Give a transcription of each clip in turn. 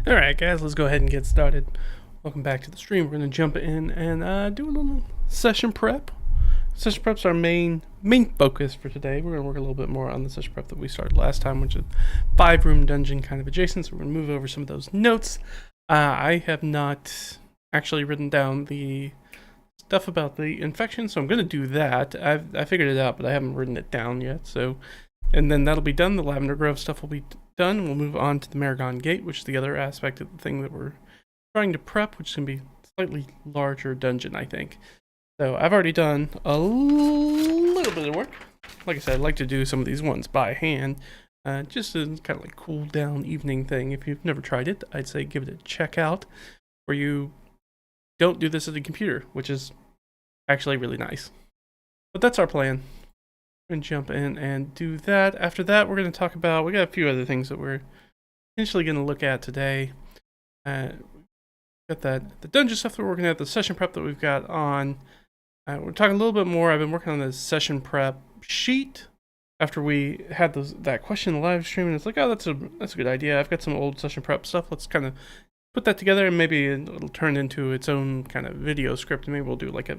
Alright guys, let's go ahead and get started. Welcome back to the stream. We're going to jump in and do a little session prep. Session prep's our main focus for today. We're going to work a little bit more on the session prep that we started last time, which is 5-room dungeon kind of adjacent. So we're going to move over some of those notes. I have not actually written down the stuff about the infection, so I'm going to do that. I figured it out, but I haven't written it down yet. So, and then that'll be done. The Lavender Grove stuff will be done. We'll move on to the Maragon Gate, which is the other aspect of the thing that we're trying to prep, which is going to be a slightly larger dungeon, I think. So I've already done a little bit of work. Like I said, I'd like to do some of these ones by hand, just as kind of like cool down evening thing. If you've never tried it, I'd say give it a check out, where you don't do this at a computer, which is actually really nice. But that's our plan. We're going to jump in and do that. After that, we're going to talk about, we got a few other things that we're potentially going to look at today. Got that, the dungeon stuff that we're working at, the session prep that we've got on. We're talking a little bit more. I've been working on the session prep sheet after we had that question in the live stream, and it's like, oh, that's a good idea. I've got some old session prep stuff. Let's kind of put that together, and maybe it'll turn into its own kind of video script, and maybe we'll do like a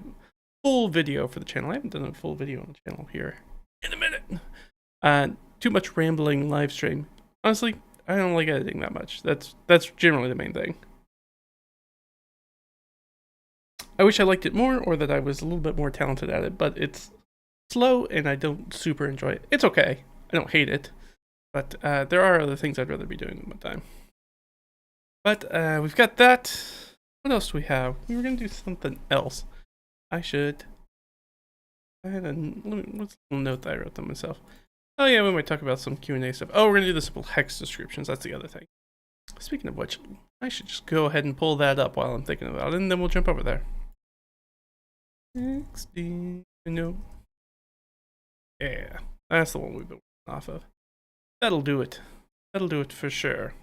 full video for the channel. I haven't done a full video on the channel here in a minute. Too much rambling live stream. Honestly, I don't like editing that much. That's generally the main thing. I wish I liked it more, or that I was a little bit more talented at it, but it's slow and I don't super enjoy it. It's okay. I don't hate it, but there are other things I'd rather be doing with my time. But we've got that. What else do we have? We were going to do something else. I had a little note that I wrote to myself. Oh yeah, we might talk about some Q&A stuff. Oh, we're going to do the simple hex descriptions. That's the other thing. Speaking of which, I should just go ahead and pull that up while I'm thinking about it, and then we'll jump over there. No. Yeah, that's the one we've been working off of. That'll do it. That'll do it for sure.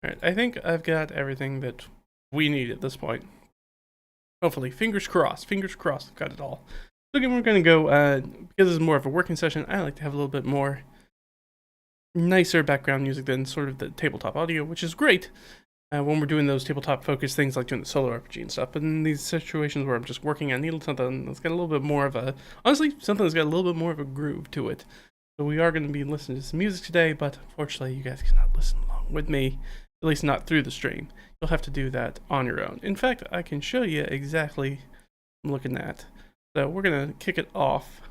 Alright, I think I've got everything that we need at this point. Hopefully, fingers crossed, I've got it all. So again, we're going to go, because this is more of a working session, I like to have a little bit more nicer background music than sort of the tabletop audio, which is great when we're doing those tabletop focused things like doing the solo RPG and stuff. But in these situations where I'm just working, I need something that's got a little bit more of a, honestly, something that's got a little bit more of a groove to it. So we are going to be listening to some music today, but unfortunately you guys cannot listen along with me, at least not through the stream. You'll have to do that on your own. In fact, I can show you exactly what I'm looking at. So we're going to kick it off.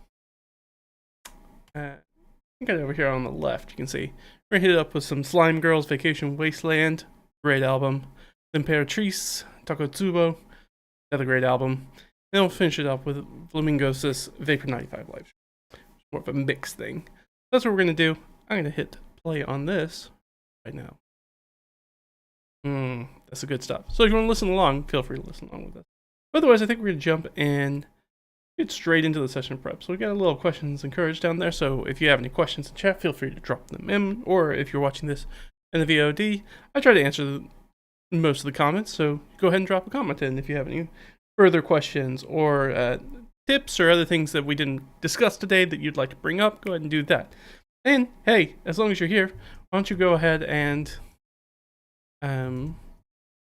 I think over here on the left, you can see. We're going to hit it up with some Slime Girls Vacation Wasteland. Great album. Imperatrice, Takotsubo, another great album. And we'll finish it up with Flamingos' Vapor 95 Live. More of a mix thing. That's what we're going to do. I'm going to hit play on this right now. That's the good stuff. So if you want to listen along, feel free to listen along with us. Otherwise, I think we're going to jump and get straight into the session prep. So we got a little questions encouraged down there. So if you have any questions in chat, feel free to drop them in. Or if you're watching this in the VOD, I try to answer most of the comments. So go ahead and drop a comment in if you have any further questions or tips or other things that we didn't discuss today that you'd like to bring up. Go ahead and do that. And hey, as long as you're here, why don't you go ahead and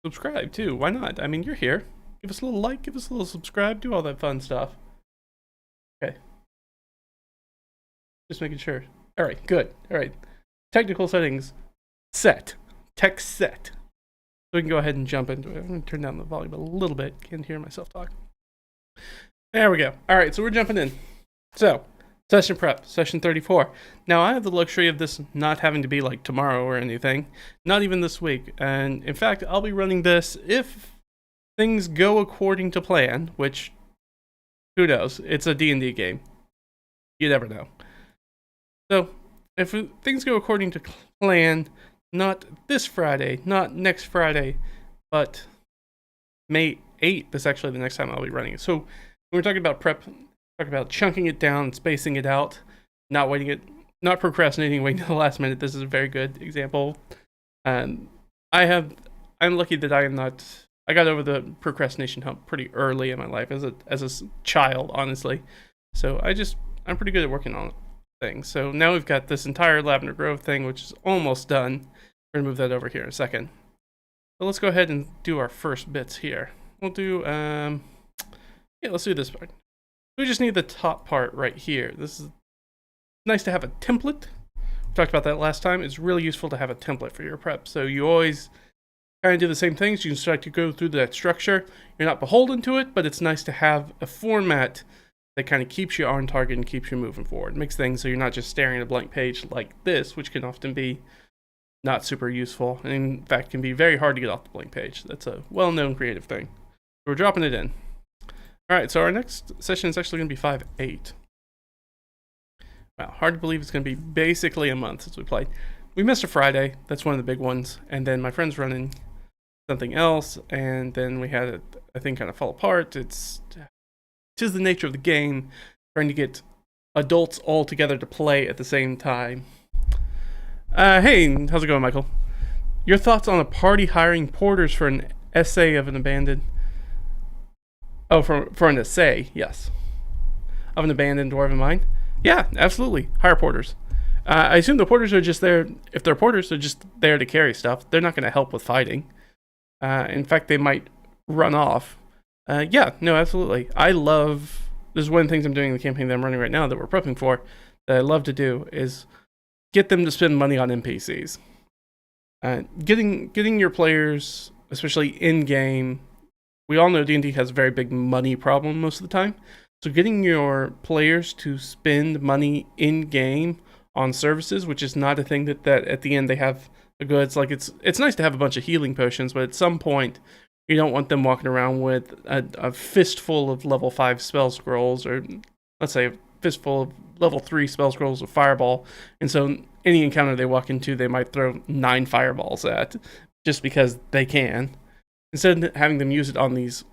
subscribe too? Why not? I mean, you're here. Give us a little like, give us a little subscribe, do all that fun stuff. Okay. Just making sure. All right, good. All right. Technical settings set. Text set. So we can go ahead and jump into it. I'm going to turn down the volume a little bit. Can't hear myself talk. There we go. All right, so we're jumping in. So, session prep, session 34. Now, I have the luxury of this not having to be like tomorrow or anything. Not even this week. And in fact, I'll be running this if things go according to plan, which, who knows? It's a D&D game. You never know. So, if things go according to plan, not this Friday, not next Friday, but May 8th is actually the next time I'll be running it. So, when we're talking about prep, talk about chunking it down, spacing it out, not procrastinating, waiting until the last minute. This is a very good example. I'm lucky that I got over the procrastination hump pretty early in my life as a child, honestly. So I'm pretty good at working on things. So now we've got this entire Lavender Grove thing, which is almost done. We're gonna move that over here in a second. So let's go ahead and do our first bits here. We'll do, yeah, let's do this part. We just need the top part right here. This is nice to have a template. We talked about that last time. It's really useful to have a template for your prep. So you always kind of do the same things. You can start to go through that structure. You're not beholden to it, but it's nice to have a format that kind of keeps you on target and keeps you moving forward. It makes things so you're not just staring at a blank page like this, which can often be not super useful, and in fact can be very hard to get off the blank page. That's a well-known creative thing. We're dropping it in. All right, so our next session is actually going to be 5/8. Wow, hard to believe it's going to be basically a month since we played. We missed a Friday. That's one of the big ones. And then my friend's running something else, and then we had a thing kind of fall apart. Tis the nature of the game, trying to get adults all together to play at the same time. Hey, how's it going, Michael? Your thoughts on a party hiring porters for an essay of an abandoned... Oh, for an essay, yes. Of an abandoned dwarven mine? Yeah, absolutely. Hire porters. I assume the porters are just there... If they're porters, they're just there to carry stuff. They're not going to help with fighting. In fact, they might run off. Yeah, no, absolutely. I love... This is one of the things I'm doing in the campaign that I'm running right now that we're prepping for, that I love to do, is get them to spend money on NPCs. Getting your players, especially in-game... We all know D&D has a very big money problem most of the time. So getting your players to spend money in-game on services, which is not a thing that at the end they have a goods. Like it's nice to have a bunch of healing potions, but at some point you don't want them walking around with a fistful of level 5 spell scrolls, or let's say a fistful of level 3 spell scrolls of fireball. And so any encounter they walk into, they might throw 9 fireballs at just because they can. Instead of having them use it on these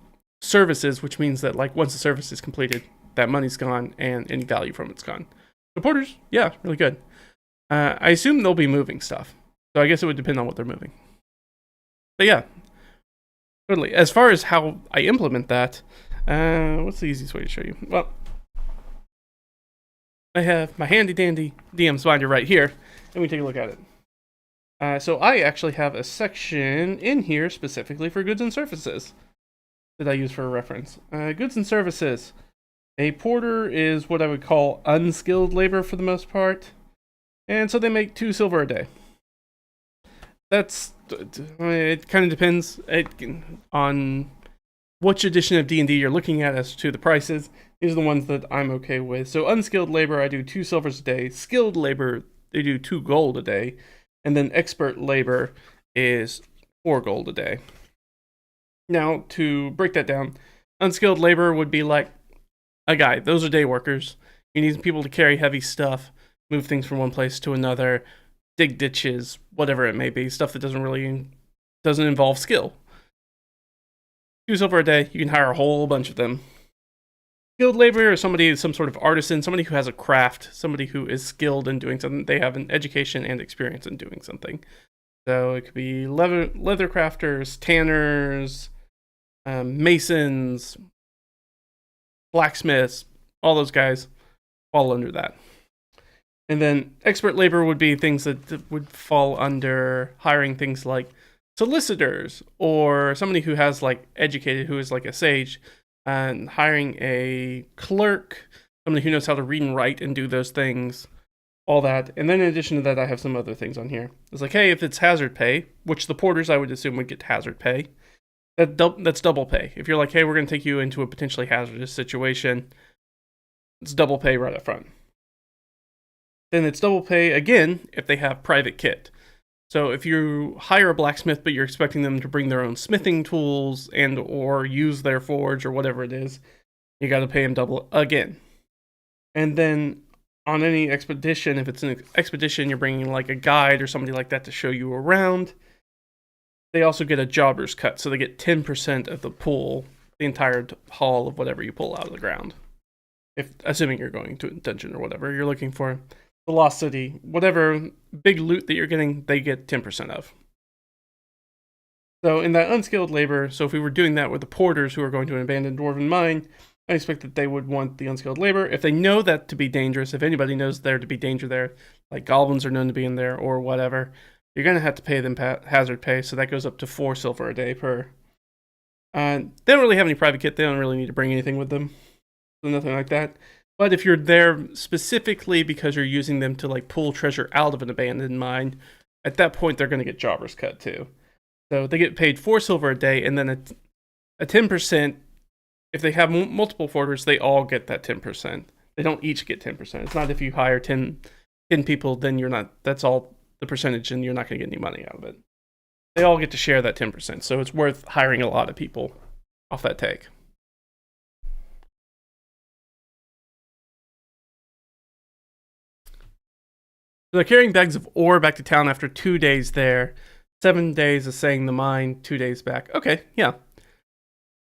services, which means that like once the service is completed, that money's gone and any value from it's gone. The porters, yeah, really good. I assume they'll be moving stuff, so I guess it would depend on what they're moving. But yeah, totally. As far as how I implement that, what's the easiest way to show you? Well, I have my handy dandy DM's binder right here, and we take a look at it. So I actually have a section in here specifically for goods and services that I use for a reference. Goods and services. A porter is what I would call unskilled labor for the most part. And so they make 2 silver a day. It kind of depends on which edition of D&D you're looking at as to the prices. These are the ones that I'm okay with. So unskilled labor, I do 2 silvers a day. Skilled labor, they do 2 gold a day. And then expert labor is 4 gold a day. Now, to break that down, unskilled labor would be like a guy. Those are day workers. You need people to carry heavy stuff, move things from one place to another, dig ditches, whatever it may be, stuff that doesn't involve skill. 2 silver a day, you can hire a whole bunch of them. Skilled labor is some sort of artisan, somebody who has a craft, somebody who is skilled in doing something. They have an education and experience in doing something. So it could be leather crafters, tanners, masons, blacksmiths, all those guys fall under that. And then expert labor would be things that would fall under hiring things like solicitors, or somebody who has like educated, who is like a sage, and hiring a clerk, somebody who knows how to read and write and do those things, all that. And then in addition to that, I have some other things on here. It's like, hey, if it's hazard pay, which the porters I would assume would get hazard pay, that's double pay. If you're like, hey, we're going to take you into a potentially hazardous situation, it's double pay right up front. Then it's double pay again if they have private kit. So if you hire a blacksmith, but you're expecting them to bring their own smithing tools and or use their forge or whatever it is, you got to pay them double again. And then on any expedition, if it's an expedition, you're bringing like a guide or somebody like that to show you around, they also get a jobber's cut. So they get 10% of the pull, the entire haul of whatever you pull out of the ground. Assuming you're going to a dungeon or whatever you're looking for. The Lost City, whatever big loot that you're getting, they get 10% of. So in that unskilled labor, so if we were doing that with the porters who are going to an abandoned dwarven mine, I expect that they would want the unskilled labor. If they know that to be dangerous, if anybody knows there to be danger there, like goblins are known to be in there or whatever, you're going to have to pay them hazard pay, so that goes up to 4 silver a day per. They don't really have any private kit. They don't really need to bring anything with them. So nothing like that. But if you're there specifically because you're using them to like pull treasure out of an abandoned mine, at that point they're going to get jobber's cut too. So they get paid 4 silver a day, and then a 10%. If they have multiple forgers, they all get that 10%. They don't each get 10%. It's not if you hire 10 people, then you're not. That's all the percentage, and you're not going to get any money out of it. They all get to share that 10%, so it's worth hiring a lot of people off that take. So they're carrying bags of ore back to town after 2 days there. 7 days assaying the mine, 2 days back. Okay, yeah.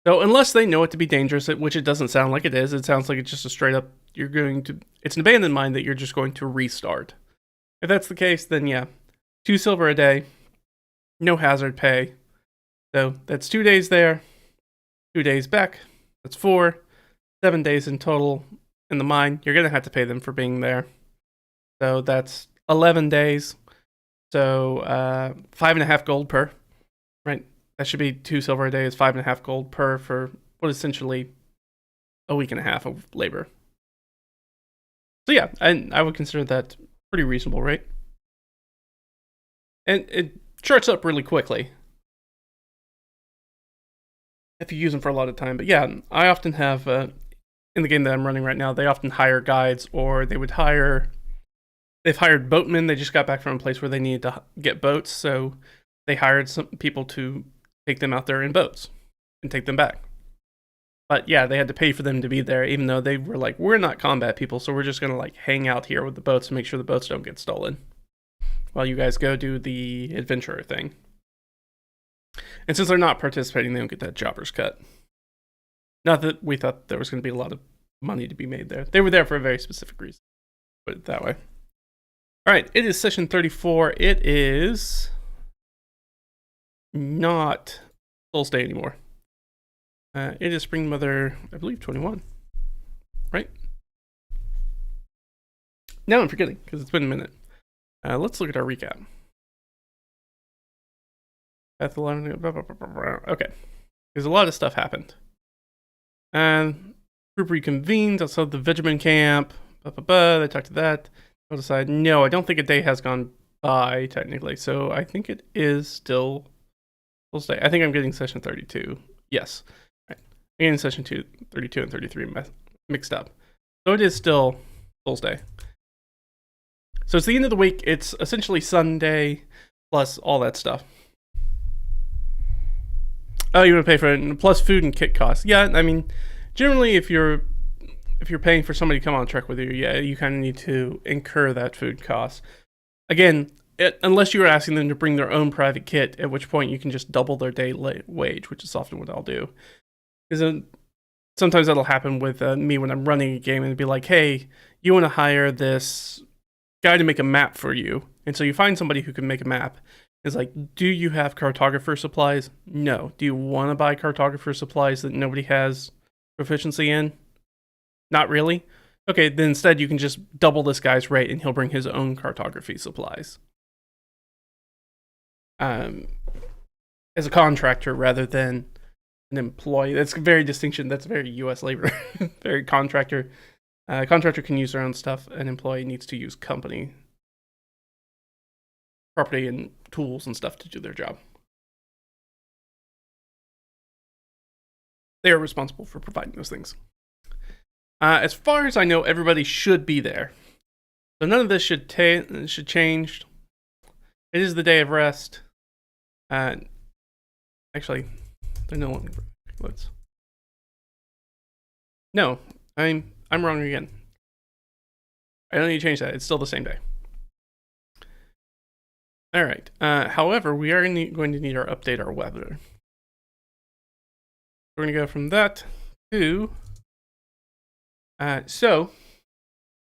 So unless they know it to be dangerous, which it doesn't sound like it is, it sounds like it's just a straight up, it's an abandoned mine that you're just going to restart. If that's the case, then yeah, 2 silver a day, no hazard pay. So that's 2 days there, 2 days back, that's 4, 7 days in total in the mine. You're going to have to pay them for being there. So that's 11 days. So 5.5 gold per, right? That should be 2 silver a day is 5.5 gold per for what is essentially a week and a half of labor. So yeah, I would consider that pretty reasonable, right? And it charts up really quickly if you use them for a lot of time. But yeah, I often have, in the game that I'm running right now, they often hire guides, or they've hired boatmen. They just got back from a place where they needed to get boats, so they hired some people to take them out there in boats and take them back. But yeah, they had to pay for them to be there, even though they were like, we're not combat people, so we're just going to like hang out here with the boats and make sure the boats don't get stolen while you guys go do the adventurer thing. And since they're not participating, they don't get that jobber's cut. Not that we thought there was going to be a lot of money to be made there. They were there for a very specific reason. Put it that way. All right, it is session 34. It is not Solstice Day anymore. It is Spring Mother, I believe, 21. Right? Now I'm forgetting because it's been a minute. Let's look at our recap. Okay. Because a lot of stuff happened. And group reconvened outside the Vegeman camp. They talked to that. I'll decide, no, I don't think a day has gone by, technically. So I think it is still Solstice Day. I think I'm getting session 32. Yes. Right. I'm getting session 32 and 33 mixed up. So it is still Solstice Day. So it's the end of the week. It's essentially Sunday plus all that stuff. Oh, you want to pay for it, plus food and kit costs. Yeah, I mean, generally if you're paying for somebody to come on a trek with you, yeah, you kind of need to incur that food cost. Again, unless you are asking them to bring their own private kit, at which point you can just double their daily wage, which is often what I'll do. Because sometimes that'll happen with me when I'm running a game and be like, hey, you want to hire this guy to make a map for you. And so you find somebody who can make a map. It's like, do you have cartographer supplies? No. Do you want to buy cartographer supplies that nobody has proficiency in? Not really. Okay, then instead you can just double this guy's rate and he'll bring his own cartography supplies. As a contractor rather than an employee. That's a very distinction. That's very U.S. labor. Very contractor. Contractor can use their own stuff. An employee needs to use company property and tools and stuff to do their job. They are responsible for providing those things. As far as I know, everybody should be there. So none of this should change. It is the day of rest. Actually, they're no longer votes. No, I'm wrong again. I don't need to change that. It's still the same day. All right. However, we are going to need to update our weather. We're going to go from that to... So,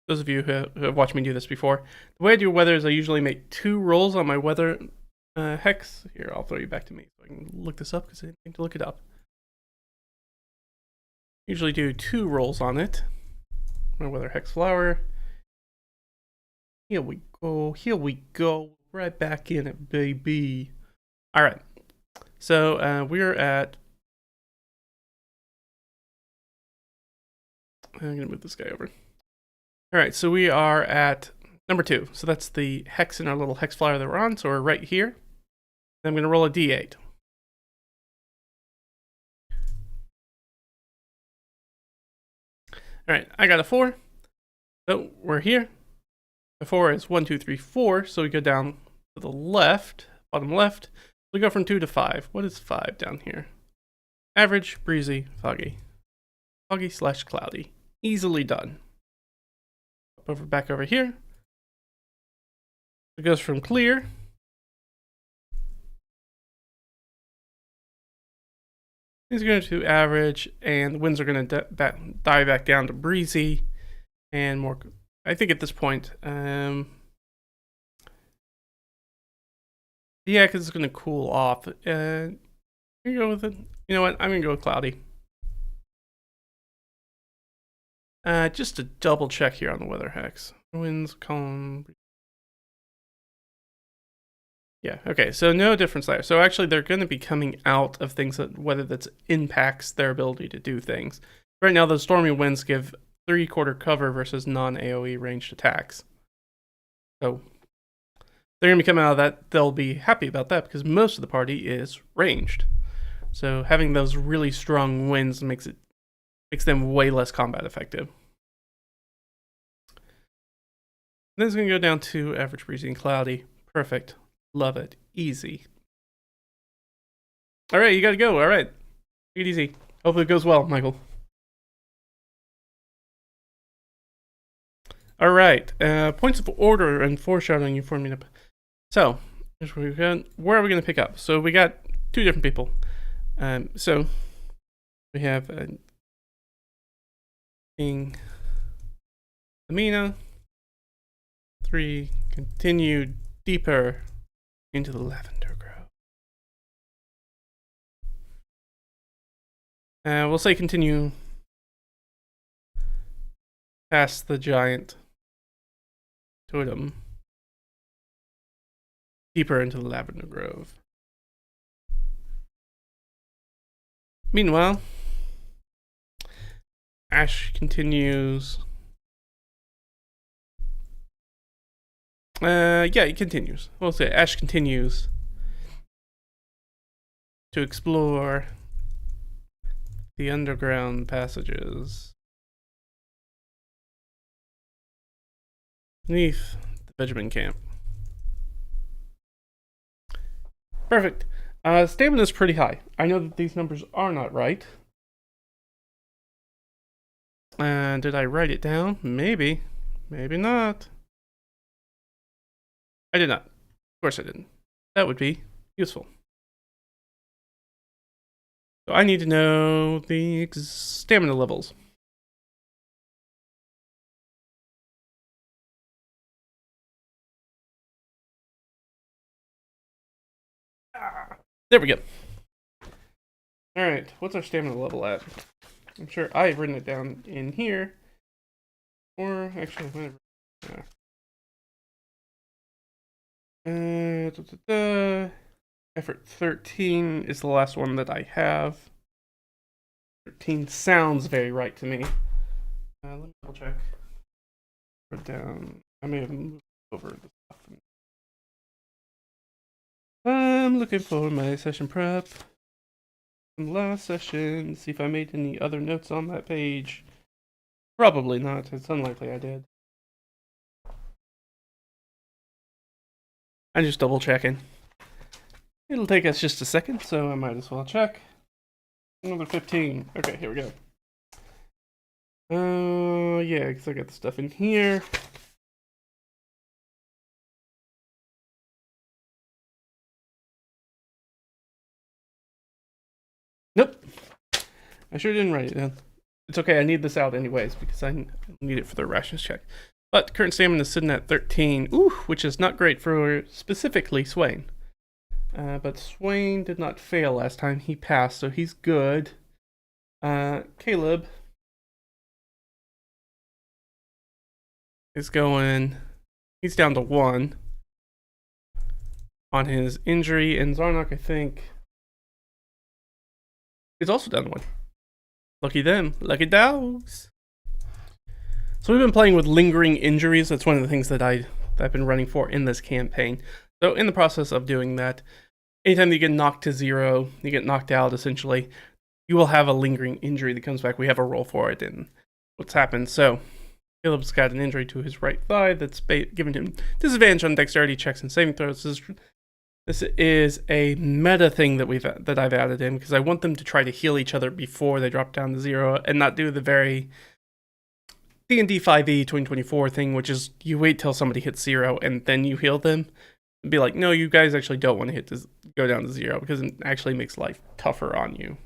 those of you who have watched me do this before, the way I do weather is I usually make 2 rolls on my weather hex. Here, I'll throw you back to me so I can look this up because I didn't think to look it up. Usually do 2 rolls on it. My weather hex flower. Here we go. Here we go. Right back in it, baby. All right. So we're at. I'm gonna move this guy over. All right. So we are at number 2. So that's the hex in our little hex flyer that we're on. So we're right here. I'm gonna roll a d8. All right. I got a 4. So we're here. The 4 is 1, 2, 3, 4. So we go down to the left, bottom left. We go from 2 to 5. What is 5 down here? Average, breezy, foggy. Foggy/cloudy. Easily done. Back over here. It goes from clear. It's going to average, and the winds are going to die back down to breezy and more. I think at this point, yeah, because it's going to cool off. You go with it. You know what? I'm going to go with cloudy. Just to double check here on the weather hex. Winds, calm. Yeah, okay, so no difference there. So actually they're going to be coming out of things that, whether that impacts their ability to do things. Right now, the stormy winds give 3/4 cover versus non-AoE ranged attacks. So they're going to be coming out of that. They'll be happy about that because most of the party is ranged. So having those really strong winds makes them way less combat effective. Then it's going to go down to average, breezy, and cloudy. Perfect. Love it. Easy. All right, you got to go. All right. Take it easy. Hopefully it goes well, Michael. All right. Points of order and foreshadowing you forming up. So, here's where where are we going to pick up? So we got 2 different people. So we have King Amina. 3, continue deeper into the lavender grove. We'll say continue past the giant totem, deeper into the lavender grove. Meanwhile, Ash continues. Yeah, it continues. We'll say Ash continues to explore the underground passages beneath the Benjamin camp. Perfect. Stamina is pretty high. I know that these numbers are not right. Did I write it down? Maybe. Maybe not. I did not. Of course I didn't. That would be useful. So I need to know the stamina levels. There we go. Alright, what's our stamina level at? I'm sure I've written it down in here. Or actually, whatever. Effort 13 is the last one that I have. 13 sounds very right to me. Let me double check. Put down. I may have moved over the stuff. I'm looking for my session prep from the last session. See if I made any other notes on that page. Probably not. It's unlikely I did. I'm just double checking. It'll take us just a second, so I might as well check. Another 15. Okay, here we go. Yeah, because I got the stuff in here. Nope. I sure didn't write it down. It's okay, I need this out anyways, because I need it for the rations check. But current stamina is sitting at 13, which is not great for specifically Swain. But Swain did not fail last time. He passed, so he's good. Caleb is going. He's down to 1. on his injury, and Zarnok, I think, is also down to 1. Lucky them. Lucky dogs. So we've been playing with lingering injuries. That's one of the things that I've been running for in this campaign. So in the process of doing that, anytime you get knocked to 0, you get knocked out, essentially, you will have a lingering injury that comes back. We have a roll for it, and what's happened. So Caleb's got an injury to his right thigh that's given him disadvantage on dexterity checks and saving throws. This is a meta thing that I've added in, because I want them to try to heal each other before they drop down to 0, and not do the very D&D 5e 2024 thing, which is you wait till somebody hits 0 and then you heal them. And be like, no, you guys actually don't want to go down to 0, because it actually makes life tougher on you.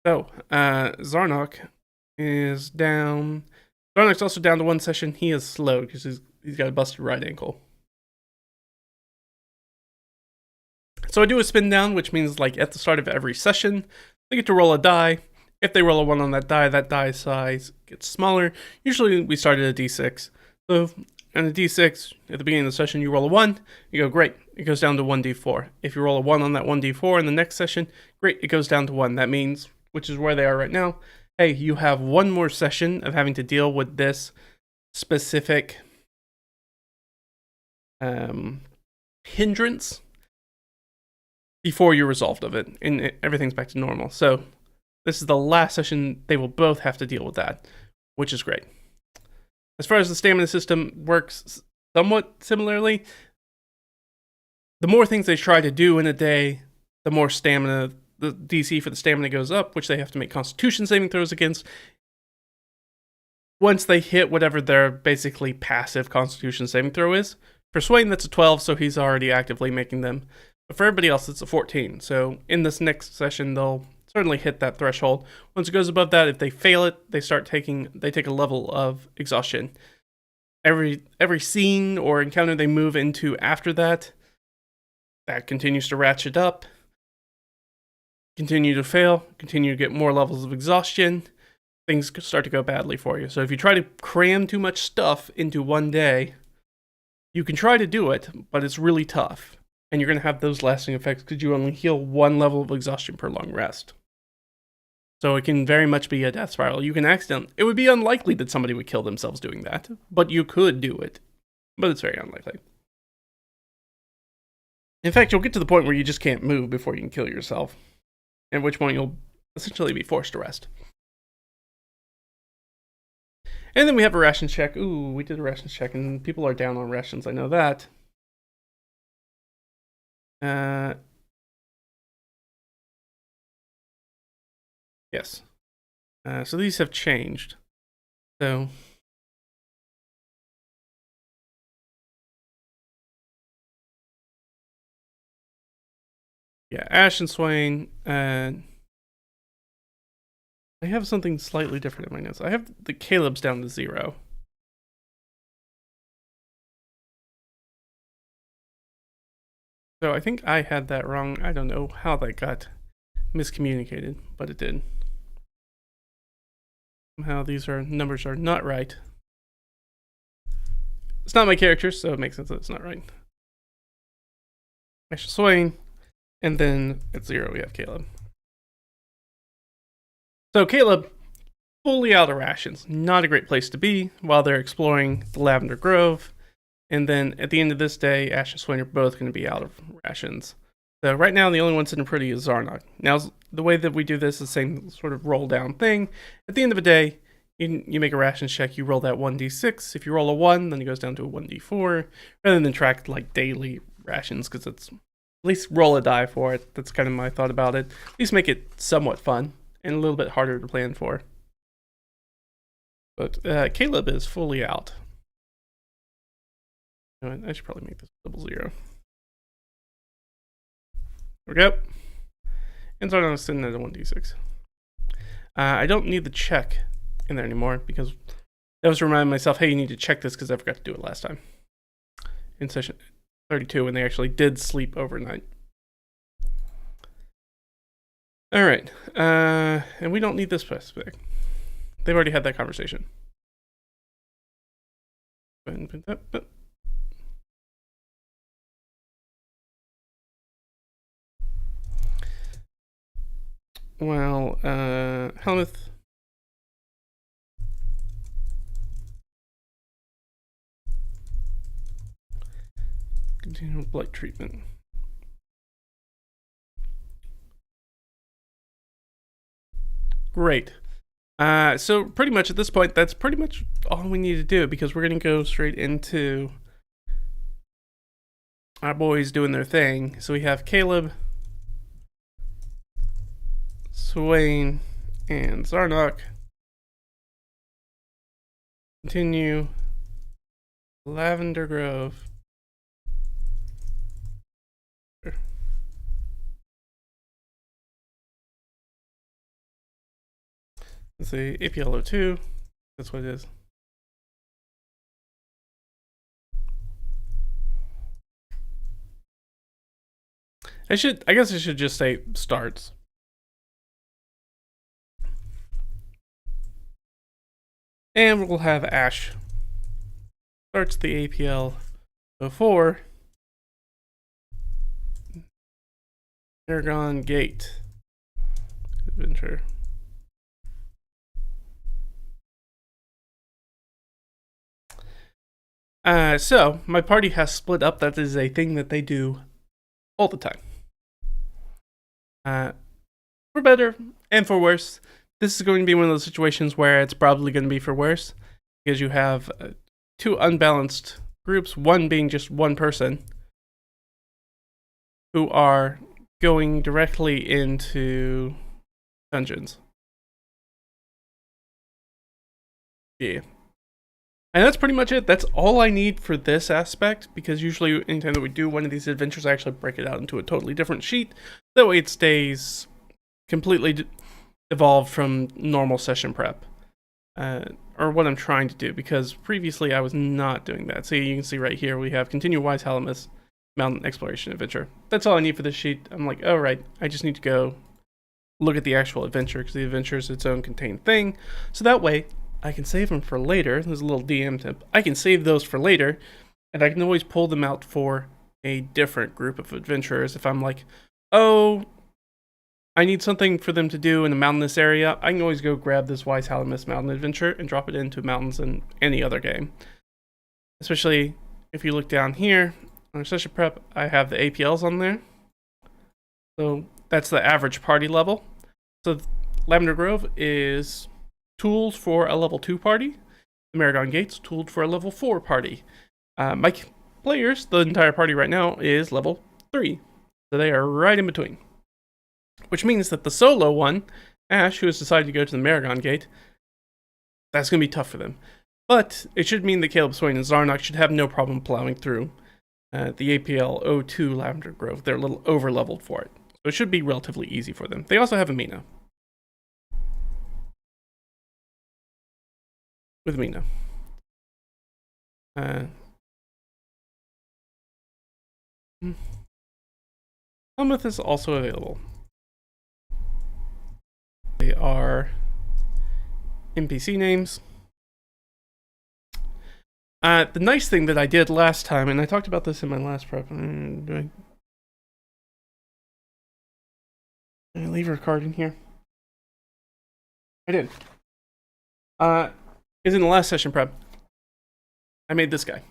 So, Zarnok is down. Zarnok's also down to 1 session. He is slowed because he's got a busted right ankle. So I do a spin down, which means like at the start of every session, they get to roll a die. If they roll a 1 on that die size gets smaller. Usually we start at a d6. So on a d6, at the beginning of the session, you roll a 1, you go, great, it goes down to 1d4. If you roll a 1 on that 1d4 in the next session, great, it goes down to 1. That means, which is where they are right now, hey, you have 1 more session of having to deal with this specific hindrance before you're resolved of it, and everything's back to normal. So this is the last session they will both have to deal with that, which is great. As far as the stamina system works somewhat similarly, the more things they try to do in a day, the more stamina, the DC for the stamina goes up, which they have to make Constitution saving throws against. Once they hit whatever their basically passive Constitution saving throw is. For Swain, that's a 12, so he's already actively making them. But for everybody else, it's a 14. So in this next session, they'll certainly hit that threshold. Once it goes above that, if they fail it, they take a level of exhaustion. Every scene or encounter they move into after that continues to ratchet up. Continue to fail, continue to get more levels of exhaustion. Things start to go badly for you. So if you try to cram too much stuff into one day, you can try to do it, but it's really tough. And you're going to have those lasting effects because you only heal 1 level of exhaustion per long rest. So it can very much be a death spiral. It would be unlikely that somebody would kill themselves doing that, but you could do it. But it's very unlikely. In fact, you'll get to the point where you just can't move before you can kill yourself, at which point you'll essentially be forced to rest. And then we have a ration check. Ooh, we did a ration check, and people are down on rations, I know that. Yes. So these have changed. So yeah, Ash and Swain. I have something slightly different in my notes. I have the Caleb's down to 0. So I think I had that wrong. I don't know how that got miscommunicated, but it did. Somehow these numbers are not right. It's not my character, so it makes sense that it's not right. Ash and Swain, and then at 0 we have Caleb. So Caleb, fully out of rations. Not a great place to be while they're exploring the Lavender Grove. And then at the end of this day, Ash and Swain are both going to be out of rations. So right now, the only one sitting pretty is Zarnok. Now, the way that we do this is the same sort of roll down thing. At the end of the day, you make a ration check, you roll that 1d6. If you roll a 1, then it goes down to a 1d4. Rather than track like daily rations, because it's at least roll a die for it. That's kind of my thought about it. At least make it somewhat fun and a little bit harder to plan for. But Caleb is fully out. I should probably make this 0. There we go. And so I'm sitting at a 1d6. I don't need the check in there anymore because that was to remind myself, hey, you need to check this because I forgot to do it last time. In session 32 when they actually did sleep overnight. All right. And we don't need this specific. They've already had that conversation. Go ahead and put that. Well, Helmuth. Continue blight treatment. Great. So pretty much at this point, that's pretty much all we need to do, because we're going to go straight into our boys doing their thing. So we have Caleb, Swain, and Zarnok. Continue. Lavender Grove. Let's see, APL02. That's what it is. I guess I should just say starts. And we'll have Ash starts the APL 04 Aragon Gate adventure. So my party has split up. That is a thing that they do all the time. For better and for worse. This is going to be one of those situations where it's probably going to be for worse, because you have two unbalanced groups, one being just one person, who are going directly into dungeons. Yeah. And that's pretty much it. That's all I need for this aspect, because usually anytime that we do one of these adventures, I actually break it out into a totally different sheet. That way it stays completely evolved from normal session prep, or what I'm trying to do, because previously I was not doing that. So you can see right here we have Continue Wise Halamus Mountain Exploration Adventure. That's all I need for this sheet. I'm like, oh right, I just need to go look at the actual adventure, because the adventure is its own contained thing. So that way I can save them for later. There's a little DM tip. I can save those for later, and I can always pull them out for a different group of adventurers. If I'm like, oh, I need something for them to do in a mountainous area, I can always go grab this Wise Halamus Mountain Adventure and drop it into mountains in any other game. Especially if you look down here, on session prep, I have the APLs on there. So that's the average party level. So Lavender Grove is tools for a level 2 party. The Maragon Gates, tooled for a level 4 party. My players, the entire party right now, is level 3. So they are right in between. Which means that the solo one, Ash, who has decided to go to the Maragon Gate, that's going to be tough for them. But it should mean that Caleb, Swain, and Zarnok should have no problem plowing through the APL 02 Lavender Grove. They're a little over-leveled for it. So it should be relatively easy for them. They also have a Mina. With Mina. Helmuth is also available. They are NPC names. The nice thing that I did last time, and I talked about this in my last prep. Did I leave her card in here? I did. Is in the last session prep. I made this guy.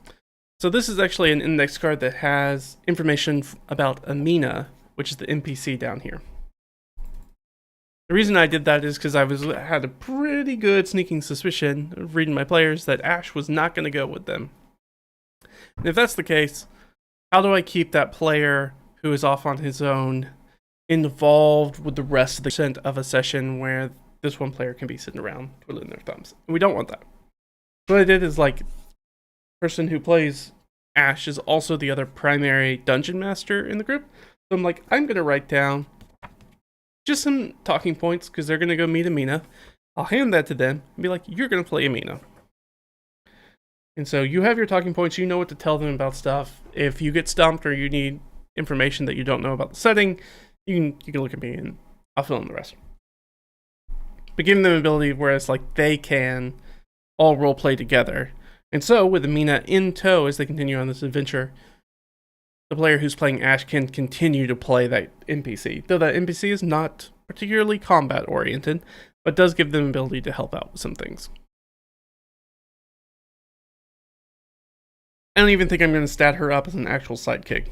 So this is actually an index card that has information about Amina, which is the NPC down here. The reason I did that is because I had a pretty good sneaking suspicion of reading my players that Ash was not going to go with them. And if that's the case, how do I keep that player who is off on his own involved with the rest of the percent of a session where this one player can be sitting around twiddling their thumbs? And we don't want that. So what I did is, like, the person who plays Ash is also the other primary dungeon master in the group. So I'm like, I'm going to write down just some talking points, because they're going to go meet Amina. I'll hand that to them and be like, you're going to play Amina. And so you have your talking points. You know what to tell them about stuff. If you get stumped or you need information that you don't know about the setting, you can look at me and I'll fill in the rest. But giving them ability whereas like they can all role play together. And so with Amina in tow as they continue on this adventure, the player who's playing Ash can continue to play that NPC, though that NPC is not particularly combat oriented, but does give them ability to help out with some things. I don't even think I'm going to stat her up as an actual sidekick.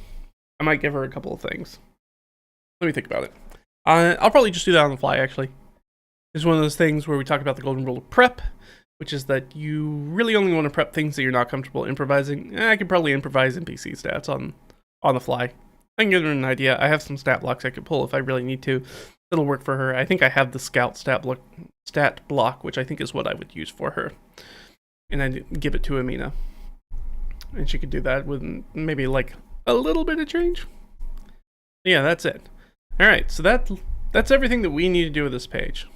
I might give her a couple of things. Let me think about it. I'll probably just do that on the fly, actually. It's one of those things where we talk about the golden rule of prep, which is that you really only want to prep things that you're not comfortable improvising. I could probably improvise NPC stats on the fly. I can give her an idea. I have some stat blocks I could pull if I really need to. It'll work for her. I think I have the scout stat block, which I think is what I would use for her. And I'd give it to Amina. And she could do that with maybe like a little bit of change. Yeah, that's it. Alright, so that's everything that we need to do with this page.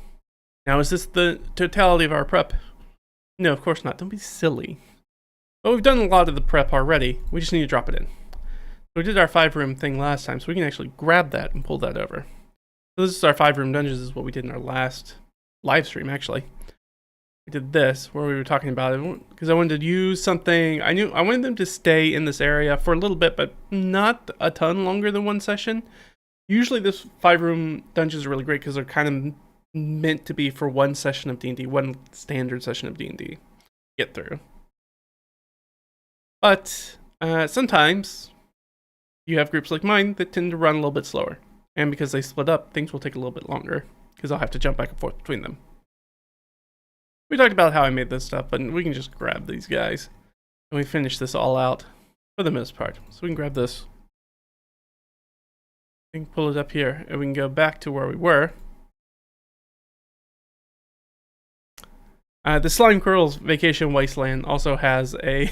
Now, is this the totality of our prep? No, of course not. Don't be silly. But we've done a lot of the prep already. We just need to drop it in. So we did our 5-room thing last time, so we can actually grab that and pull that over. So this is our 5-room dungeons, is what we did in our last live stream, actually. We did this, where we were talking about it, because I wanted to use something. I wanted them to stay in this area for a little bit, but not a ton longer than one session. Usually this 5-room dungeons are really great because they're kind of meant to be for one session of D&D, one standard session of D&D get through. But sometimes you have groups like mine that tend to run a little bit slower. And because they split up, things will take a little bit longer because I'll have to jump back and forth between them. We talked about how I made this stuff, but we can just grab these guys. And we finish this all out for the most part. So we can grab this. We can pull it up here and we can go back to where we were. The Slime Curls Vacation Wasteland also has a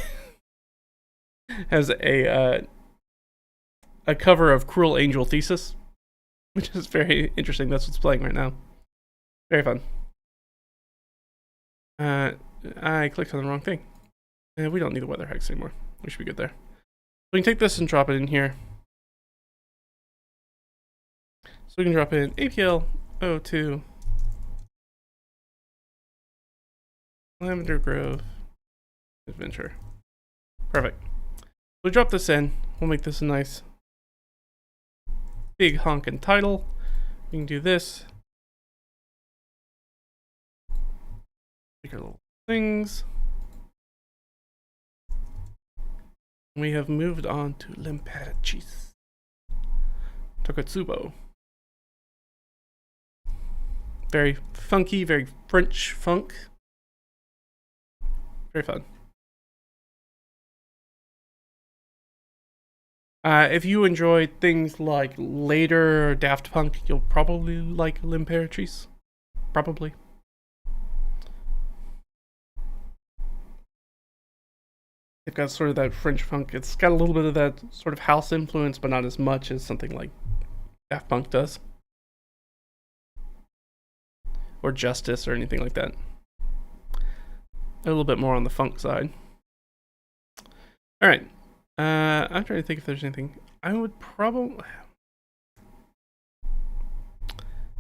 a cover of Cruel Angel Thesis, which is very interesting. That's what's playing right now. Very fun. I clicked on the wrong thing. We don't need the weather hex anymore. We should be good there. We can take this and drop it in here. So we can drop in APL 02 Lavender Grove Adventure. Perfect. We drop this in. We'll make this a nice big honkin' title. We can do this. Take our little things. We have moved on to Limpachis. Tokatsubo. Very funky, very French funk. Very fun. If you enjoyed things like later Daft Punk, you'll probably like Limpachis. Probably. They've got sort of that French funk. It's got a little bit of that sort of house influence, but not as much as something like Daft Punk does. Or Justice or anything like that. A little bit more on the funk side. Alright. I'm trying to think if there's anything. I would probably...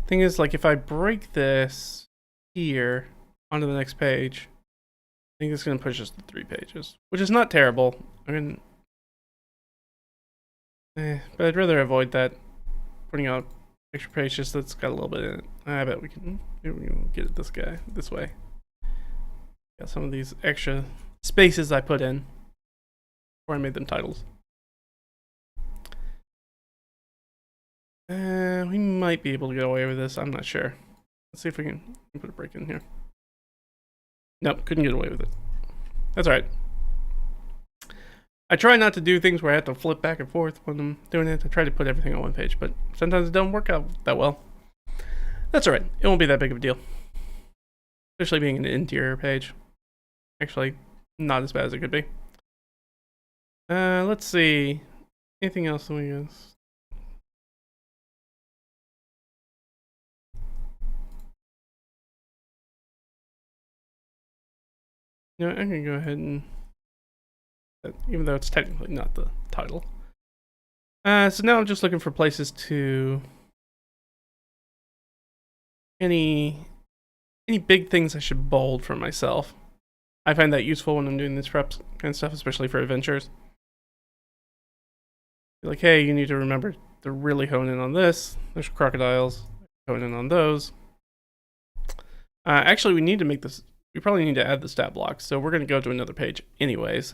Thing is, like, if I break this here onto the next page, I think it's going to push us to 3 pages, which is not terrible. I mean, but I'd rather avoid that. Putting out extra pages that's got a little bit in it. I bet we can get it this way. Got some of these extra spaces I put in before I made them titles. We might be able to get away with this. I'm not sure. Let's see if we can put a break in here. Nope, couldn't get away with it. That's alright. I try not to do things where I have to flip back and forth when I'm doing it. I try to put everything on one page, but sometimes it doesn't work out that well. That's alright. It won't be that big of a deal. Especially being an interior page. Actually, not as bad as it could be. Let's see. Anything else that we use? No, I'm gonna go ahead and, even though it's technically not the title. So now I'm just looking for places to any big things I should bold for myself. I find that useful when I'm doing this prep kind of stuff, especially for adventures. Like, hey, you need to remember to really hone in on this. There's crocodiles. going in on those. Actually, we need to make this. We probably need to add the stat blocks, so we're going to go to another page anyways.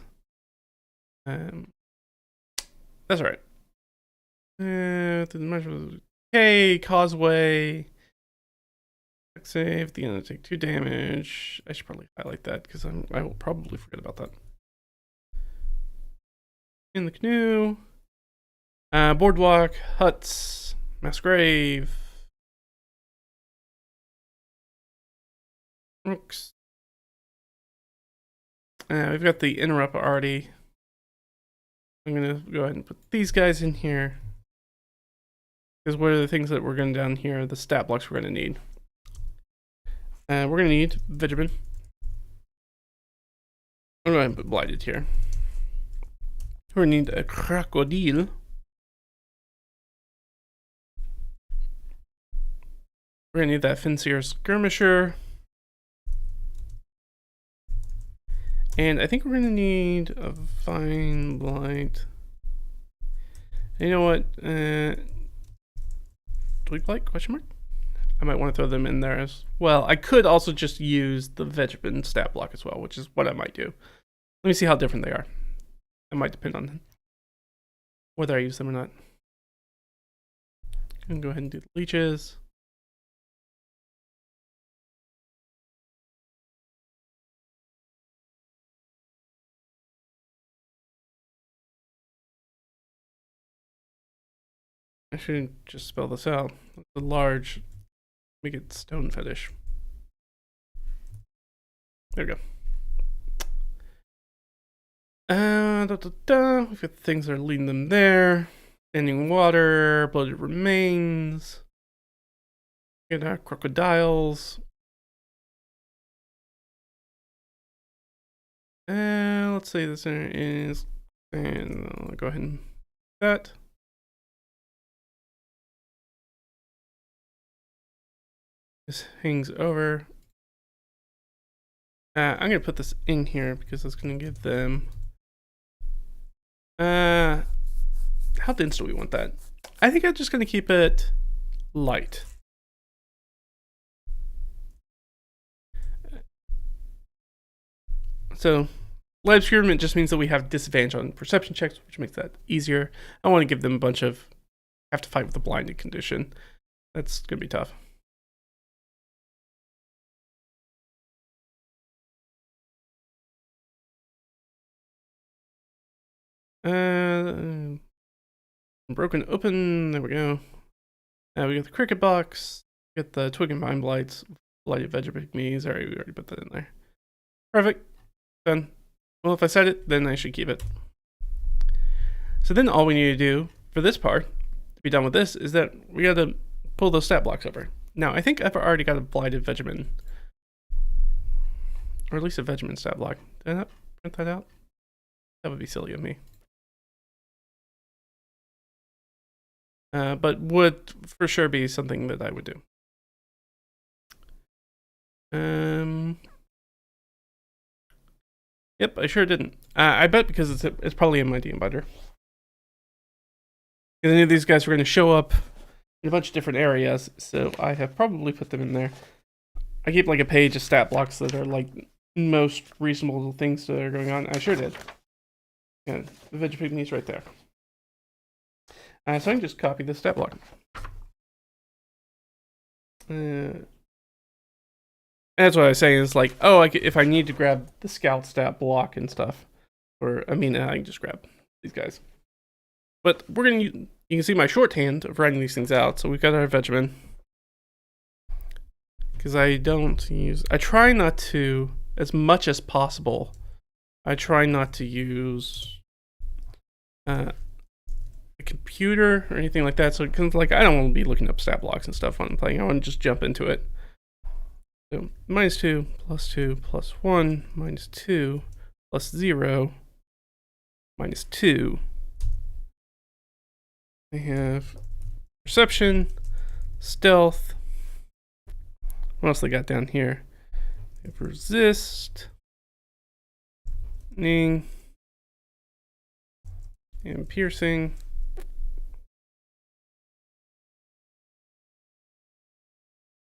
That's all right. Okay, causeway. Save. The end take 2 damage. I should probably highlight that because I will probably forget about that. In the canoe. Boardwalk, huts, mass grave. Rooks. We've got the interrupt already. I'm gonna go ahead and put these guys in here. Because what are the things that we're going down here, the stat blocks we're gonna need. We're gonna need Vegemin. I'm going to put Blighted here. We're gonna need a Crocodile. We're gonna need that Finseer Skirmisher. And I think we're gonna need a Vine Blight. And you know what? Bleak Blight? Question mark? I might want to throw them in there as well. I could also just use the Vegemin stat block as well, which is what I might do. Let me see how different they are. It might depend on whether I use them or not. I'm gonna go ahead and do the leeches. I shouldn't just spell this out. It's a large, make it stone fetish. There we go. We've got things that are leading them there. Standing water, bloated remains. Get our crocodiles. Let's say this is, and I'll go ahead and that. This hangs over. I'm gonna put this in here because it's gonna give them. How dense do we want that? I think I'm just gonna keep it light. So light obscurement just means that we have disadvantage on perception checks, which makes that easier. I want to give them a bunch of have to fight with the blinded condition. That's gonna be tough. Broken open. There we go. We got the cricket box. We got the twig and vine blights. Blighted Vegepygmies. Alright, we already put that in there. Perfect. Done. Well, if I said it, then I should keep it. So then all we need to do for this part, to be done with this, is that we got to pull those stat blocks over. Now, I think I've already got a Blighted Vegemin. Or at least a Vegemin stat block. Did I not print that out? That would be silly of me. But would for sure be something that I would do. Yep, I sure didn't. I bet because it's probably in my DM binder. Because any of these guys are going to show up in a bunch of different areas, so I have probably put them in there. I keep like a page of stat blocks that are like most reasonable things that are going on. I sure did. Yeah, the Vegepygmies right there. So I can just copy this stat block. And that's what I was saying is like, oh, if I need to grab the scout stat block and stuff, or I mean, I can just grab these guys. But we're gonna you can see my shorthand of writing these things out. So we've got our Vegemin. Because I try not to, as much as possible, I try not to use a computer or anything like that. So it's like I don't want to be looking up stat blocks and stuff when I'm playing. I want to just jump into it. So -2 +2 +1 -2 +0 -2. I have perception, stealth. What else they got down here? They have resist, and piercing.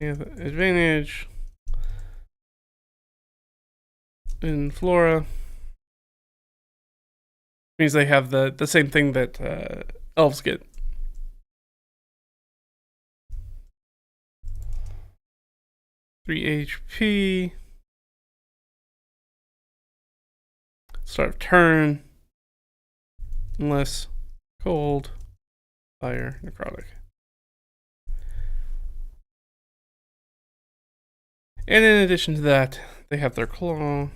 Yeah, the advantage in Flora means they have the same thing that elves get. Three HP. Start of turn. Unless cold, fire, necrotic. And in addition to that, they have their claw.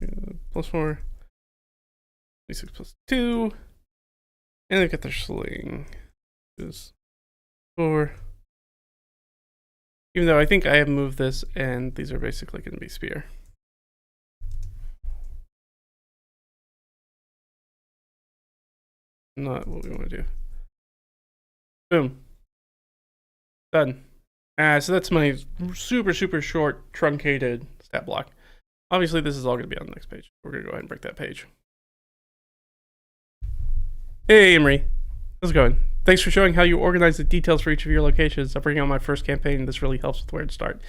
+4. D6 +2. And they get their sling. Is 4. Even though I think I have moved this, and these are basically going to be spear. Not what we want to do. Boom. Done. So that's my super, super short, truncated stat block. Obviously, this is all going to be on the next page. We're going to go ahead and break that page. Hey, Emery. How's it going? Thanks for showing how you organize the details for each of your locations. I'm bringing on my first campaign. This really helps with where to start.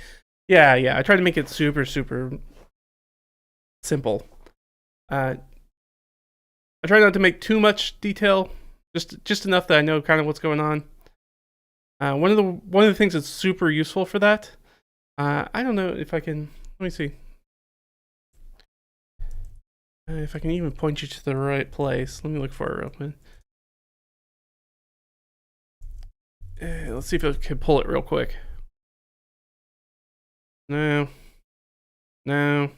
Yeah. I try to make it super, super simple. I try not to make too much detail, just enough that I know kind of what's going on. One of the things that's super useful for that. I don't know if I can. Let me see. If I can even point you to the right place. Let me look for it real quick. Let's see if I can pull it real quick. No. Well,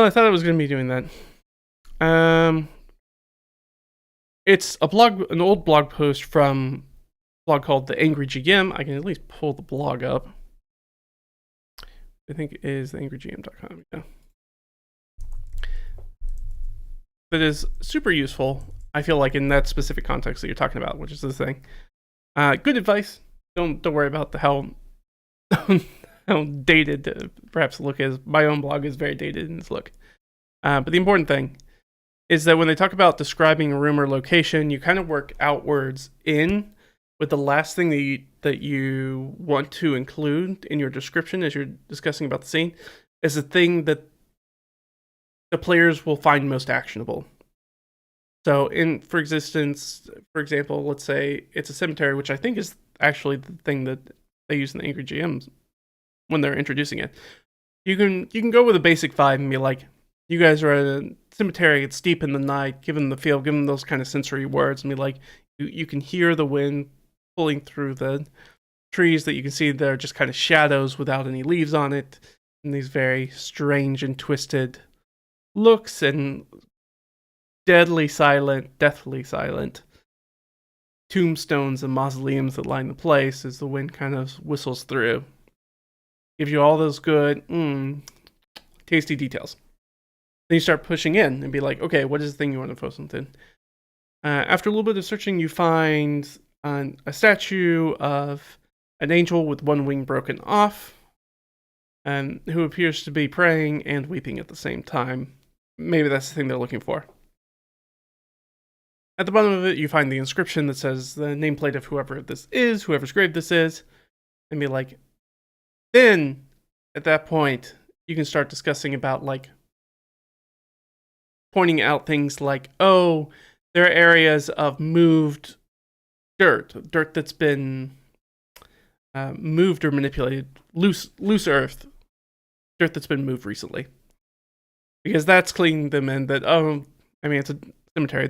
I thought I was going to be doing that. It's an old blog post from a blog called The Angry GM. I can at least pull the blog up. I think it is theangrygm.com. Yeah. That is super useful, I feel like, in that specific context that you're talking about, which is the thing. Good advice. Don't worry about how dated perhaps the look is. My own blog is very dated in its look. But the important thing is that when they talk about describing a room or location, you kind of work outwards in with the last thing that you want to include in your description as you're discussing about the scene is the thing that the players will find most actionable. So for example, let's say it's a cemetery, which I think is actually the thing that they use in the Angry GMs when they're introducing it. You can go with a basic vibe and be like, you guys are at a cemetery, it's deep in the night, give them the feel, give them those kind of sensory words, and be like, you can hear the wind pulling through the trees that you can see they're just kind of shadows without any leaves on it, and these very strange and twisted looks and deathly silent tombstones and mausoleums that line the place as the wind kind of whistles through. Gives you all those good, tasty details. Then you start pushing in and be like, okay, what is the thing you want to focus on? After a little bit of searching, you find a statue of an angel with one wing broken off, and who appears to be praying and weeping at the same time. Maybe that's the thing they're looking for. At the bottom of it, you find the inscription that says the nameplate of whoever's grave this is, and be like, then at that point, you can start discussing about like pointing out things like, oh, there are areas of moved dirt that's been moved or manipulated, loose earth, dirt that's been moved recently. Because that's cluing them in that, it's a cemetery,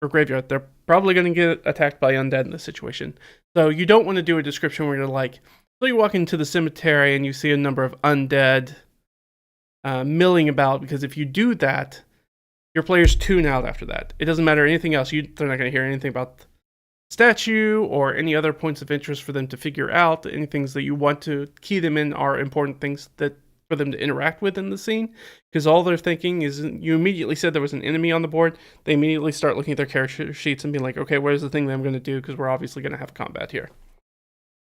or graveyard, they're probably going to get attacked by undead in this situation. So you don't want to do a description where you're like, so you walk into the cemetery and you see a number of undead milling about, because if you do that, your players tune out after that. It doesn't matter anything else. They're not going to hear anything about the statue or any other points of interest for them to figure out. Any things that you want to key them in are important things that for them to interact with in the scene, because all they're thinking is, you immediately said there was an enemy on the board. They immediately start looking at their character sheets and be like, okay, where's the thing that I'm going to do, because we're obviously going to have combat here.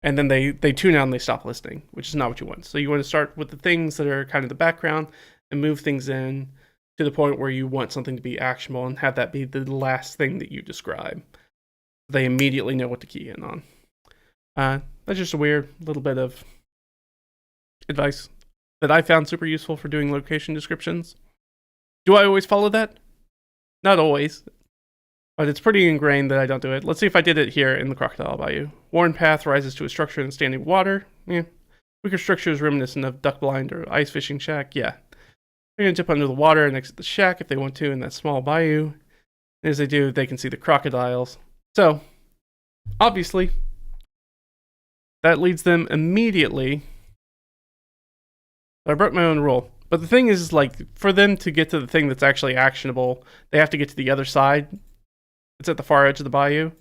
And then they tune out and they stop listening, which is not what you want. So you want to start with the things that are kind of the background and move things in to the point where you want something to be actionable and have that be the last thing that you describe. They immediately know what to key in on. That's just a weird little bit of advice that I found super useful for doing location descriptions. Do I always follow that? Not always, but it's pretty ingrained that I don't do it. Let's see if I did it here in the Crocodile Bayou. Worn path rises to a structure in standing water. Yeah. Weaker structure is reminiscent of duck blind or ice fishing shack. Yeah. They're going to dip under the water and exit the shack if they want to in that small bayou. And as they do, they can see the crocodiles. So, obviously, that leads them immediately. I broke my own rule. But the thing is, like, for them to get to the thing that's actually actionable, they have to get to the other side. It's at the far edge of the bayou.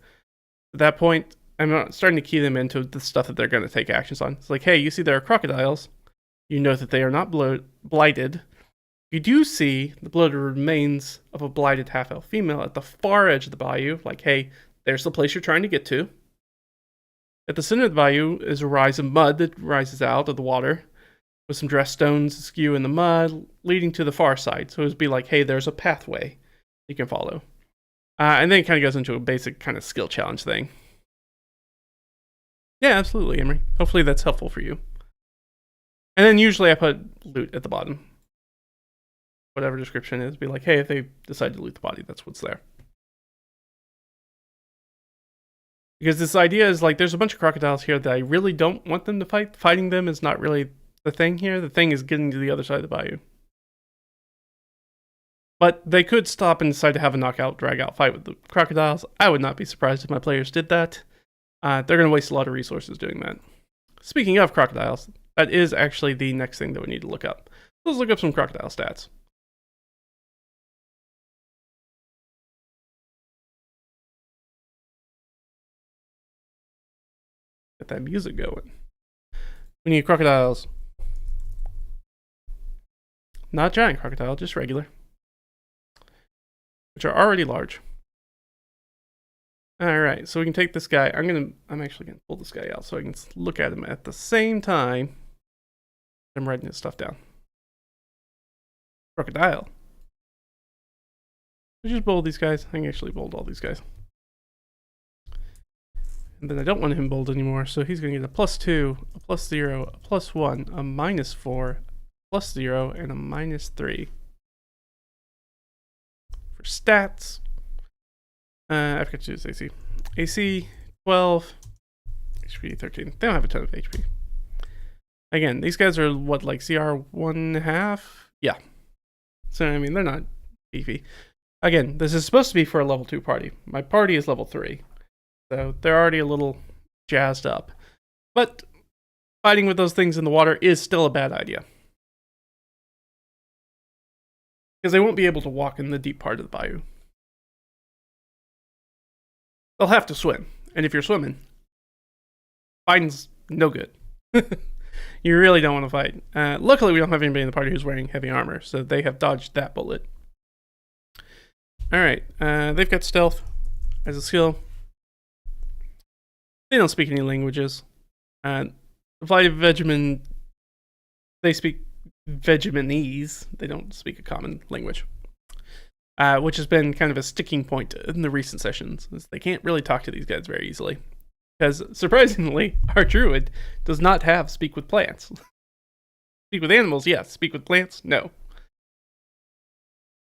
At that point, I'm not starting to key them into the stuff that they're going to take actions on. It's like, hey, you see there are crocodiles. You know that they are not blighted. You do see the bloated remains of a blighted half-elf female at the far edge of the bayou. Like, hey, there's the place you're trying to get to. At the center of the bayou is a rise of mud that rises out of the water, with some dressed stones askew in the mud, leading to the far side. So it would be like, hey, there's a pathway you can follow. And then it kind of goes into a basic kind of skill challenge thing. Yeah, absolutely, Emery. Hopefully that's helpful for you. And then usually I put loot at the bottom. Whatever description is, be like, hey, if they decide to loot the body, that's what's there. Because this idea is like, there's a bunch of crocodiles here that I really don't want them to fight. Fighting them is not really the thing here. The thing is getting to the other side of the bayou. But they could stop and decide to have a knockout, drag out fight with the crocodiles. I would not be surprised if my players did that. They're going to waste a lot of resources doing that. Speaking of crocodiles, that is actually the next thing that we need to look up. Let's look up some crocodile stats. Get that music going. We need crocodiles. Not giant crocodile, just regular. Which are already large. Alright, so we can take this guy. I'm actually gonna pull this guy out so I can look at him at the same time I'm writing his stuff down. Crocodile. I just bold these guys. I can actually bold all these guys. And then I don't want him bold anymore, so he's gonna get a +2, a +0, a +1, a -4, +0, and a -3. For stats, I forgot to use AC. AC 12, HP 13. They don't have a ton of HP. Again, these guys are what, like CR 1.5? Yeah. So, I mean, they're not beefy. Again, this is supposed to be for a level 2 party. My party is level 3. So they're already a little jazzed up. But fighting with those things in the water is still a bad idea. Because they won't be able to walk in the deep part of the bayou. They'll have to swim. And if you're swimming, fighting's no good. You really don't want to fight. Luckily, we don't have anybody in the party who's wearing heavy armor, so they have dodged that bullet. Alright, they've got stealth as a skill. They don't speak any languages. The Vegemin, they speak Vegeminese. They don't speak a common language. Which has been kind of a sticking point in the recent sessions. They can't really talk to these guys very easily. Because, surprisingly, our druid does not have speak with plants. Speak with animals, yes. Speak with plants, no.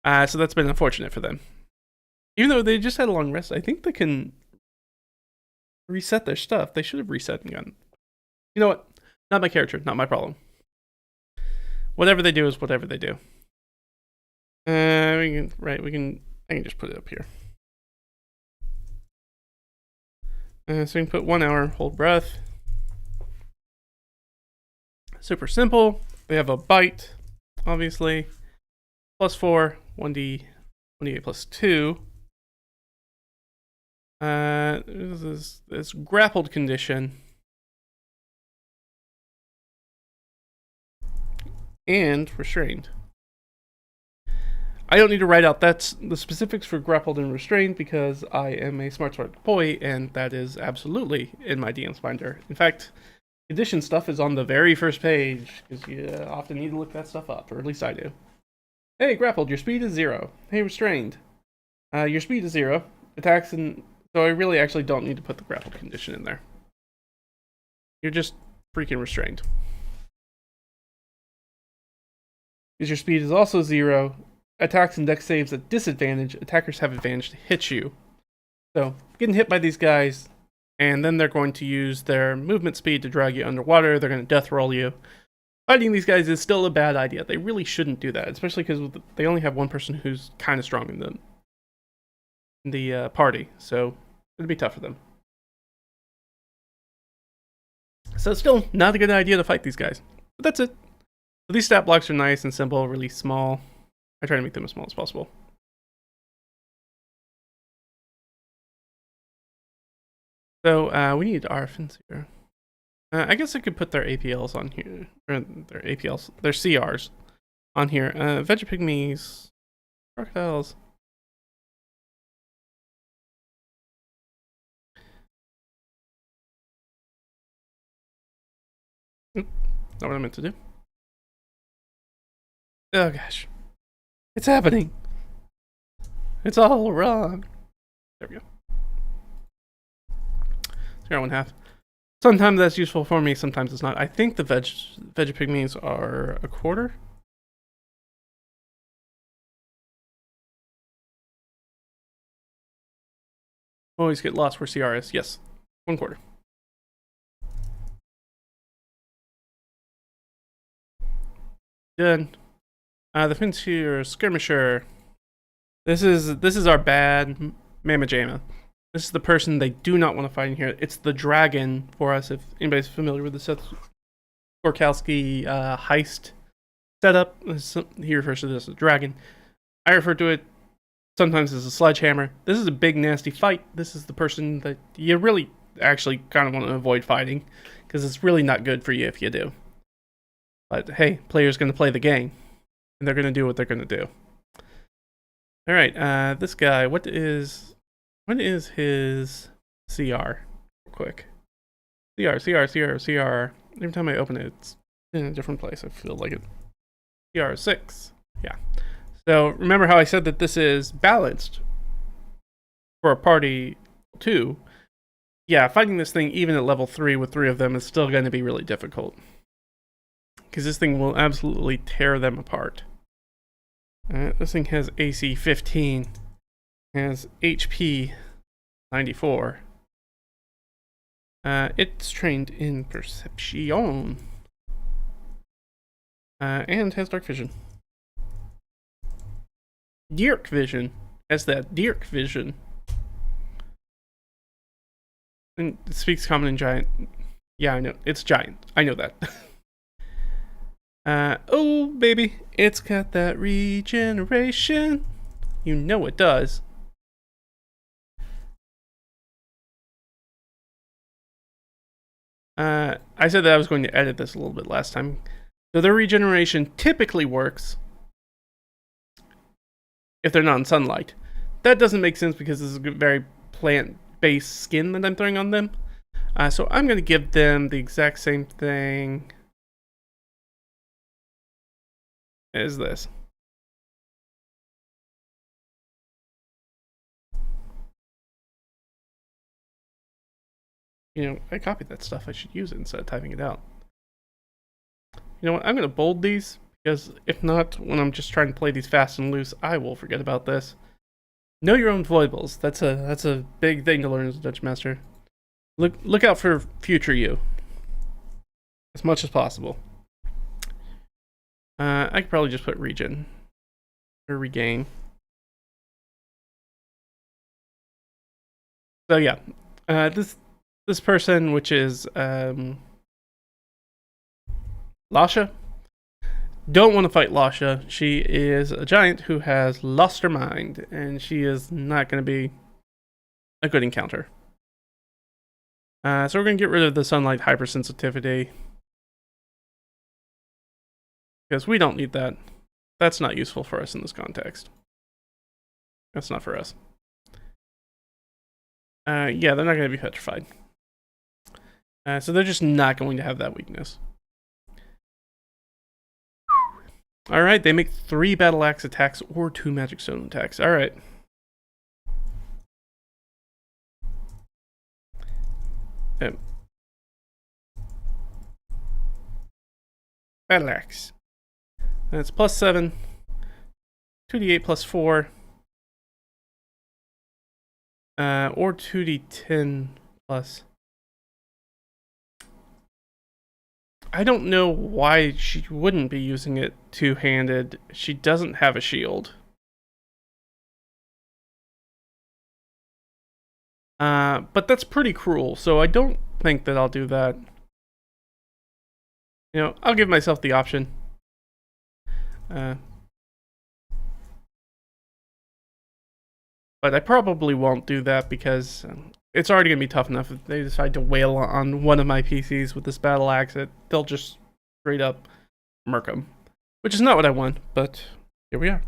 So that's been unfortunate for them. Even though they just had a long rest, I think they can reset their stuff. They should have reset and gone. You know what? Not my character, not my problem. Whatever they do is whatever they do. I can just put it up here. So we can put 1 hour, hold breath. Super simple. We have a bite, obviously. +4, 1d8 +2. This grappled condition. And restrained. I don't need to write out the specifics for grappled and restrained because I am a smart boy, and that is absolutely in my DM's binder. In fact, condition stuff is on the very first page because you often need to look that stuff up, or at least I do. Hey, grappled, your speed is 0. Hey, restrained, your speed is 0. Attacks, and so I really actually don't need to put the grappled condition in there. You're just freaking restrained. Because your speed is also 0. Attacks and dex saves at disadvantage. Attackers have advantage to hit you. So, getting hit by these guys, and then they're going to use their movement speed to drag you underwater. They're going to death roll you. Fighting these guys is still a bad idea. They really shouldn't do that, especially because they only have one person who's kind of strong in the party. So, it'd be tough for them. So, still not a good idea to fight these guys. But that's it. So these stat blocks are nice and simple, really small. I try to make them as small as possible. So we need RFNs here. I guess I could put their APLs on here, or their APLs, their CRs on here. Vegapygmies, crocodiles. Not what I meant to do. Oh gosh. It's happening. It's all wrong. There we go. 0.5. Sometimes that's useful for me, sometimes it's not. I think the Vegapygmies are a quarter. Always get lost where CR is. Yes, 1/4. Good. The Fintier Skirmisher. This is our bad Mamajama. This is the person they do not want to fight in here. It's the dragon for us, if anybody's familiar with the Seth Gorkowski heist setup. He refers to this as a dragon. I refer to it sometimes as a sledgehammer. This is a big, nasty fight. This is the person that you really actually kind of want to avoid fighting, because it's really not good for you if you do. But hey, players going to play the game, and they're going to do what they're going to do. All right, this guy, what is his CR? Real quick. CR. Every time I open it, it's in a different place. I feel like it. CR 6. Yeah. So remember how I said that this is balanced for a party 2? Yeah, fighting this thing even at level 3 with 3 of them is still going to be really difficult, because this thing will absolutely tear them apart. This thing has AC 15, has HP 94. It's trained in Perception, and has Dark Vision. Dirk Vision has that Dirk Vision. And it speaks Common and Giant. Yeah, I know. It's Giant. I know that. Oh, baby. It's got that regeneration. You know it does. I said that I was going to edit this a little bit last time. So their regeneration typically works if they're not in sunlight. That doesn't make sense because this is a very plant-based skin that I'm throwing on them. So I'm going to give them the exact same thing as this. You know, I copied that stuff. I should use it instead of typing it out. You know what? I'm going to bold these, because if not, when I'm just trying to play these fast and loose, I will forget about this. Know your own foibles. That's a big thing to learn as a Dungeon Master. Look out for future you, as much as possible. I could probably just put regen or regain. So yeah, this person, which is Lasha, don't want to fight Lasha. She is a giant who has lost her mind, and she is not going to be a good encounter. So we're going to get rid of the sunlight hypersensitivity, because we don't need that. That's not useful for us in this context. That's not for us. Yeah, they're not going to be petrified. So they're just not going to have that weakness. Alright, they make 3 battle axe attacks or 2 magic stone attacks. Alright. Battle Axe. That's +7. 2d8 +4. Or 2d10 plus. I don't know why she wouldn't be using it two-handed. She doesn't have a shield. But that's pretty cruel, so I don't think that I'll do that. You know, I'll give myself the option. But I probably won't do that because it's already going to be tough enough if they decide to wail on one of my PCs with this battle axe. They'll just straight up murk them. Which is not what I want, but here we are.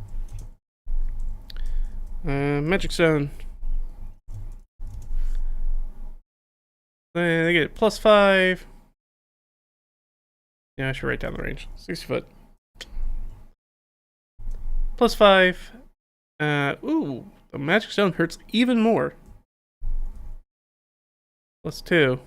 Magic Zone. They get +5. Yeah, I should write down the range. 60 foot. +5. Ooh, the Magic Zone hurts even more. +2.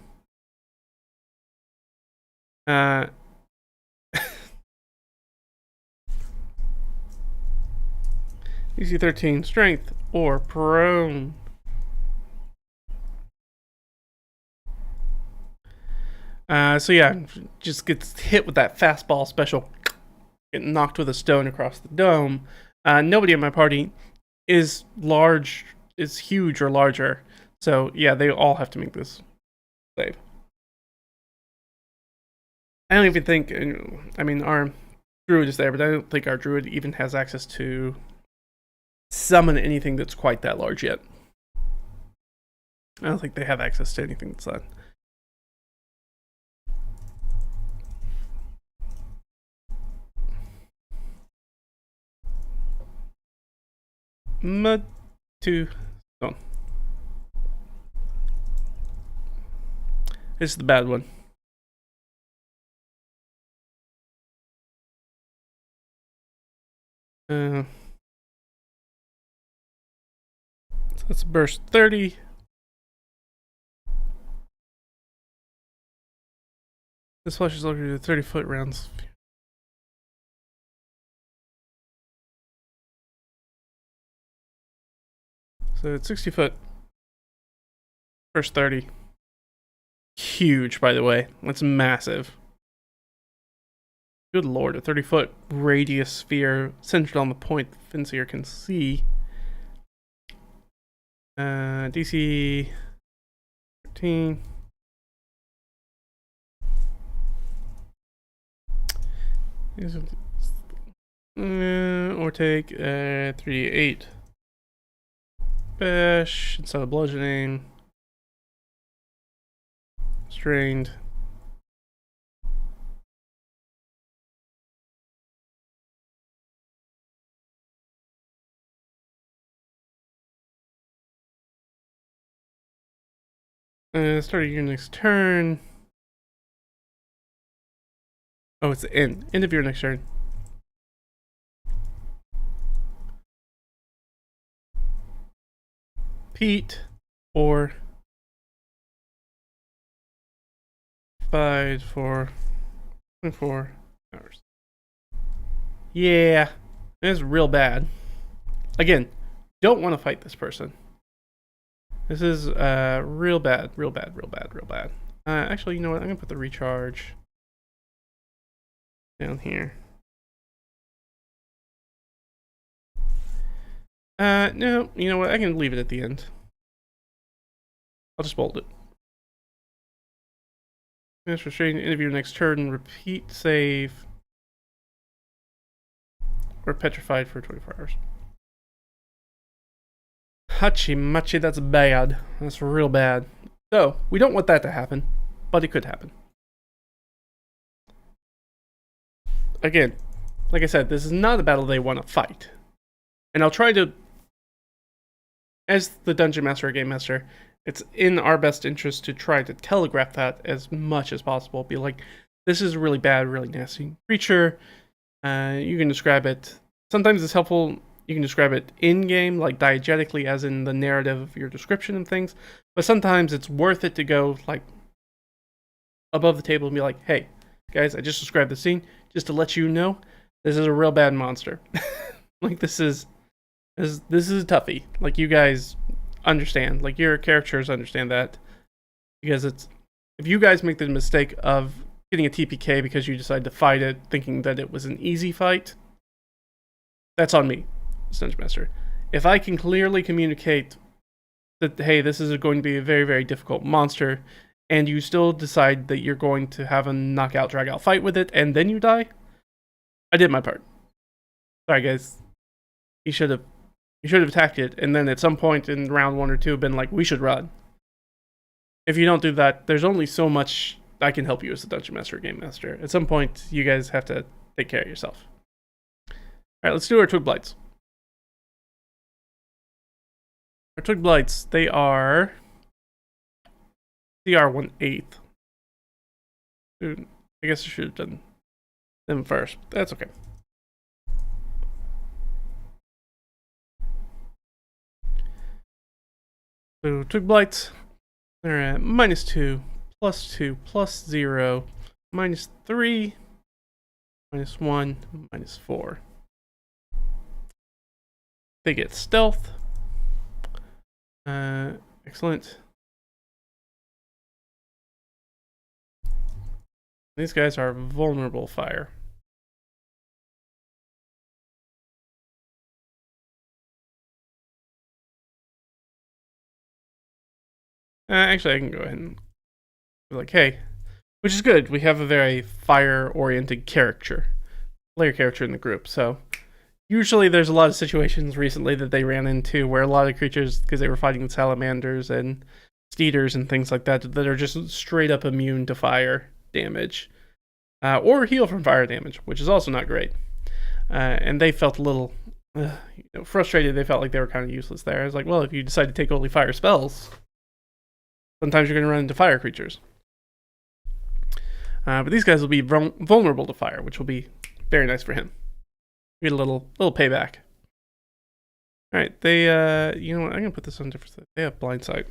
DC 13, strength, or prone. So yeah, just gets hit with that fastball special, getting knocked with a stone across the dome. Nobody in my party is huge or larger. So yeah, they all have to make this save. I don't even think, I mean, our druid is there, but I don't think our druid even has access to summon anything that's quite that large yet. I don't think they have access to anything that's that. Mud to stone. This is the bad one. So let's burst 30. This flush is located at 30-foot rounds. So it's 60 foot. First 30. Huge, by the way. That's massive. Good lord, a 30-foot radius sphere centered on the point the Finseer can see. DC 13. Or take 3d8. Bash instead of bludgeoning. Strained. Starting your next turn. Oh, it's the end of your next turn. Pete or 5 for 24 hours. Yeah, it's real bad. Again, don't want to fight this person. This is real bad. Actually, you know what? I'm gonna put the recharge down here. No, you know what? I can leave it at the end. I'll just bold it. Finish restraining interview next turn. Repeat save. We're petrified for 24 hours. Hachi machi, that's bad. That's real bad. So, we don't want that to happen, but it could happen. Again, like I said, this is not a battle they want to fight. And I'll try to, as the Dungeon Master or Game Master, it's in our best interest to try to telegraph that as much as possible. Be like, this is a really bad, really nasty creature. You can describe it. Sometimes it's helpful. You can describe it in-game, like diegetically, as in the narrative of your description and things. But sometimes it's worth it to go like above the table and be like, hey, guys, I just described the scene just to let you know this is a real bad monster. Like this is a toughie. Like you guys understand, like your characters understand that, because it's, if you guys make the mistake of getting a TPK because you decide to fight it thinking that it was an easy fight, that's on me, Dungeon Master. If I can clearly communicate that, hey, this is going to be a very, very difficult monster, and you still decide that you're going to have a knockout, drag out fight with it, and then you die, I did my part. Sorry, guys. You should have attacked it, and then at some point in round 1 or 2 been like, we should run. If you don't do that, there's only so much I can help you as a Dungeon Master or Game Master. At some point, you guys have to take care of yourself. Alright, let's do our Twig Blights. Our Twig Blights, they are CR 1/8. Dude, I guess I should have done them first. That's okay. So Twig Blights, they're at -2, +2, +0, -3, -1, -4. They get stealth. Excellent. These guys are vulnerable fire. Actually, I can go ahead and be like, hey, which is good. We have a very fire-oriented player character in the group. So usually there's a lot of situations recently that they ran into where a lot of creatures, because they were fighting salamanders and steeders and things like that, that are just straight up immune to fire damage. Or heal from fire damage, which is also not great. And they felt a little frustrated. They felt like they were kind of useless there. I was like, well, if you decide to take only fire spells, sometimes you're going to run into fire creatures. But these guys will be vulnerable to fire, which will be very nice for him. Get a little payback. Alright, they, you know what, I'm going to put this on different side. They have blind sight.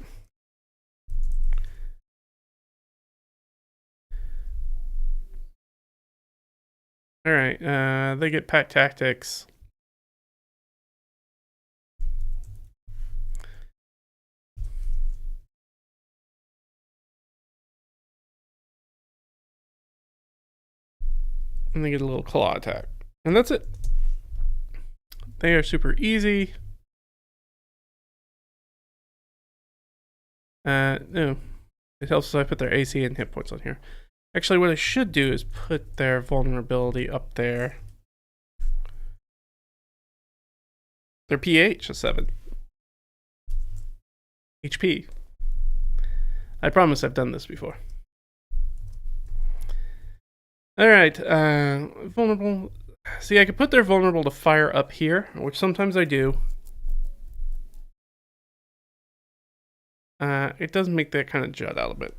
Alright, they get pack tactics. And they get a little claw attack. And that's it. They are super easy. No. It helps if I put their AC and hit points on here. Actually, what I should do is put their vulnerability up there. Their pH is 7. HP. I promise I've done this before. Alright, vulnerable. See, I could put their vulnerable to fire up here, which sometimes I do. It does make that kind of jut out a bit.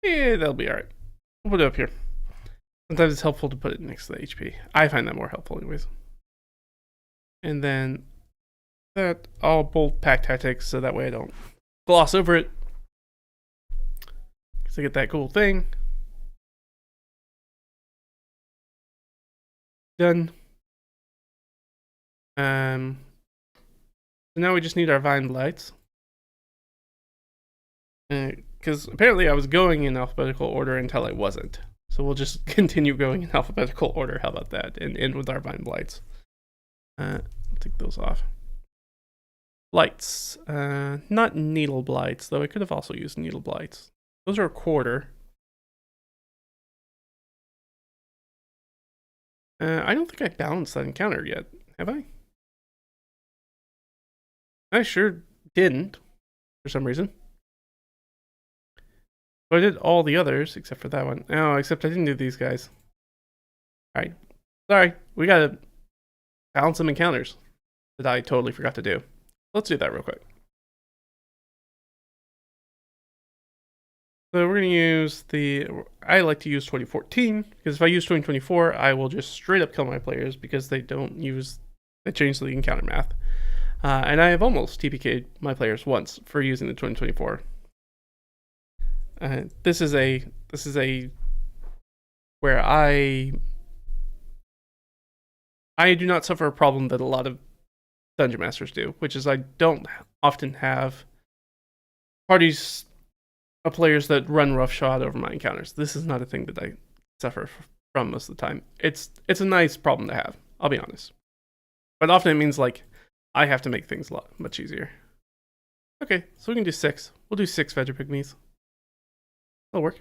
Yeah, that'll be alright. We'll put it up here. Sometimes it's helpful to put it next to the HP. I find that more helpful anyways. And then that, I'll bold pack tactics so that way I don't gloss over it. Because I get that cool thing. Done. So now we just need our vine blights. Because apparently I was going in alphabetical order until I wasn't. So we'll just continue going in alphabetical order. How about that? And end with our vine blights. I'll take those off. Blights. Not needle blights, though I could have also used needle blights. Those are a quarter. I don't think I balanced that encounter yet. Have I? I sure didn't, for some reason. But I did all the others, except for that one. Oh, except I didn't do these guys. Alright. Sorry, we gotta balance some encounters that I totally forgot to do. Let's do that real quick. So we're going to use I like to use 2014, because if I use 2024, I will just straight up kill my players because they change the encounter math. And I have almost TPK'd my players once for using the 2024. This is a where I do not suffer a problem that a lot of dungeon masters do, which is I don't often have parties of players that run roughshod over my encounters. This is not a thing that I suffer from most of the time. It's a nice problem to have, I'll be honest. But often it means like I have to make things a lot much easier. Okay, so we can do 6. We'll do 6 Veggie Pygmies. That'll work.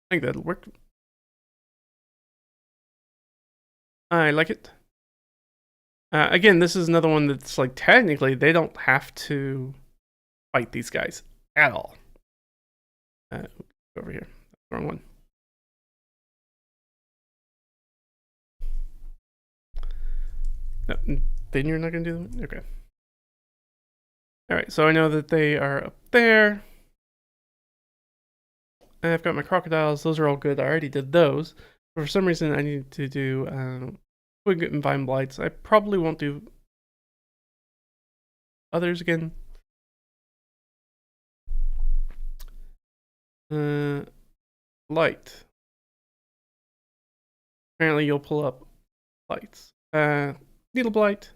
I think that'll work. I like it. Again, this is another one that's like technically they don't have to fight these guys at all. Over here, wrong one. No, then you're not gonna do them. Okay. All right, so I know that they are up there. I've got my crocodiles. Those are all good. I already did those. But for some reason, I need to do twig and vine blights. I probably won't do others again. Light. Apparently, you'll pull up lights. Needle blight,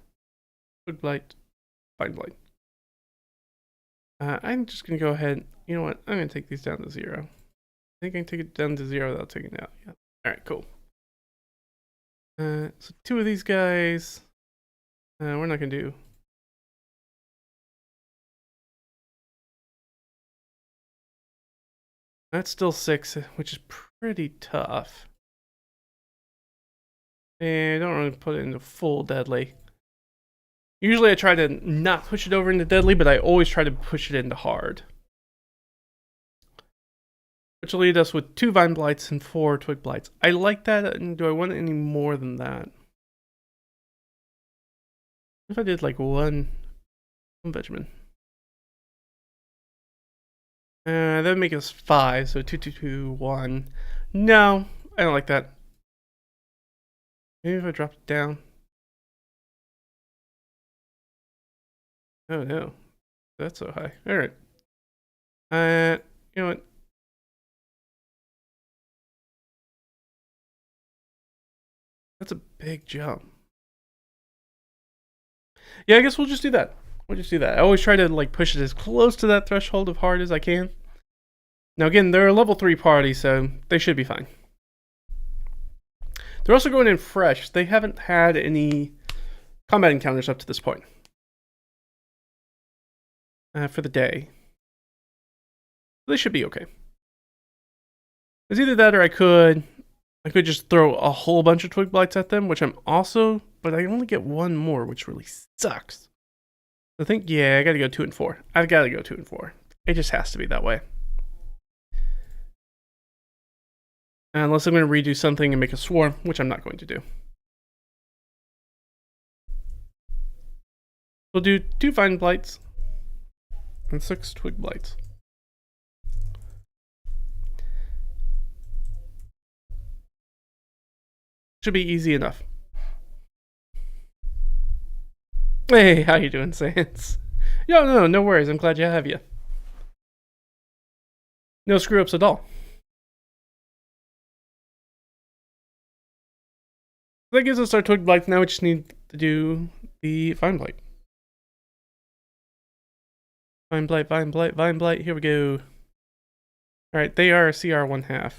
twig blight, vine blight. I'm just gonna go ahead. You know what? I'm gonna take these down to 0. I think I can take it down to 0 without taking it out. Yeah. All right, cool. So 2 of these guys. We're not gonna do. That's still 6, which is pretty tough. And I don't really put it into full deadly. Usually I try to not push it over into deadly, but I always try to push it into hard. Which will lead us with 2 vine blights and 4 twig blights. I like that, and do I want any more than that? If I did like one Benjamin. That would make us 5, so 2, 2, 2, 1. No, I don't like that. Maybe if I drop it down. Oh no, that's so high. All right. You know what? That's a big jump. Yeah, I guess we'll just do that. We'll just do that. I always try to like push it as close to that threshold of hard as I can. Now again, they're a level 3 party, so they should be fine. They're also going in fresh. They haven't had any combat encounters up to this point. For the day. They should be okay. It's either that or I could just throw a whole bunch of twig blights at them, which I'm also, but I only get 1 more, which really sucks. I think, yeah, I gotta go 2 and 4. I've gotta go 2 and 4. It just has to be that way. Unless I'm gonna redo something and make a swarm, which I'm not going to do. We'll do 2 vine blights and 6 twig blights. Should be easy enough. Hey, how you doing, Sans? No worries. I'm glad to have you. No screw-ups at all. That gives us our twig blight. Now we just need to do the vine blight. Vine blight, vine blight, vine blight. Here we go. Alright, they are CR 1/2.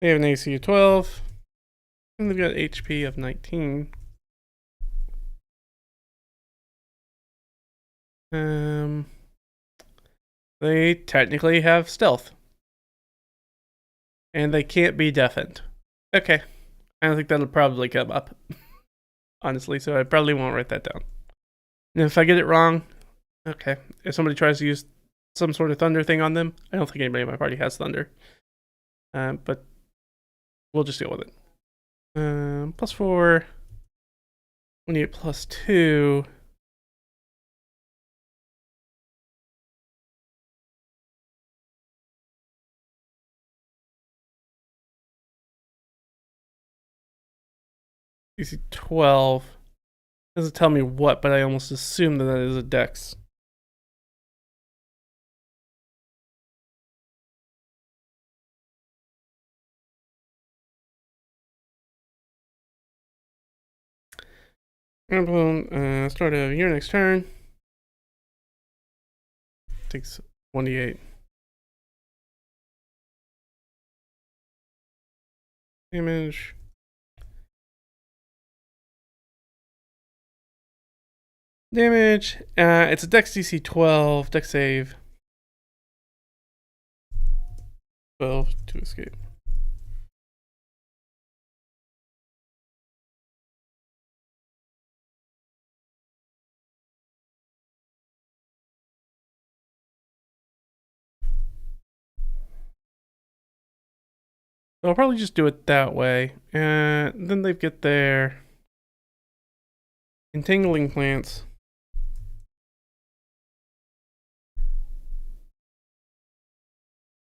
They have an AC of 12. And they've got HP of 19. They technically have stealth. And they can't be deafened. Okay. I don't think that'll probably come up. Honestly, so I probably won't write that down. And if I get it wrong, okay. If somebody tries to use some sort of thunder thing on them, I don't think anybody in my party has thunder. But we'll just deal with it. +4. We need +2. DC 12. Doesn't tell me what, but I almost assume that is a dex. Start of your next turn. Takes 1d8. Damage. It's a Dex DC 12, Dex save. 12 to escape. I'll probably just do it that way. Then they get their entangling plants.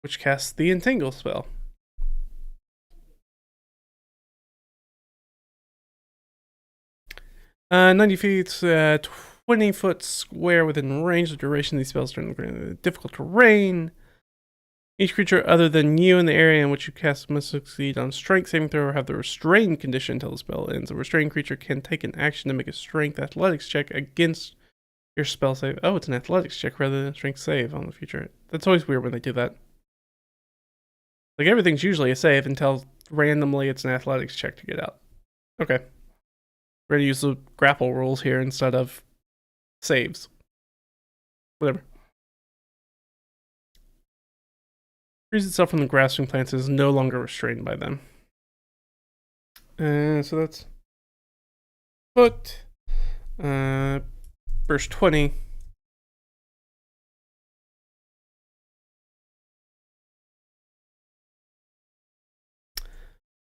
Which casts the entangle spell. Uh, 90 feet, 20-foot square within range. The duration of these spells during the difficult terrain. Each creature other than you in the area in which you cast must succeed on strength saving throw or have the restrained condition until the spell ends. A restrained creature can take an action to make a strength athletics check against your spell save. Oh, it's an athletics check rather than a strength save on the future. That's always weird when they do that. Like, everything's usually a save until randomly it's an athletics check to get out. Okay. We're gonna use the grapple rules here instead of saves. Whatever. Frees itself from the grasping plants and is no longer restrained by them. So that's foot. Burst 20.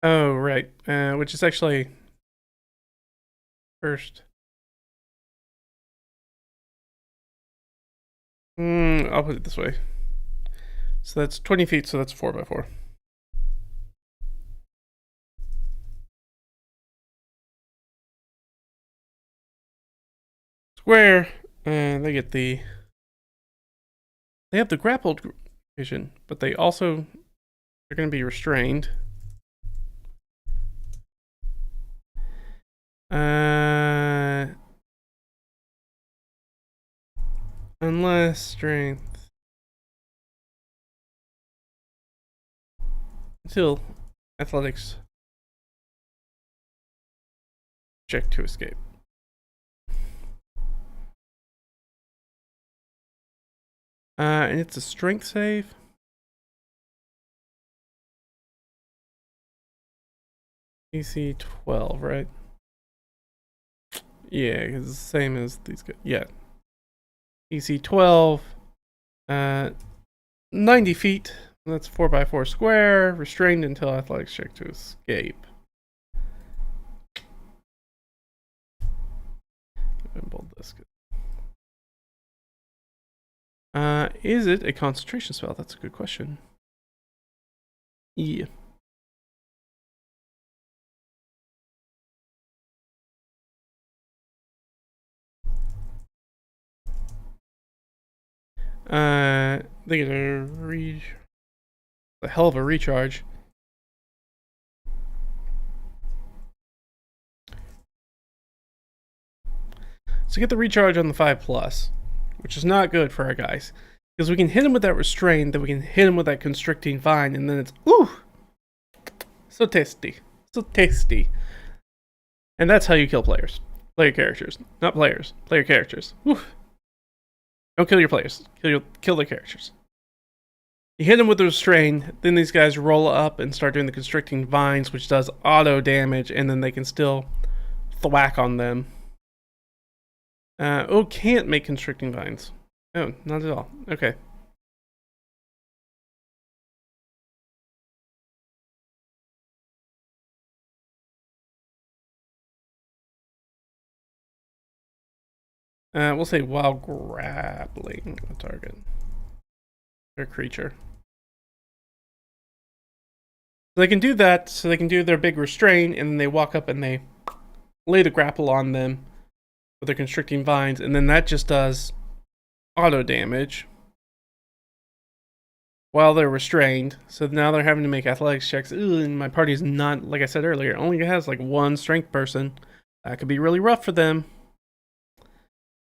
Oh, right. Which is actually first. I'll put it this way. So that's 20 feet, so that's 4x4. Square, and they have the grappled vision, but they're going to be restrained. Unless strength. Until athletics check to escape. And it's a strength save. AC 12, right? Yeah, because it's the same as these guys. Yeah. AC 12. 90 feet. That's 4x4 square. Restrained until athletics check to escape. Bold this. Is it a concentration spell? That's a good question. Yeah. They get a hell of a recharge. So get the recharge on the 5+, which is not good for our guys. Because we can hit him with that restraint, then we can hit him with that constricting vine, and then it's, ooh! So tasty. So tasty. And that's how you kill players. Player characters. Not players. Player characters. Whew. Don't kill your players. Kill their characters. You hit them with the restraint, then these guys roll up and start doing the constricting vines, which does auto damage, and then they can still thwack on them. Can't make constricting vines. Oh, not at all. Okay. We'll say while grappling a target or creature. So they can do that, so they can do their big restraint, and then they walk up and they lay the grapple on them. with their constricting vines, and then that just does auto damage while they're restrained. So now they're having to make athletics checks. Ooh, and my party's not, like I said earlier, only has like one strength person. That could be really rough for them.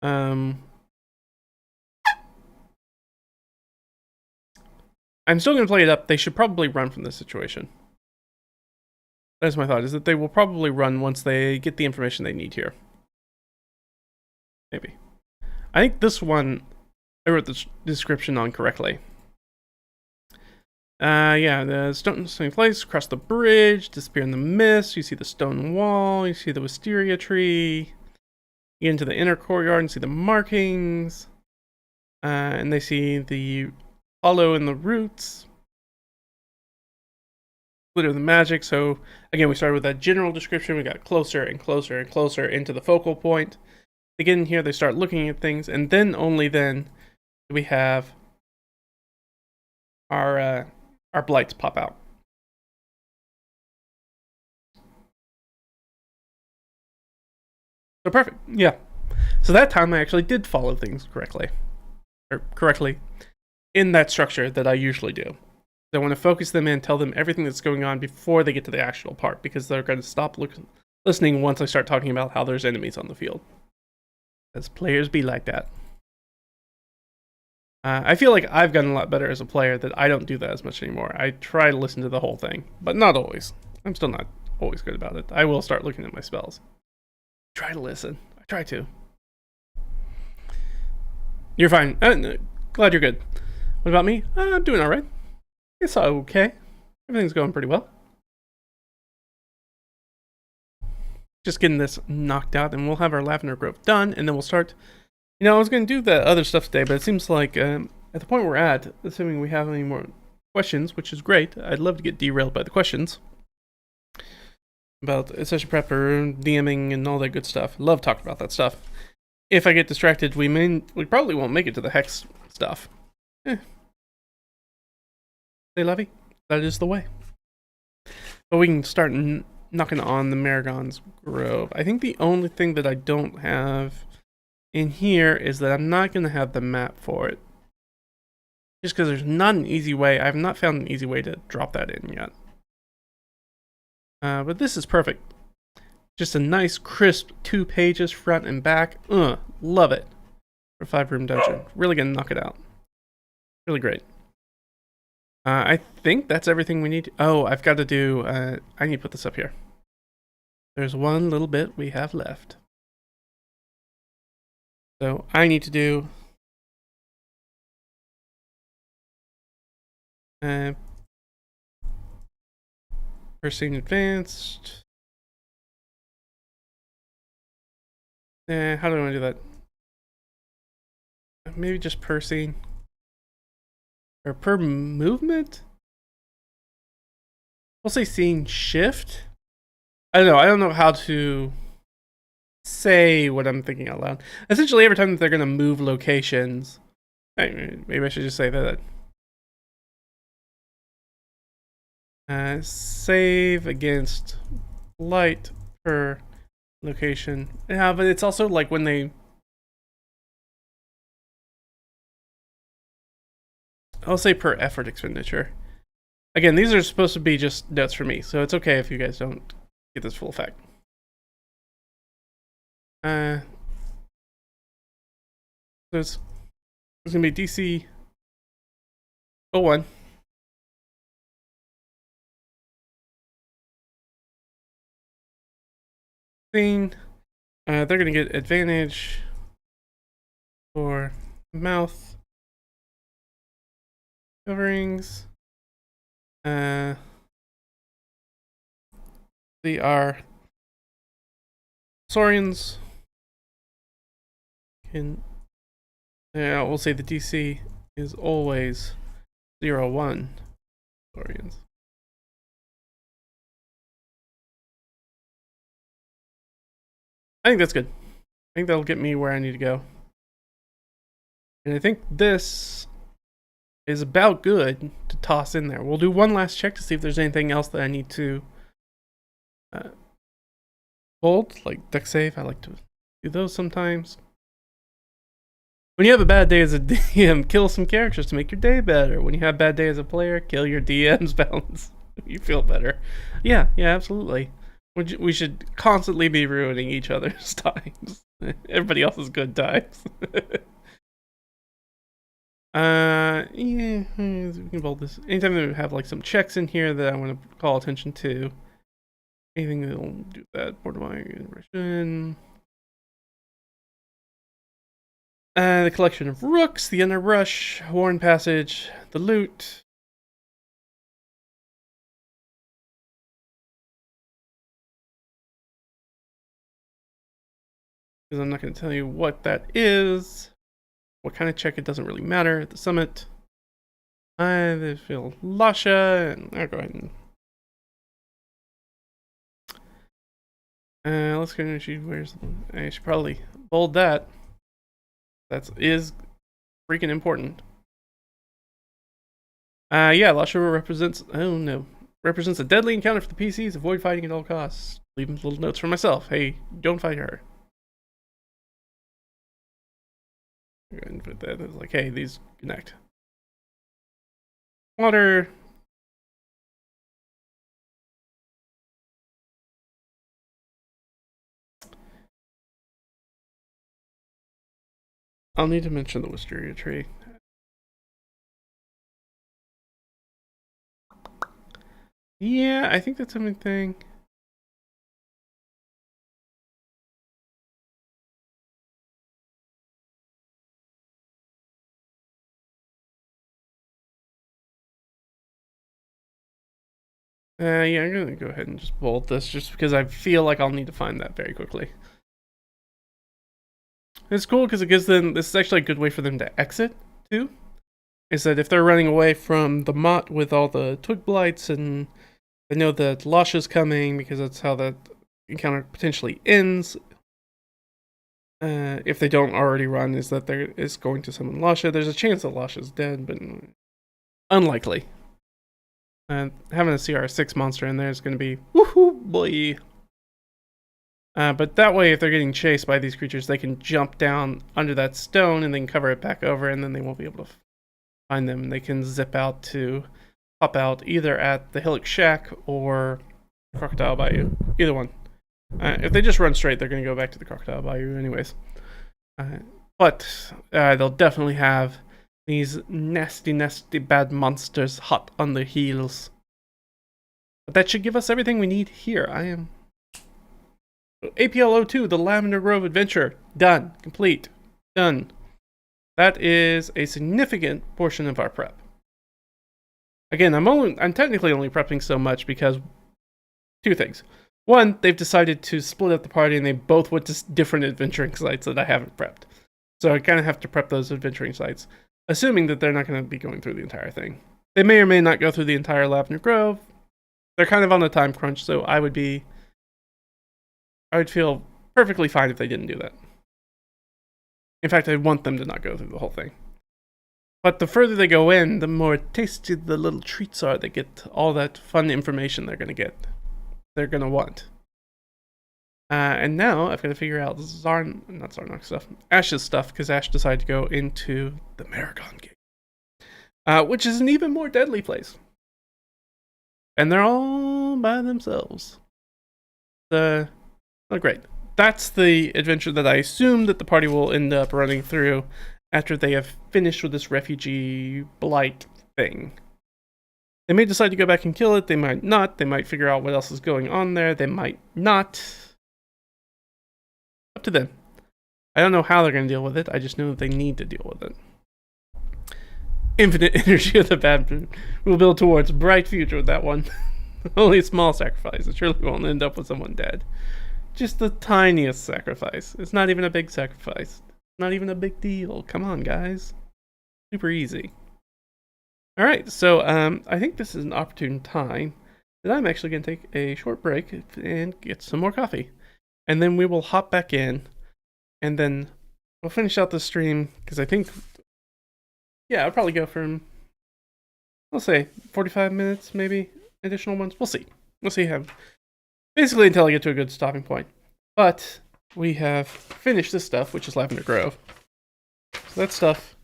I'm still going to play it up. They should probably run from this situation. That's my thought, is that they will probably run once they get the information they need here. Maybe. I think this one, I wrote the description on correctly. Yeah, the stone place, across the bridge, disappear in the mist, you see the stone wall, you see the wisteria tree, you get into the inner courtyard and see the markings, and they see the hollow in the roots, glitter the magic. So again, we started with that general description, we got closer and closer and closer into the focal point. They get in here, they start looking at things, and then only then do we have our blights pop out. So perfect, yeah. So that time I actually did follow things correctly. Or correctly in that structure that I usually do. I want to focus them in, tell them everything that's going on before they get to the actual part, because they're going to stop listening once I start talking about how there's enemies on the field. As players be like that. I feel like I've gotten a lot better as a player that I don't do that as much anymore. I try to listen to the whole thing, but not always. I'm still not always good about it. I will start looking at my spells. Try to listen. I try to. You're fine. Glad you're good. What about me? I'm doing alright. It's okay. Everything's going pretty well. Just getting this knocked out, and we'll have our Lavender Grove done, and then we'll start. You know, I was going to do the other stuff today, but it seems like at the point we're at, assuming we have any more questions, which is great, I'd love to get derailed by the questions about session prep or DMing and all that good stuff. Love talking about that stuff. If I get distracted, we probably won't make it to the hex stuff. Say, Lovey, that is the way. But we can start knocking on the Maragon's Grove. I think the only thing that I don't have in here is that I'm not going to have the map for it. Just because there's not an easy way. I have not found an easy way to drop that in yet. But this is perfect. Just a nice, crisp 2 pages, front and back. Love it. For a 5-room dungeon. Really going to knock it out. Really great. I think that's everything we need. Oh, I've got to do... I need to put this up here. There's one little bit we have left. So I need to do first scene advanced. How do I want to do that? Maybe just per scene or per movement. We'll say scene shift. I don't know how to say what I'm thinking out loud. Essentially, every time that they're going to move locations, maybe I should just say that. Save against light per location. Yeah, but it's also like when they... I'll say per effort expenditure. Again, these are supposed to be just notes for me, so it's okay if you guys don't get this full effect. So it's going to be DC 01. They're going to get advantage for mouth coverings. They are Saurians. We'll say the DC is always 0-1 Saurians. I think that's good. I think that'll get me where I need to go. And I think this is about good to toss in there. We'll do one last check to see if there's anything else that I need to hold, like deck save. I like to Do those sometimes. When you have a bad day as a DM, kill some characters to make your day better. When you have a bad day as a player, kill your DM's balance. You feel better. Yeah, absolutely. We should constantly be ruining each other's times. Everybody else's good times. Yeah, we can bold this. Anytime we have like some checks in here that I want to call attention to. Anything that'll do that. Borderline version. The collection of rooks, the underbrush, worn passage, the loot. Because I'm not going to tell you what that is. What kind of check, it doesn't really matter. The summit. I feel Lasha, and I'll go ahead and let's go into where's I should probably bold that. That is freaking important. Yeah, Lasha represents a deadly encounter for the PCs. Avoid fighting at all costs. Leave little notes for myself. Hey, don't fight her. Go ahead and put that. It's like, hey, these connect. Water. I'll need to mention the wisteria tree. Yeah, I think that's something. Yeah, I'm gonna go ahead and just bolt this just because I feel like I'll need to find that very quickly. It's cool because it gives them, this is actually a good way for them to exit, too. Is that if they're running away from the Mott with all the twig blights and they know that Lasha's coming because that's how that encounter potentially ends. If they don't already run, is that there is going to summon Lasha. There's a chance that Lasha's dead, but unlikely. Having a CR6 monster in there is going to be woohoo boy. But that way, if they're getting chased by these creatures, they can jump down under that stone and then cover it back over, and then they won't be able to find them. And they can zip out to pop out either at the Hillock Shack or Crocodile Bayou. Either one. If they just run straight, they're going to go back to the Crocodile Bayou anyways. But they'll definitely have these nasty, nasty bad monsters hot on their heels. But that should give us everything we need here. I am... APL02, the Lavender Grove Adventure. Done. Complete. Done. That is a significant portion of our prep. Again, I'm technically only prepping so much because two things. One, they've decided to split up the party and they both went to different adventuring sites that I haven't prepped. So I kind of have to prep those adventuring sites, assuming that they're not going to be going through the entire thing. They may or may not go through the entire Lavender Grove. They're kind of on a time crunch, so I would feel perfectly fine if they didn't do that. In fact, I'd want them to not go through the whole thing. But the further they go in, the more tasty the little treats are. They get all that fun information they're going to get. They're going to want. And now I've got to figure out not Zarnox stuff, Ash's stuff, because Ash decided to go into the Maragon Gate, which is an even more deadly place. And they're all by themselves. Oh, great. That's the adventure that I assume that the party will end up running through after they have finished with this refugee blight thing. They may decide to go back and kill it. They might not. They might figure out what else is going on there. They might not. Up to them. I don't know how they're going to deal with it. I just know that they need to deal with it. Infinite energy of the bad will build towards a bright future with that one. Only a small sacrifice. It surely won't end up with someone dead. Just the tiniest sacrifice. It's not even a big sacrifice. Not even a big deal. Come on, guys. Super easy. Alright, so I think this is an opportune time that I'm actually going to take a short break and get some more coffee. And then we will hop back in, and then we'll finish out the stream, because I think, yeah, I'll probably go from, I'll say, 45 minutes, maybe, additional ones. We'll see. We'll see how, basically until I get to a good stopping point. But we have finished this stuff, which is Lavender Grove. So that stuff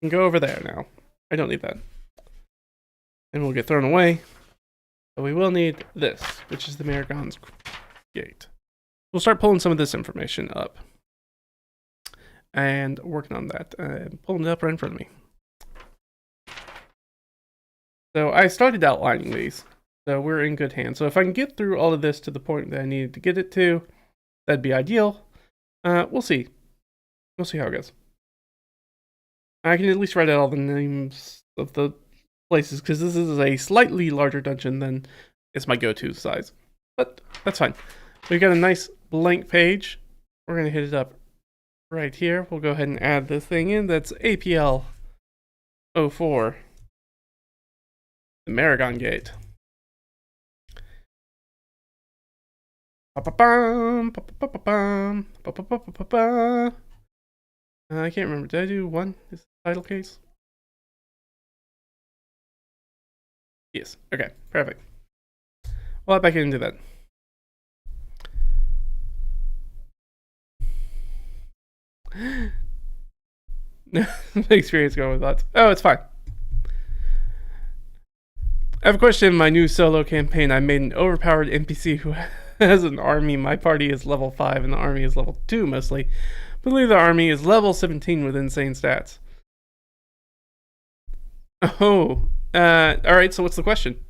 can go over there now. I don't need that. And will get thrown away. But we will need this, which is the Maragon's Gate. We'll start pulling some of this information up. And working on that. Pulling it up right in front of me. So I started outlining these. So we're in good hands. So if I can get through all of this to the point that I needed to get it to, that'd be ideal. We'll see. We'll see how it goes. I can at least write out all the names of the places, because this is a slightly larger dungeon than is my go-to size. But that's fine. We've got a nice blank page. We're going to hit it up right here. We'll go ahead and add this thing in. That's APL 04. The Maragon Gate. I can't remember. Did I do one? Is the title case? Yes. Okay. Perfect. Well, I'll back into that. Experience going with that. Oh, it's fine. I have a question. In my new solo campaign, I made an overpowered NPC who has an army. My party is level 5 and the army is level 2 mostly. I believe the army is level 17 with insane stats. Oh, alright, so what's the question?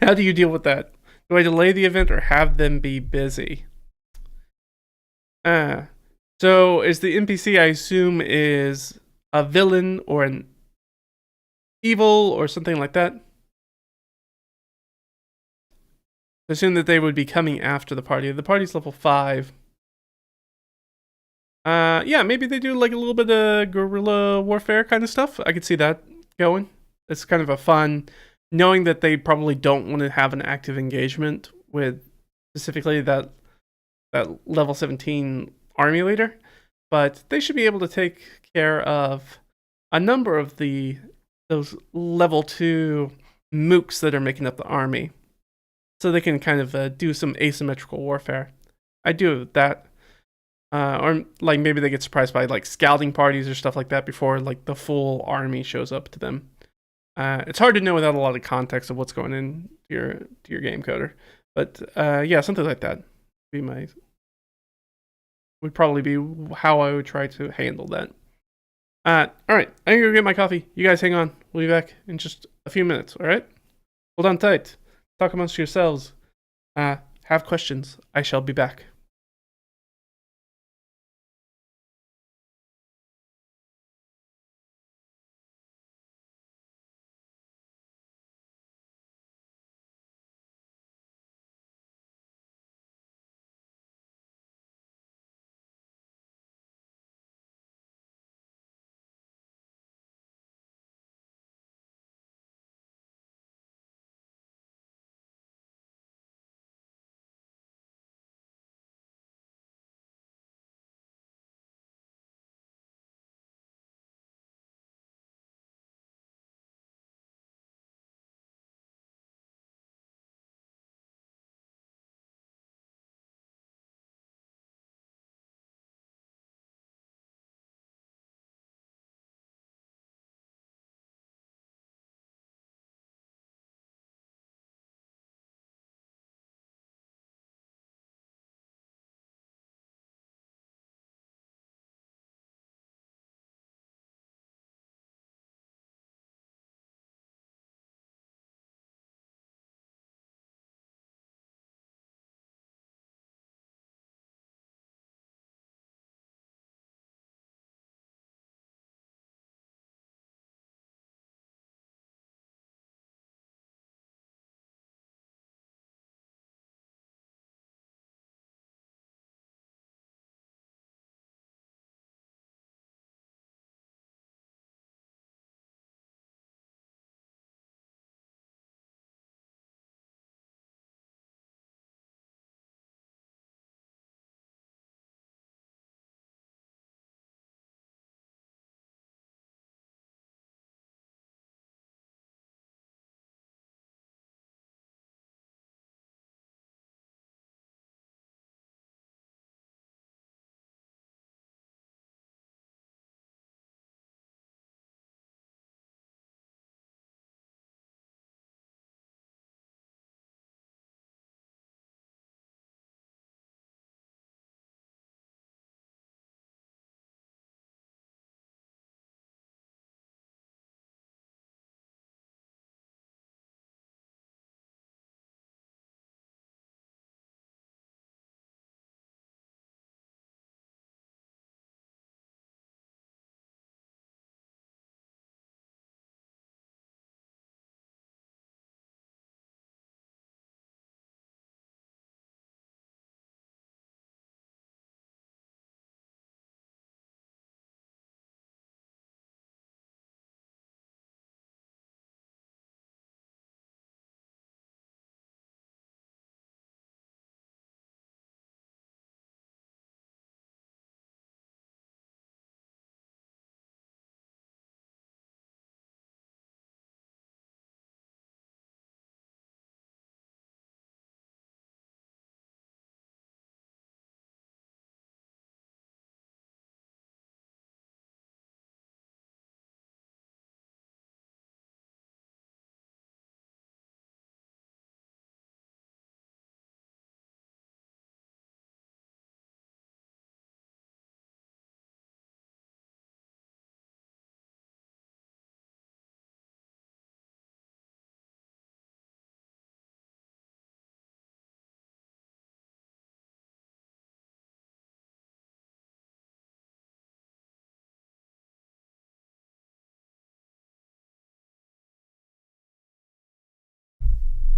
How do you deal with that? Do I delay the event or have them be busy? So is the NPC, I assume, is a villain or an evil or something like that? I assume that they would be coming after the party. The party's level 5. Yeah, maybe they do like a little bit of guerrilla warfare kind of stuff. I could see that going. It's kind of a fun, knowing that they probably don't want to have an active engagement with specifically that level 17 army leader, but they should be able to take care of a number of those level 2 mooks that are making up the army, so they can kind of do some asymmetrical warfare. I do that. Or like maybe they get surprised by like scouting parties or stuff like that before like the full army shows up to them. It's hard to know without a lot of context of what's going in to your game coder, but yeah, something like that would probably be how I would try to handle that. All right, I'm gonna go get my coffee. You guys hang on. We'll be back in just a few minutes. All right, hold on tight. Talk amongst yourselves. Have questions. I shall be back.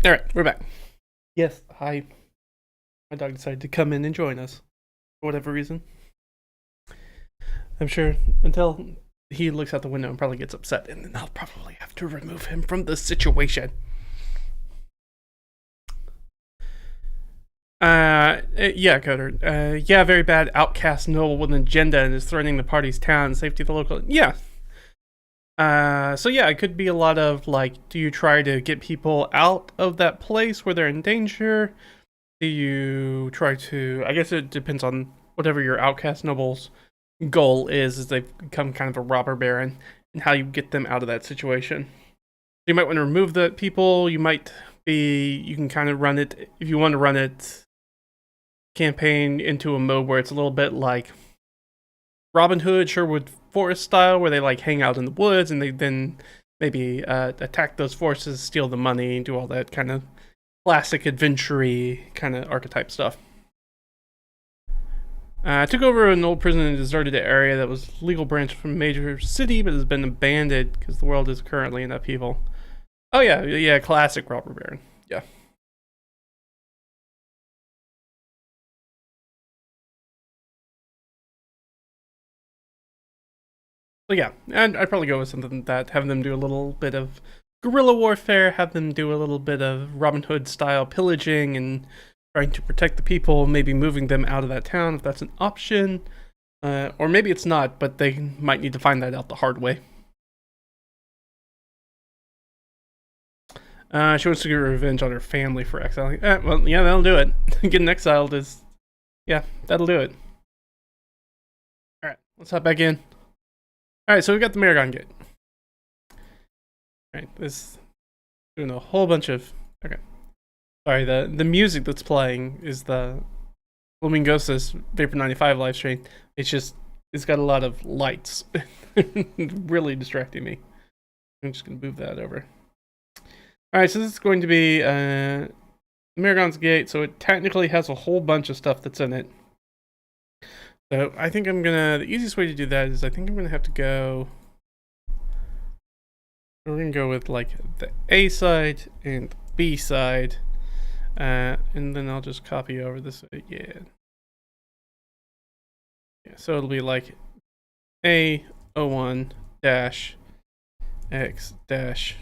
Alright, we're back. Yes, hi. My dog decided to come in and join us. For whatever reason. I'm sure until he looks out the window and probably gets upset, and then I'll probably have to remove him from the situation. Yeah, Coder. Yeah, very bad outcast noble with an agenda and is threatening the party's town and safety of the local. Yeah. So yeah, it could be a lot of like, do you try to get people out of that place where they're in danger? Do you try to, I guess it depends on whatever your outcast noble's goal is they've become kind of a robber baron, and how you get them out of that situation. You might want to remove the people, you can kind of run it, if you want to run it, campaign into a mode where it's a little bit like Robin Hood, Sherwood Forest style, where they like hang out in the woods and they then maybe attack those forces, steal the money, do all that kind of classic adventure-y kind of archetype stuff. I took over an old prison in a deserted area that was legal branch from a major city, but has been abandoned because the world is currently in upheaval. Oh yeah, classic robber baron. Yeah. So yeah, and I'd probably go with something like that, have them do a little bit of guerrilla warfare, have them do a little bit of Robin Hood style pillaging and trying to protect the people, maybe moving them out of that town if that's an option. Or maybe it's not, but they might need to find that out the hard way. She wants to get revenge on her family for exiling. Well, yeah, that'll do it. Getting exiled is... yeah, that'll do it. Alright, let's hop back in. Alright, so we got the Maragon Gate. Alright, this... doing a whole bunch of... okay. Sorry, the music that's playing is the Flamingosis Vapor 95 live stream. It's got a lot of lights. Really distracting me. I'm just going to move that over. Alright, so this is going to be Maragon's Gate, so it technically has a whole bunch of stuff that's in it. So I think the easiest way to do that is I think I'm going to have to go... we're going to go with like the A side and the B side. And then I'll just copy over this. Yeah, so it'll be like A01 dash X dash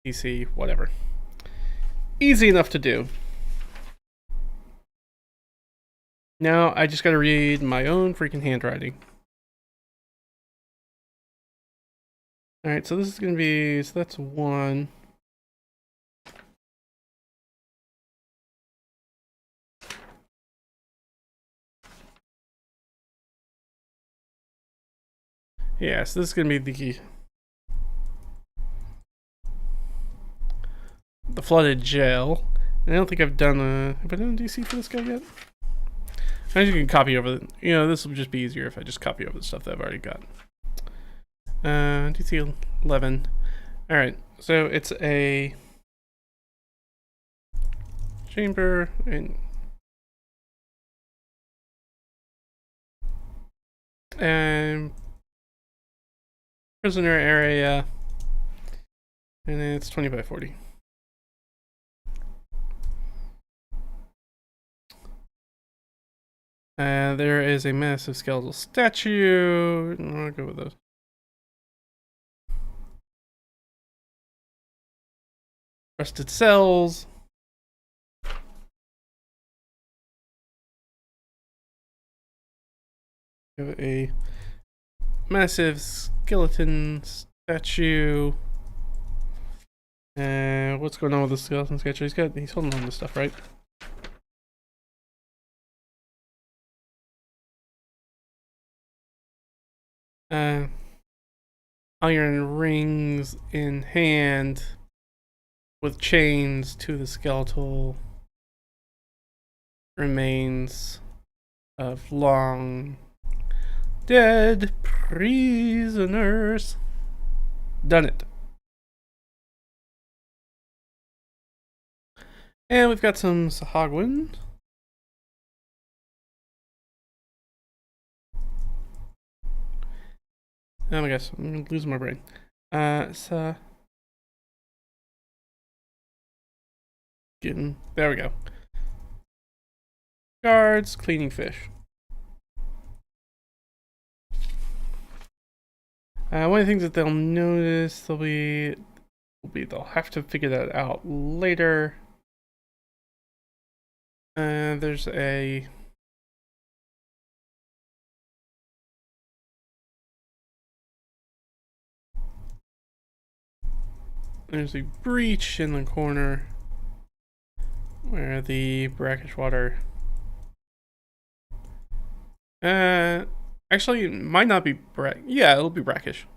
DC, whatever. Easy enough to do. Now I just gotta read my own freaking handwriting. Alright, so this is gonna be, so that's 1. Yeah, so this is gonna be the flooded jail. And I don't think I've done have I done a DC for this guy yet? I think you can copy over this will just be easier if I just copy over the stuff that I've already got. DC 11. Alright, so it's a chamber and prisoner area, and it's 20 by 40. There is a massive skeletal statue. I'll go with those. Rusted cells. We have a massive skeleton statue. What's going on with the skeleton statue? He's holding on to stuff, right? Iron rings in hand with chains to the skeletal remains of long dead prisoners. Done it. And we've got some Sahagwin. Oh my gosh, I'm losing my brain. There we go. Guards, cleaning fish. One of the things that they'll notice, they'll have to figure that out later. There's a breach in the corner where the brackish water. Actually, it might not be yeah, it'll be brackish.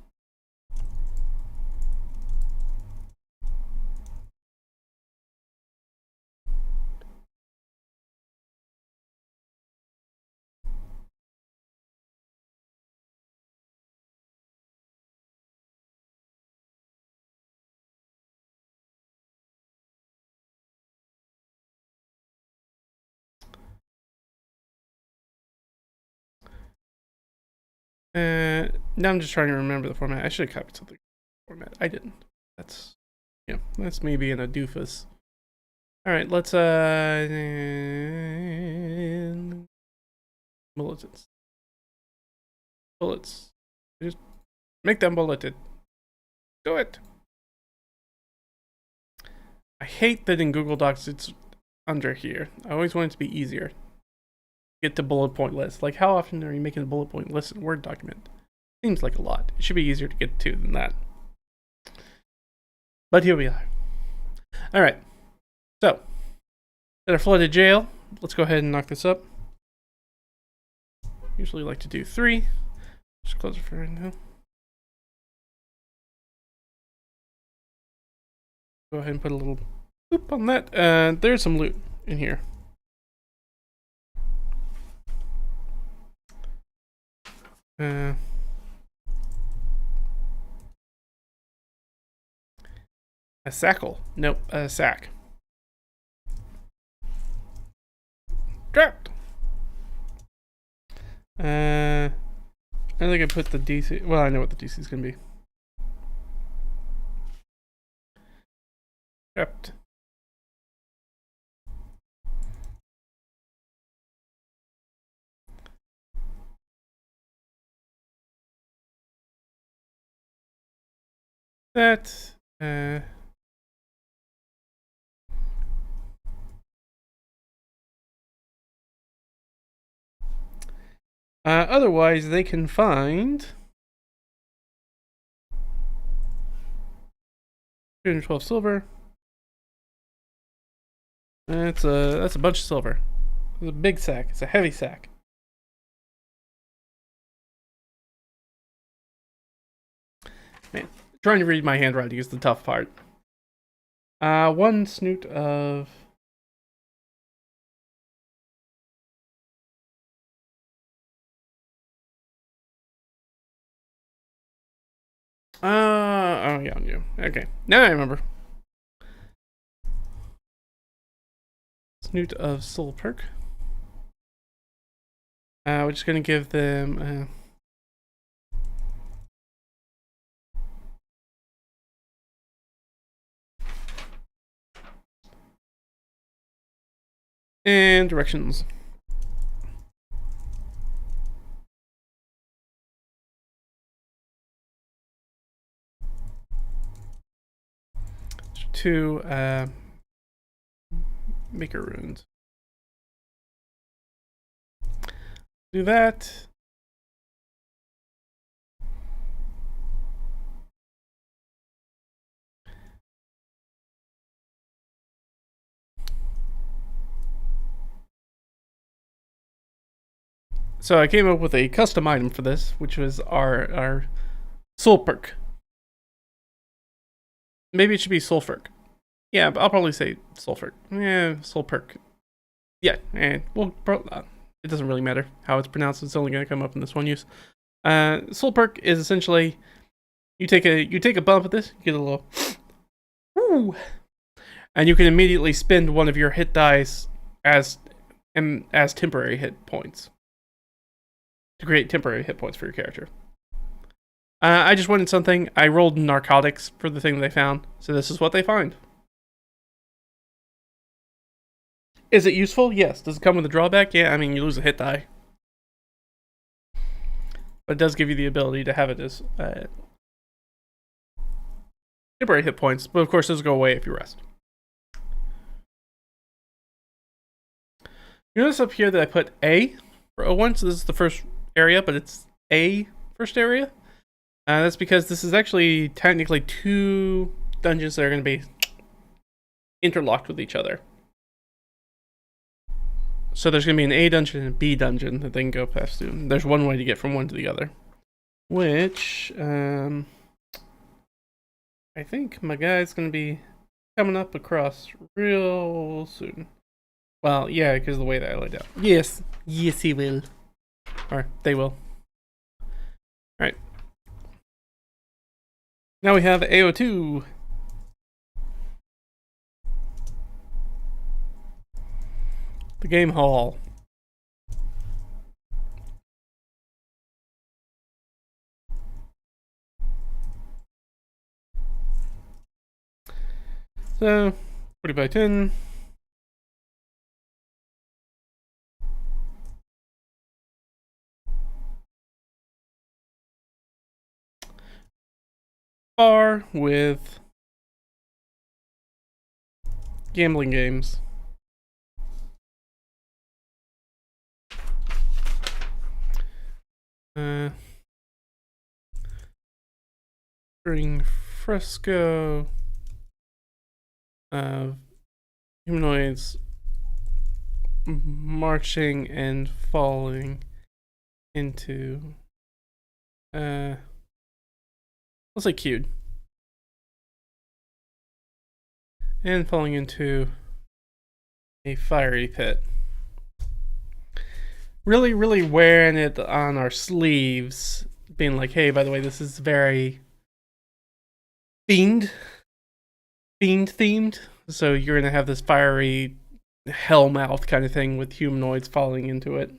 Now I'm just trying to remember the format. I should have copied something. Format. I didn't. That's me being a doofus. All right, let's bullets. Just make them bulleted. Do it. I hate that in Google Docs it's under here. I always want it to be easier. Get to bullet point list. Like, how often are you making a bullet point list in a Word document? Seems like a lot. It should be easier to get to than that. But here we are. All right. So, got a flooded jail. Let's go ahead and knock this up. Usually like to do 3. Just close it for right now. Go ahead and put a little boop on that. There's some loot in here. A sackle. Nope, a sack. Trapped. I think I put the DC. Well, I know what the DC is gonna be. Trapped. That. Otherwise, they can find 212 silver. That's a bunch of silver. It's a big sack. It's a heavy sack. Man, trying to read my handwriting is the tough part. 1 snoot of. Oh yeah, okay. Now I remember. Snoot of soul perk. We're just gonna give them. And directions. To maker runes. Do that. So I came up with a custom item for this, which was our soul perk. Maybe it should be sulfuric. Yeah, but I'll probably say sulfuric. Yeah, soul perk. Yeah, and well, it doesn't really matter how it's pronounced. It's only going to come up in this one use. Soul perk is essentially you take a bump of this, you get a little, woo, and you can immediately spend one of your hit dice as temporary hit points to create temporary hit points for your character. I just wanted something. I rolled narcotics for the thing they found, so this is what they find. Is it useful? Yes. Does it come with a drawback? Yeah, I mean, you lose a hit die. But it does give you the ability to have it as temporary hit points. But of course, those go away if you rest. You notice up here that I put A for O1, so this is the first area, but it's A first area. That's because this is actually technically 2 dungeons that are going to be interlocked with each other. So there's going to be an A dungeon and a B dungeon that they can go past through. There's one way to get from one to the other. Which, I think my guy's going to be coming up across real soon. Well, yeah, because of the way that I laid out. Yes. Yes, he will. Or they will. Alright. Now we have AO2. The game hall. So, 40 by 10. Bar with gambling games. During fresco of humanoids marching and falling into let's say cued and falling into a fiery pit. Really wearing it on our sleeves, being like, hey, by the way, this is very fiend themed, so you're gonna have this fiery hell mouth kind of thing with humanoids falling into it.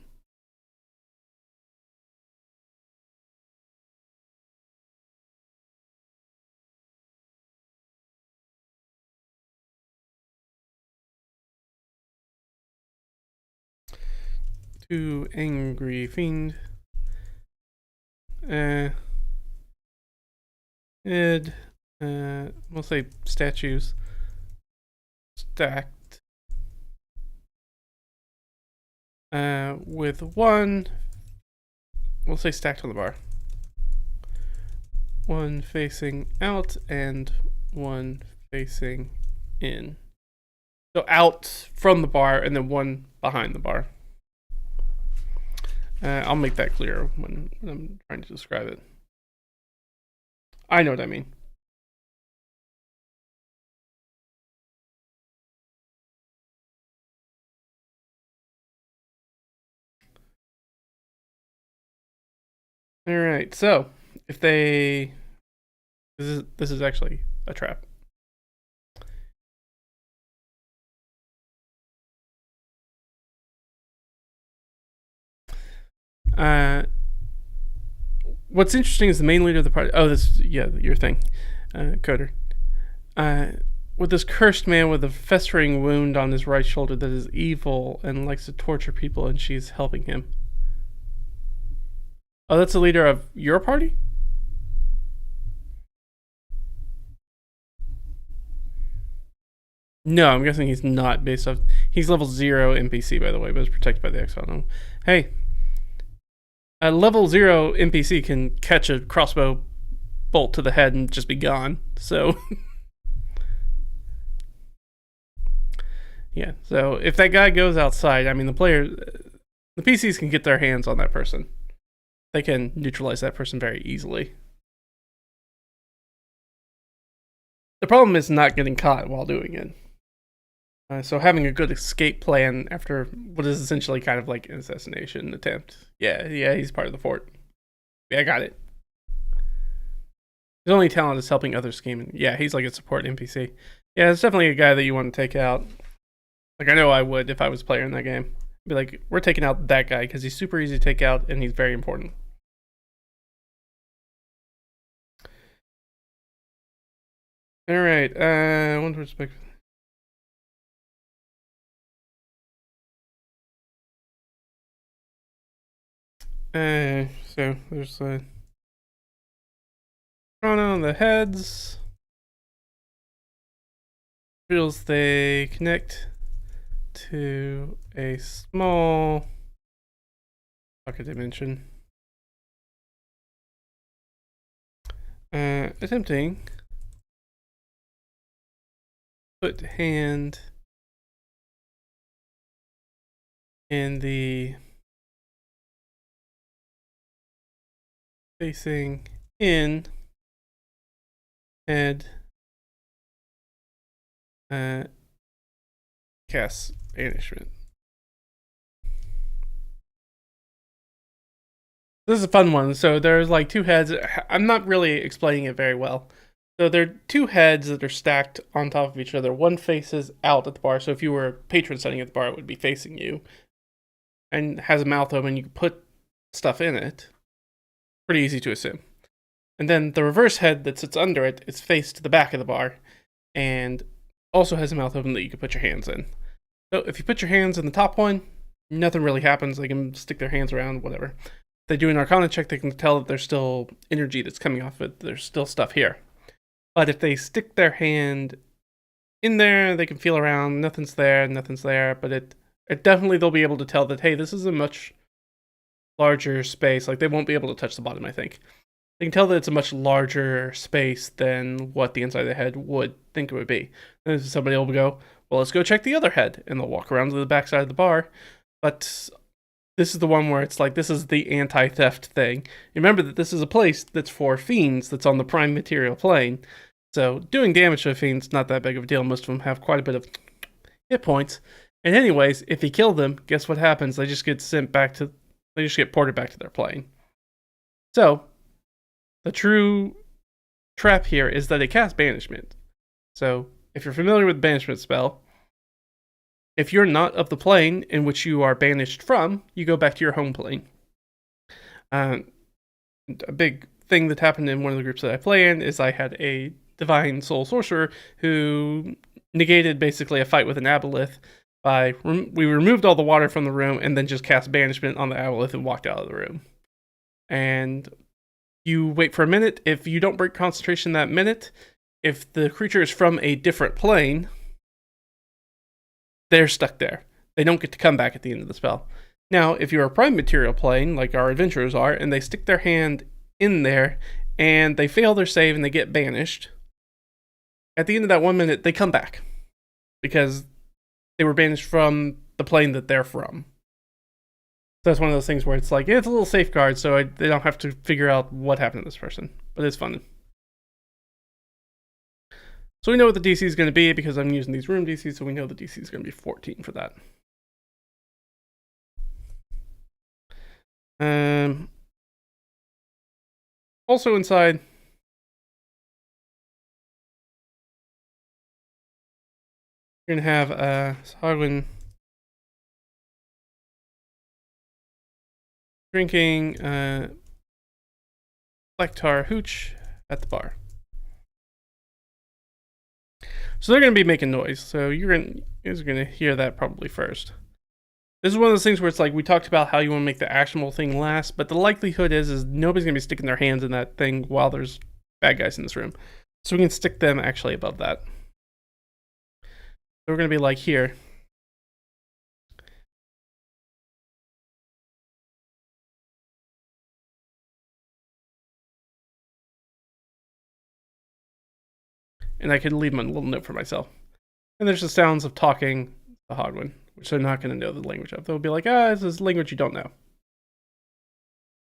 To angry fiend. We'll say statues stacked with one, we'll say stacked on the bar, one facing out and one facing in. So out from the bar and then one behind the bar. I'll make that clear when I'm trying to describe it. I know what I mean. All right, so if they, this is actually a trap. What's interesting is the main leader of the party. Oh, this, yeah, your thing, Coder. With this cursed man with a festering wound on his right shoulder that is evil and likes to torture people, and she's helping him. Oh, that's the leader of your party? No, I'm guessing he's not based off. He's level 0 NPC, by the way, but is protected by the exile. Hey, a level 0 NPC can catch a crossbow bolt to the head and just be gone. So, yeah. So if that guy goes outside, I mean, the PCs can get their hands on that person. They can neutralize that person very easily. The problem is not getting caught while doing it. So having a good escape plan after what is essentially kind of like an assassination attempt. Yeah, he's part of the fort. Yeah, I got it. His only talent is helping others scheme. And yeah, he's like a support NPC. Yeah, it's definitely a guy that you want to take out. Like, I know I would if I was a player in that game. Be like, we're taking out that guy because he's super easy to take out and he's very important. All right, one respect. So there's a crown on the heads. Feels they connect to a small pocket dimension. Attempting put hand in the facing in head cast banishment. This is a fun one. So there's like two heads. I'm not really explaining it very well. So there are two heads that are stacked on top of each other. One faces out at the bar. So if you were a patron sitting at the bar, it would be facing you. And has a mouth open. You can put stuff in it. Pretty easy to assume. And then the reverse head that sits under it is faced to the back of the bar. And also has a mouth open that you can put your hands in. So if you put your hands in the top one, nothing really happens. They can stick their hands around, whatever. If they do an Arcana check, they can tell that there's still energy that's coming off it. There's still stuff here. But if they stick their hand in there, they can feel around. Nothing's there, but it definitely they'll be able to tell that, hey, this is a much larger space. Like, they won't be able to touch the bottom, I think. They can tell that it's a much larger space than what the inside of the head would think it would be. And somebody will go, well, let's go check the other head. And they'll walk around to the back side of the bar. But this is the one where it's like, this is the anti-theft thing. Remember that this is a place that's for fiends, that's on the prime material plane. So doing damage to a fiend's not that big of a deal. Most of them have quite a bit of hit points. And anyways, if you kill them, guess what happens? They just get ported back to their plane. So the true trap here is that it casts banishment. So if you're familiar with the banishment spell, if you're not of the plane in which you are banished from, you go back to your home plane. A big thing that happened in one of the groups that I play in is I had a divine soul sorcerer who negated basically a fight with an aboleth by we removed all the water from the room and then just cast banishment on the aboleth and walked out of the room. And you wait for a minute. If you don't break concentration that minute, if the creature is from a different plane, they're stuck there. They don't get to come back at the end of the spell. Now, if you're a prime material plane, like our adventurers are, and they stick their hand in there, and they fail their save and they get banished, at the end of that 1 minute, they come back. Because they were banished from the plane that they're from. So that's one of those things where it's like, yeah, it's a little safeguard, so they don't have to figure out what happened to this person. But it's fun. So we know what the DC is going to be because I'm using these room DCs, so we know the DC is going to be 14 for that. Also inside, you're going to have Hogwin drinking Black Tar Hooch at the bar. So they're going to be making noise. So you guys are going to hear that probably first. This is one of those things where it's like, we talked about how you want to make the actionable thing last, but the likelihood is nobody's going to be sticking their hands in that thing while there's bad guys in this room. So we can stick them actually above that. So we're going to be like here. And I could leave them a little note for myself. And there's the sounds of talking the Hogwin, which they're not going to know the language of. They'll be like, this is language you don't know.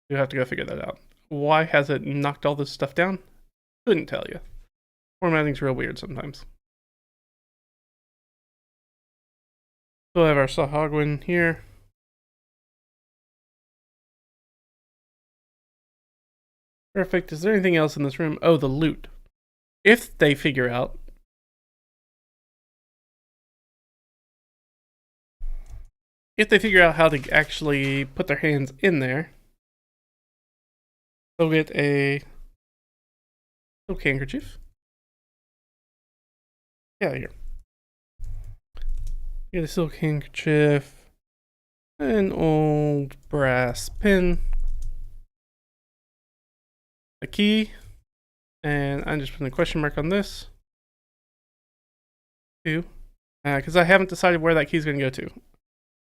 You have to go figure that out. Why has it knocked all this stuff down? Couldn't tell you. Formatting's real weird sometimes. We'll have our Sahagwin here. Perfect. Is there anything else in this room? Oh, the loot. If they figure out how to actually put their hands in there, they'll get a silk handkerchief. Yeah, here. Get a silk handkerchief, an old brass pin, a key, and I'm just putting a question mark on this. 2. Because I haven't decided where that key is going to go to.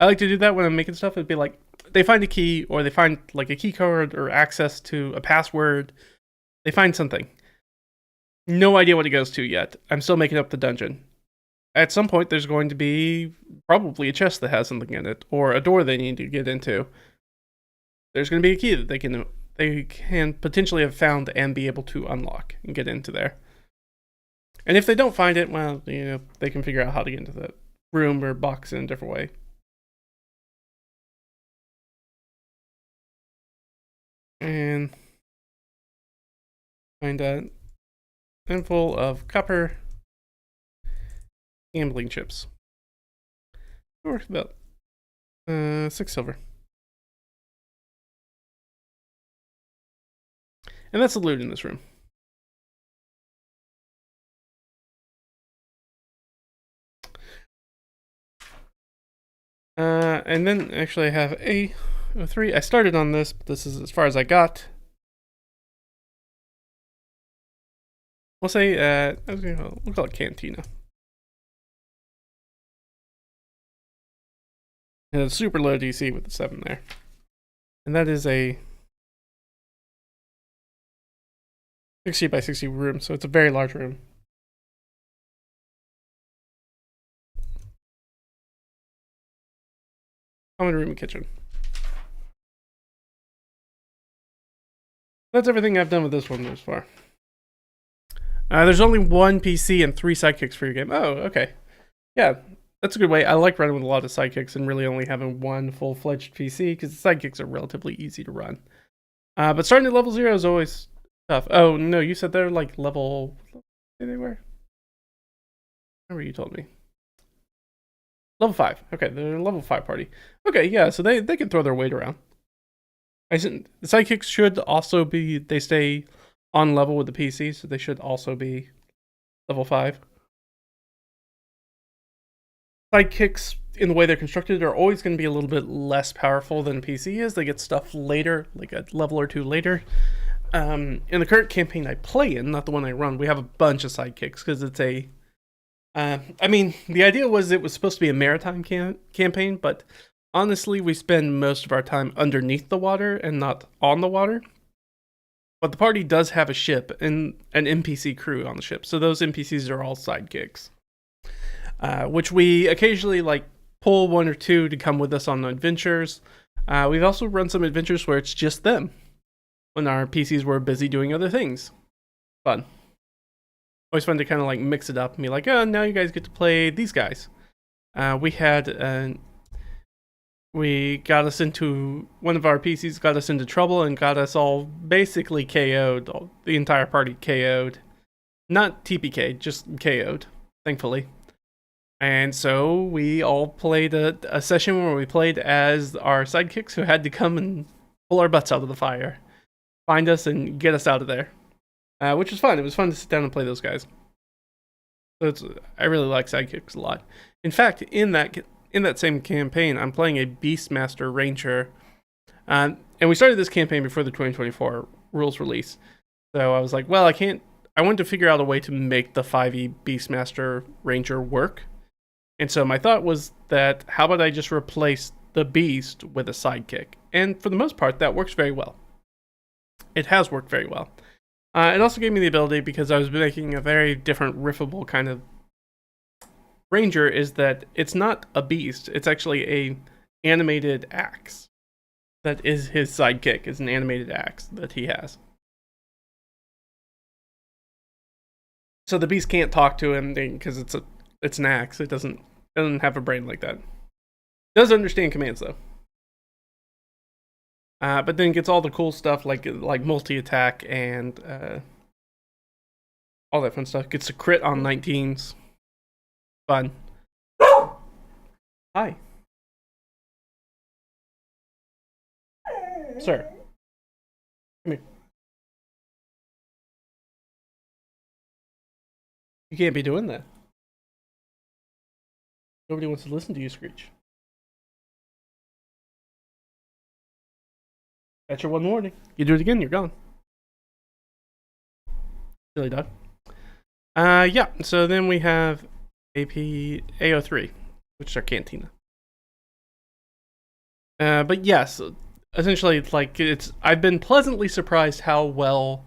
I like to do that when I'm making stuff. It'd be like, they find a key, or they find like a key card, or access to a password. They find something. No idea what it goes to yet. I'm still making up the dungeon. At some point, there's going to be probably a chest that has something in it, or a door they need to get into. There's going to be a key that they can potentially have found and be able to unlock and get into there. And if they don't find it, well, you know, they can figure out how to get into that room or box in a different way. And find a handful of copper gambling chips. Worth about 6 silver. And that's the loot in this room. And then actually I have a 3. I started on this, but this is as far as I got. We'll say, we'll call it Cantina. And it's super low DC with the 7 there. And that is a 60 by 60 room, so it's a very large room. Common room and kitchen. That's everything I've done with this one thus far. There's only 1 PC and 3 sidekicks for your game. Oh, okay. Yeah, that's a good way. I like running with a lot of sidekicks and really only having 1 full-fledged PC because the sidekicks are relatively easy to run. But starting at level 0 is always tough. Oh, no, you said they're like level... They were? Remember you told me. Level 5. Okay, they're a level 5 party. Okay, yeah, so they can throw their weight around. The sidekicks should also be... They stay on level with the PC, so they should also be level 5. Sidekicks, in the way they're constructed, are always going to be a little bit less powerful than a PC is. They get stuff later, like a level or 2 later. In the current campaign I play in, not the one I run, we have a bunch of sidekicks, because it's a... I mean, the idea was it was supposed to be a maritime campaign, but honestly, we spend most of our time underneath the water and not on the water. But the party does have a ship and an NPC crew on the ship, so those NPCs are all sidekicks. Which we occasionally like pull 1 or 2 to come with us on adventures. We've also run some adventures where it's just them, when our PCs were busy doing other things. Fun. Always fun to kind of like mix it up and be like, oh, now you guys get to play these guys. We got us into, one of our PCs got us into trouble and got us all basically KO'd, the entire party KO'd. Not TPK'd, just KO'd, thankfully. And so we all played a session where we played as our sidekicks who had to come and pull our butts out of the fire. Find us and get us out of there. Which was fun. It was fun to sit down and play those guys. So I really like sidekicks a lot. In fact, in that same campaign, I'm playing a Beastmaster Ranger. And we started this campaign before the 2024 rules release. So I was like, well, I wanted to figure out a way to make the 5e Beastmaster Ranger work. And so my thought was that, how about I just replace the Beast with a sidekick? And for the most part, that works very well. It has worked very well. It also gave me the ability, because I was making a very different riffable kind of ranger, is that it's not a beast. It's actually a animated axe. That is his sidekick, is an animated axe that he has. So the beast can't talk to him because it's an axe. It doesn't have a brain like that. It does understand commands though. But then gets all the cool stuff like multi-attack and all that fun stuff. Gets a crit on 19s. Fun. Hi. Sir. Come here. You can't be doing that. Nobody wants to listen to you screech. That's your one warning. You do it again, you're gone. Silly dog. Yeah, so then we have AO3, which is our cantina. But yes, essentially, like I've been pleasantly surprised how well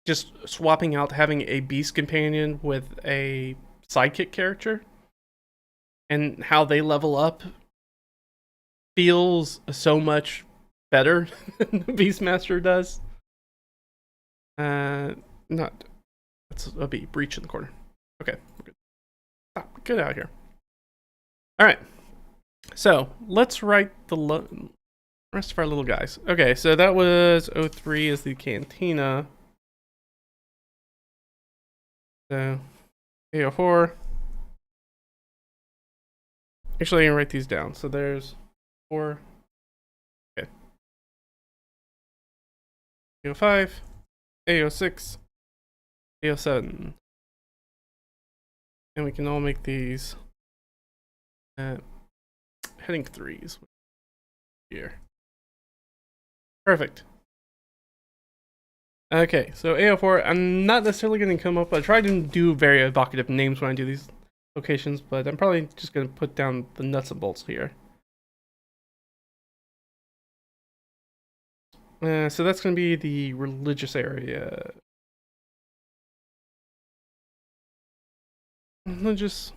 just swapping out having a beast companion with a sidekick character and how they level up feels so much better than the Beastmaster does. Not that's a B breach in the corner. Okay, we're good. Stop, get out of here. All right, so let's write the rest of our little guys. Okay, so that was 03 as the cantina. So AO4. Actually, I'm gonna write these down. So there's 4. Okay. AO5, AO6, AO7. And we can all make these heading 3s here. Perfect. Okay, so AO4, I'm not necessarily going to come up. I try to do very evocative names when I do these locations, but I'm probably just going to put down the nuts and bolts here. So that's going to be the religious area. Religious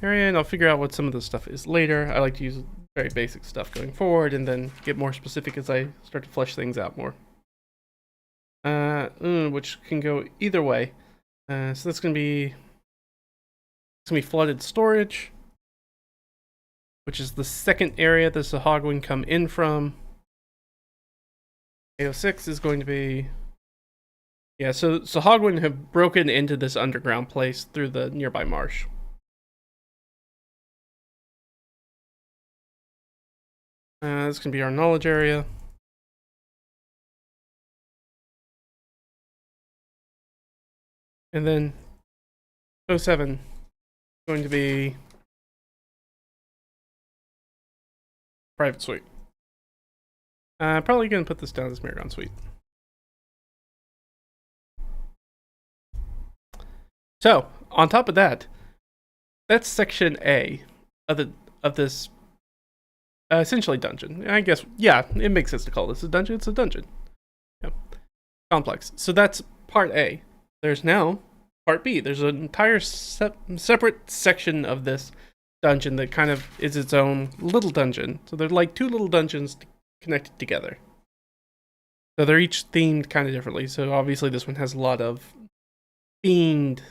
area, and I'll figure out what some of this stuff is later. I like to use very basic stuff going forward, and then get more specific as I start to flesh things out more. Which can go either way. So that's gonna be flooded storage, which is the second area that the Sahagwin come in from. AO6 is going to be so Sahagwin have broken into this underground place through the nearby marsh. This can be our knowledge area. And then 07 is going to be private suite. Probably going to put this down as Maragon suite. So, on top of that, that's section A of this essentially dungeon. I guess, yeah, it makes sense to call this a dungeon. It's a dungeon. Yeah. Complex. So that's part A. There's now part B. There's an entire separate section of this dungeon that kind of is its own little dungeon. So they're like two little dungeons connected together. So they're each themed kind of differently. So obviously this one has a lot of themed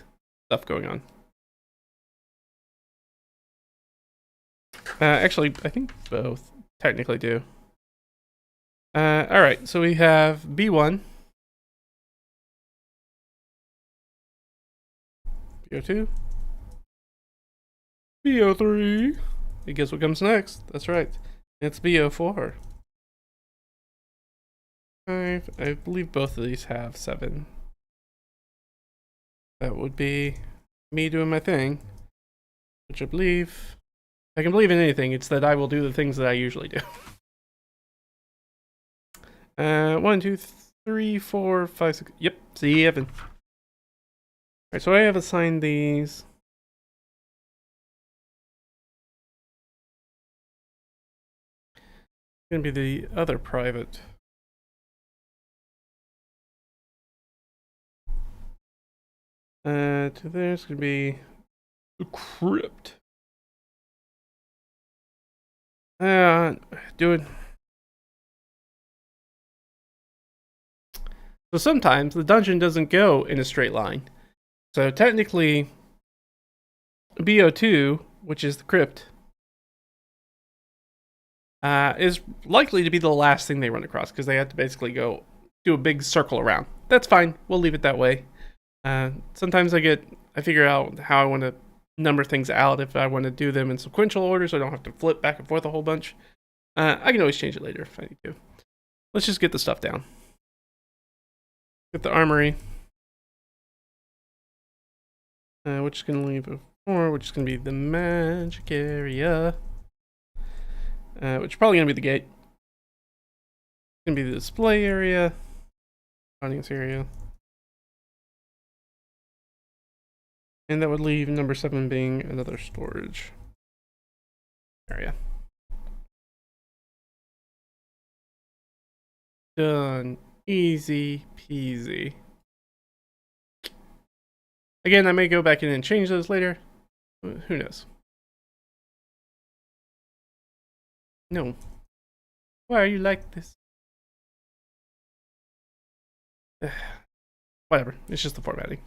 stuff going on. Actually, I think both technically do. Alright, so we have B1. BO2. BO3. And guess what comes next? That's right. It's BO4. 5. I believe both of these have 7. That would be me doing my thing. Which I believe... I can believe in anything, it's that I will do the things that I usually do. 1, 2, 3, 4, 5, 6... Yep, see, Evan. Alright, so I have assigned these. Gonna be the other private. To there's gonna be the crypt. Dude. So sometimes the dungeon doesn't go in a straight line. So technically, BO2, which is the crypt, is likely to be the last thing they run across because they have to basically go do a big circle around. That's fine. We'll leave it that way. Sometimes I figure out how I want to number things out if I want to do them in sequential order so I don't have to flip back and forth a whole bunch. I can always change it later if I need to. Let's just get the stuff down. Get the armory. Which is going to leave a 4, which is going to be the magic area. Which is probably going to be the gate. It's going to be the display area. Audience area. And that would leave number 7 being another storage area. Done. Easy peasy. Again, I may go back in and change those later. Who knows? No. Why are you like this? Whatever. It's just the formatting.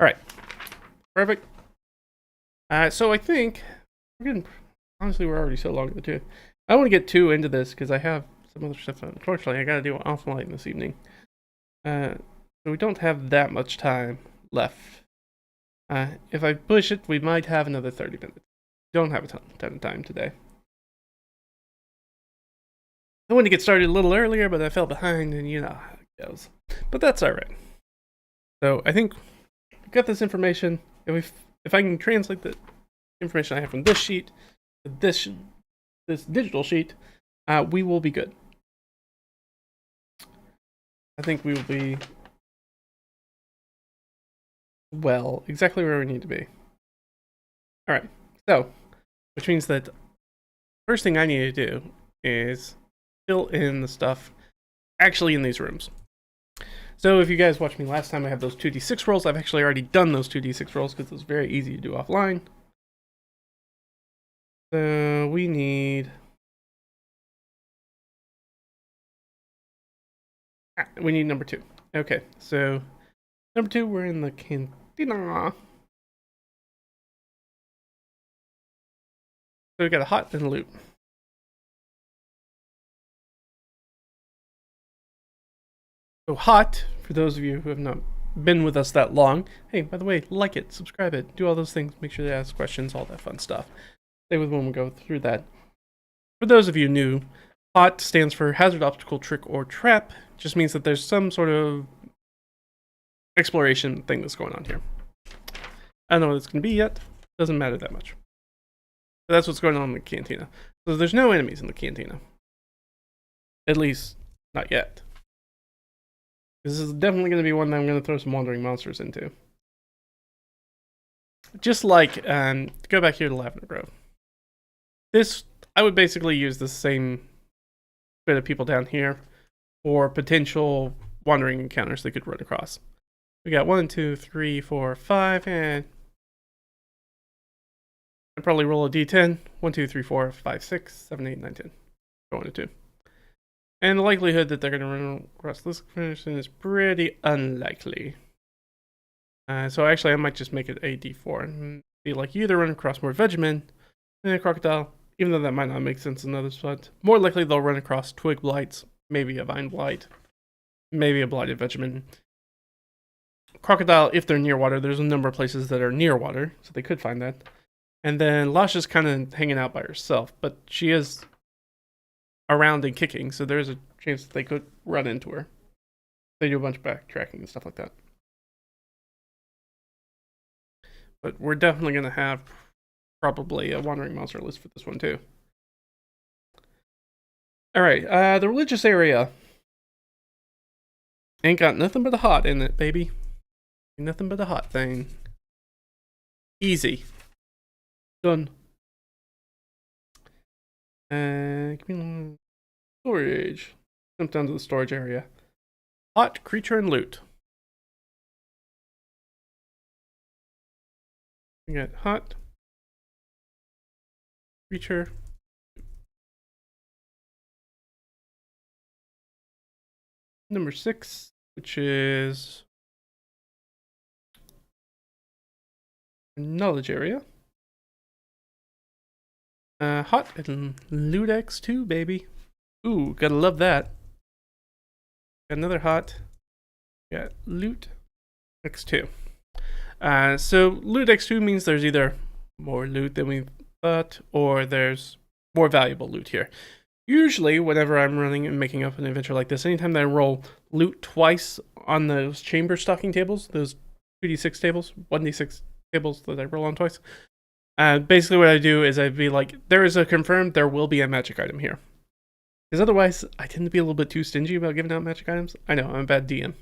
Alright. Perfect. So I think we're getting, honestly, we're already so long in the tooth. I want to get 2 into this because I have some other stuff. Unfortunately, I got to do offline this evening. So we don't have that much time left. If I push it, we might have another 30 minutes. Don't have a ton of time today. I wanted to get started a little earlier, but I fell behind, and you know how it goes. But that's alright. So I think we got this information. If I can translate the information I have from this sheet to this digital sheet, we will be good. I think we will be, well, exactly where we need to be. Alright, so, which means that first thing I need to do is fill in the stuff actually in these rooms. So if you guys watched me last time, I have those 2d6 rolls. I've actually already done those 2d6 rolls because it was very easy to do offline. So we need... we need number 2. Okay, so number 2, we're in the cantina. So we got a hot and a loot. So hot, for those of you who have not been with us that long, hey, by the way, like it, subscribe it, do all those things, make sure to ask questions, all that fun stuff. Stay with when we go through that. For those of you new, HOT stands for Hazard, Obstacle, Trick, or Trap. It just means that there's some sort of exploration thing that's going on here. I don't know what it's going to be yet. Doesn't matter that much. But that's what's going on in the cantina. So there's no enemies in the cantina. At least, not yet. This is definitely going to be one that I'm going to throw some wandering monsters into. Just like, to go back here to Lavender Grove. This, I would basically use the same bit of people down here for potential wandering encounters they could run across. We got 1, 2, 3, 4, 5, and I'd probably roll a d10. 1, 2, 3, 4, 5, 6, 7, 8, 9, 10. Go on to 2. And the likelihood that they're going to run across this person is pretty unlikely. So actually, I might just make it a d4 and be like, you either run across more Vegemen than a crocodile, even though that might not make sense in other spots. More likely, they'll run across twig blights, maybe a vine blight, maybe a blighted Vegemen. Crocodile, if they're near water, there's a number of places that are near water, so they could find that. And then Lasha's kind of hanging out by herself, but she is around and kicking, so there's a chance that they could run into her. They do a bunch of backtracking and stuff like that. But we're definitely going to have probably a wandering monster list for this one too. Alright, the religious area ain't got nothing but a hot in it, baby. Nothing but a hot thing. Easy. Done. Give me storage. Jump down to the storage area. Hot, creature, and loot. We got hot, creature, number 6, which is knowledge area. Hot and loot X2, baby. Ooh, gotta love that. Got another hot. Got loot X2. So loot X2 means there's either more loot than we thought, or there's more valuable loot here. Usually, whenever I'm running and making up an adventure like this, anytime that I roll loot twice on those chamber stocking tables, those 2d6 tables, 1d6 tables that I roll on twice, Basically what I do is I'd be like, there is a confirmed, there will be a magic item here. Because otherwise, I tend to be a little bit too stingy about giving out magic items. I know, I'm a bad DM.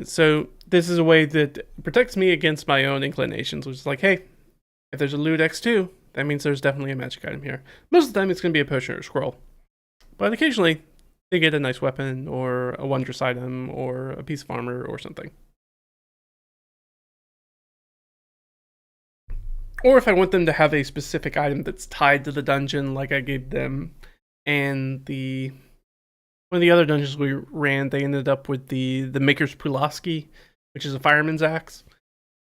So this is a way that protects me against my own inclinations, which is like, hey, if there's a loot X2, that means there's definitely a magic item here. Most of the time, it's going to be a potion or a scroll. But occasionally, they get a nice weapon, or a wondrous item, or a piece of armor, or something. Or if I want them to have a specific item that's tied to the dungeon, like I gave them, and one of the other dungeons we ran, they ended up with the Maker's Pulaski, which is a fireman's axe.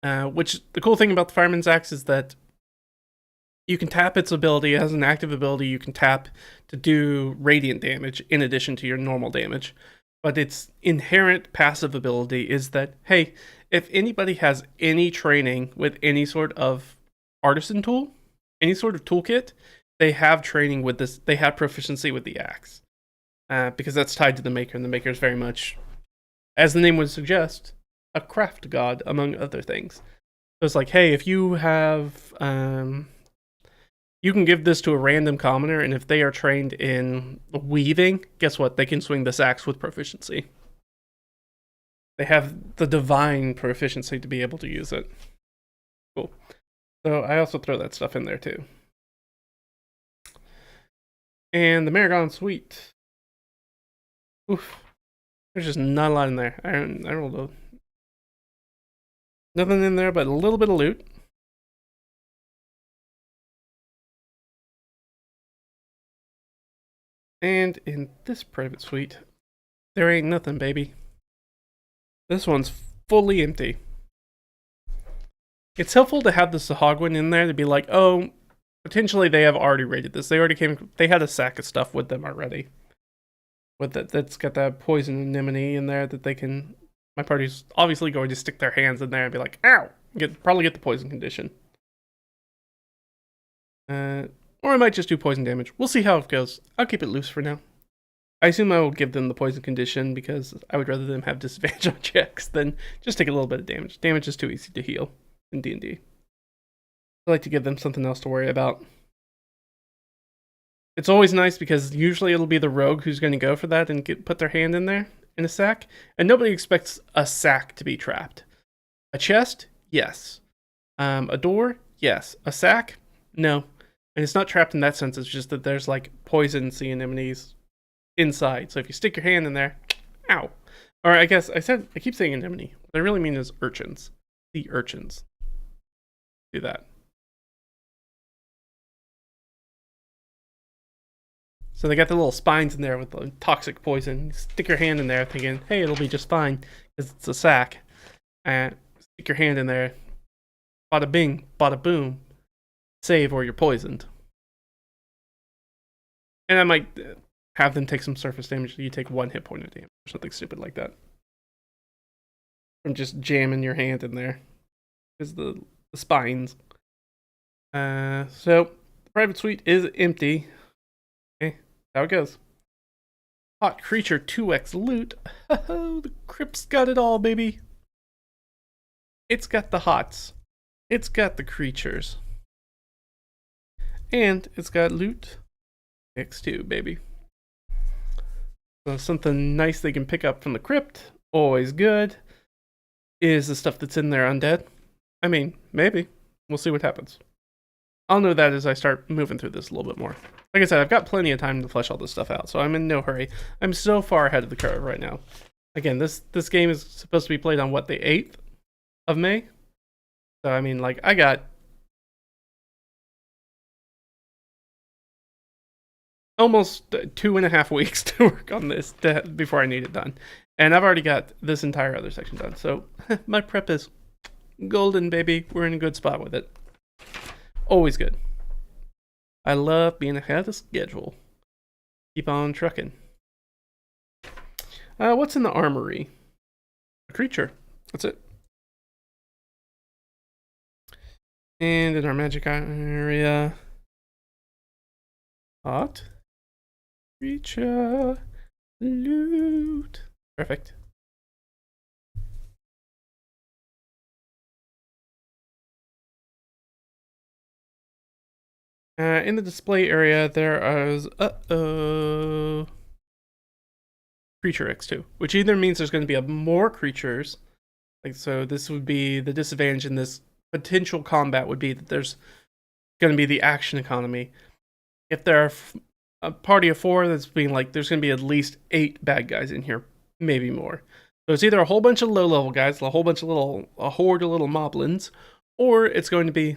Which the cool thing about the fireman's axe is that you can tap its ability. It has an active ability you can tap to do radiant damage in addition to your normal damage. But its inherent passive ability is that, hey, if anybody has any training with any sort of artisan tool, any sort of toolkit, they have training with this. They have proficiency with the axe. Because that's tied to the Maker, and the Maker is very much, as the name would suggest, a craft god, among other things. So it's like, hey, if you have, you can give this to a random commoner, and if they are trained in weaving, guess what? They can swing this axe with proficiency. They have the divine proficiency to be able to use it. Cool. So I also throw that stuff in there too. And the Maragon Suite. Oof. There's just not a lot in there. I rolled nothing in there but a little bit of loot. And in this private suite, there ain't nothing, baby. This one's fully empty. It's helpful to have the Sahagwin in there to be like, oh, potentially they have already raided this. They had a sack of stuff with them already. With that's got that poison anemone in there that they can. My party's obviously going to stick their hands in there and be like, ow! Probably get the poison condition. Or I might just do poison damage. We'll see how it goes. I'll keep it loose for now. I assume I will give them the poison condition because I would rather them have disadvantage on checks than just take a little bit of damage. Damage is too easy to heal in D&D. I like to give them something else to worry about. It's always nice because usually it'll be the rogue who's going to go for that and put their hand in there in a sack. And nobody expects a sack to be trapped. A chest? Yes. A door? Yes. A sack? No. And it's not trapped in that sense. It's just that there's like poison sea anemones inside. So if you stick your hand in there, ow. Or I guess I keep saying anemone. What I really mean is urchins. Sea urchins. Do that. So they got the little spines in there with the toxic poison. You stick your hand in there thinking, hey, it'll be just fine because it's a sack. And stick your hand in there. Bada bing, bada boom. Save or you're poisoned. And I might have them take some surface damage. You take 1 hit point of damage or something stupid like that. From just jamming your hand in there. Because the spines. So, the private suite is empty. Okay, how it goes. Hot creature 2x loot. Oh, the crypt's got it all, baby. It's got the hots. It's got the creatures. And it's got loot X2, baby. So something nice they can pick up from the crypt, always good, is the stuff that's in there undead. I mean, maybe. We'll see what happens. I'll know that as I start moving through this a little bit more. Like I said, I've got plenty of time to flesh all this stuff out, so I'm in no hurry. I'm so far ahead of the curve right now. Again, this game is supposed to be played on, what, the 8th of May? So, I mean, like, I got almost 2.5 weeks to work on this before I need it done. And I've already got this entire other section done. So, my prep is golden, baby. We're in a good spot with it. Always good. I love being ahead of schedule. Keep on trucking. What's in the armory? A creature. That's it. And in our magic area, hot creature loot. Perfect. In the display area, there is creature X2, which either means there's going to be more creatures. Like, so this would be the disadvantage in this potential combat would be that there's going to be the action economy. If there are a party of 4, that's being like, there's going to be at least 8 bad guys in here, maybe more. So it's either a whole bunch of low-level guys, a whole bunch of a horde of little moblins, or it's going to be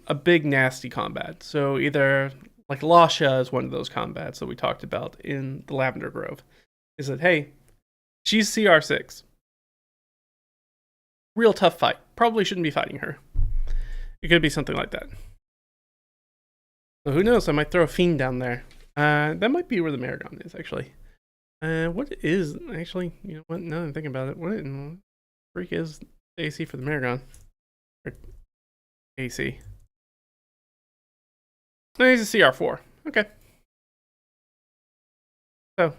a big nasty combat. So either like Lasha is one of those combats that we talked about in the Lavender Grove. Is that, hey, she's CR6. Real tough fight. Probably shouldn't be fighting her. It could be something like that. So who knows? I might throw a fiend down there. That might be where the Maragon is, actually. What is actually? You know what? Now that I'm thinking about it, what in freak is the AC for the Maragon? Or AC. No, he's a CR4. Okay. So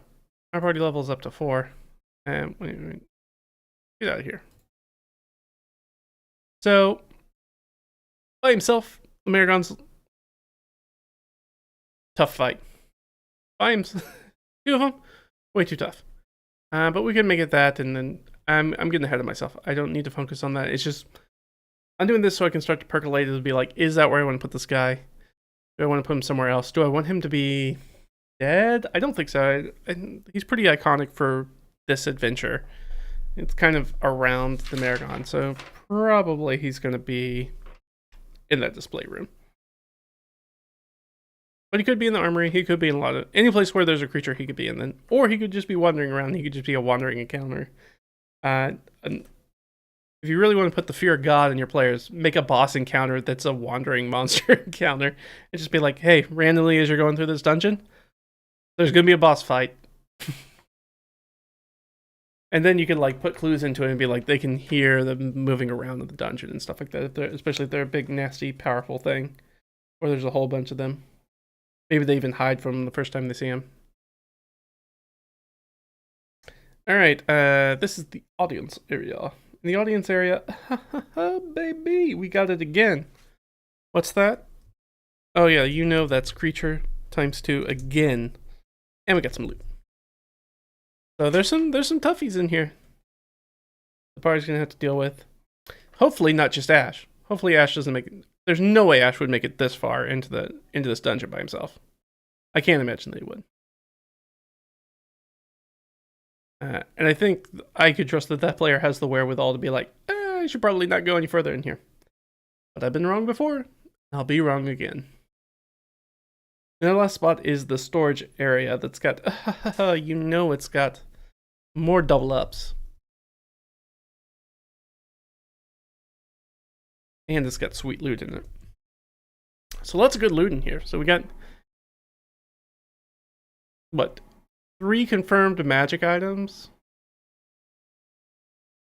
our party level is up to 4. And get out of here. So by himself, the Maragon's tough fight. By himself, 2 of them, way too tough. But we can make it that, and then I'm getting ahead of myself. I don't need to focus on that. It's just I'm doing this so I can start to percolate it and be like, is that where I want to put this guy? Do I want to put him somewhere else? Do I want him to be dead? I don't think so. He's pretty iconic for this adventure. It's kind of around the Maragon, so probably he's going to be in that display room. But he could be in the armory. He could be in any place where there's a creature he could be in. Then, or he could just be wandering around. He could just be a wandering encounter. And if you really want to put the fear of God in your players, make a boss encounter that's a wandering monster encounter, and just be like, hey, randomly as you're going through this dungeon, there's going to be a boss fight. And then you can like put clues into it and be like, they can hear them moving around in the dungeon and stuff like that. Especially if they're a big, nasty, powerful thing, or there's a whole bunch of them. Maybe they even hide from them the first time they see him. All right, this is the audience area. In the audience area, baby, we got it again. What's that? Oh yeah, you know that's creature times 2 again, and we got some loot. So there's some toughies in here. The party's gonna have to deal with. Hopefully not just Ash. Hopefully Ash doesn't make it. There's no way Ash would make it this far into this dungeon by himself. I can't imagine that he would. And I think I could trust that player has the wherewithal to be like, I should probably not go any further in here. But I've been wrong before. I'll be wrong again. And the last spot is the storage area that's got, you know, it's got more double ups. And it's got sweet loot in it. So lots of good loot in here. So we got, what, 3 confirmed magic items?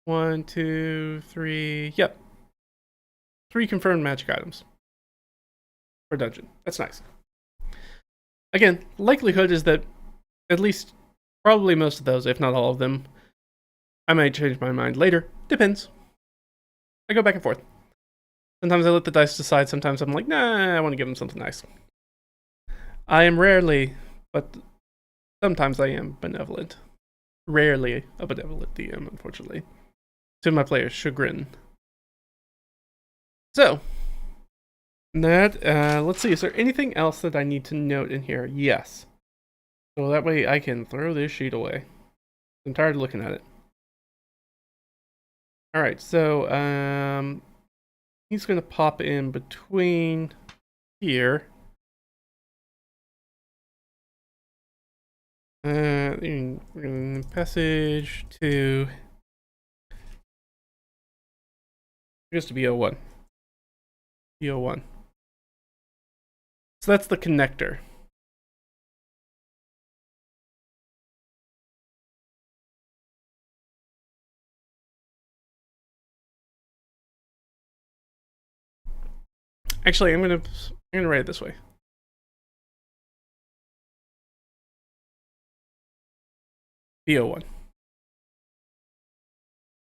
1, 2, 3, yep. 3 confirmed magic items for dungeon. That's nice. Again, likelihood is that at least probably most of those, if not all of them, I might change my mind later. Depends. I go back and forth. Sometimes I let the dice decide. Sometimes I'm like, nah, I want to give them something nice. I am rarely, but sometimes I am benevolent. Rarely a benevolent DM, unfortunately. To my players' chagrin. So, that, let's see, is there anything else that I need to note in here? Yes. So that way I can throw this sheet away. I'm tired of looking at it. Alright, so, he's going to pop in between here. Passage to just to BO1. BO1. So that's the connector. Actually, I'm gonna write it this way. BO1. Go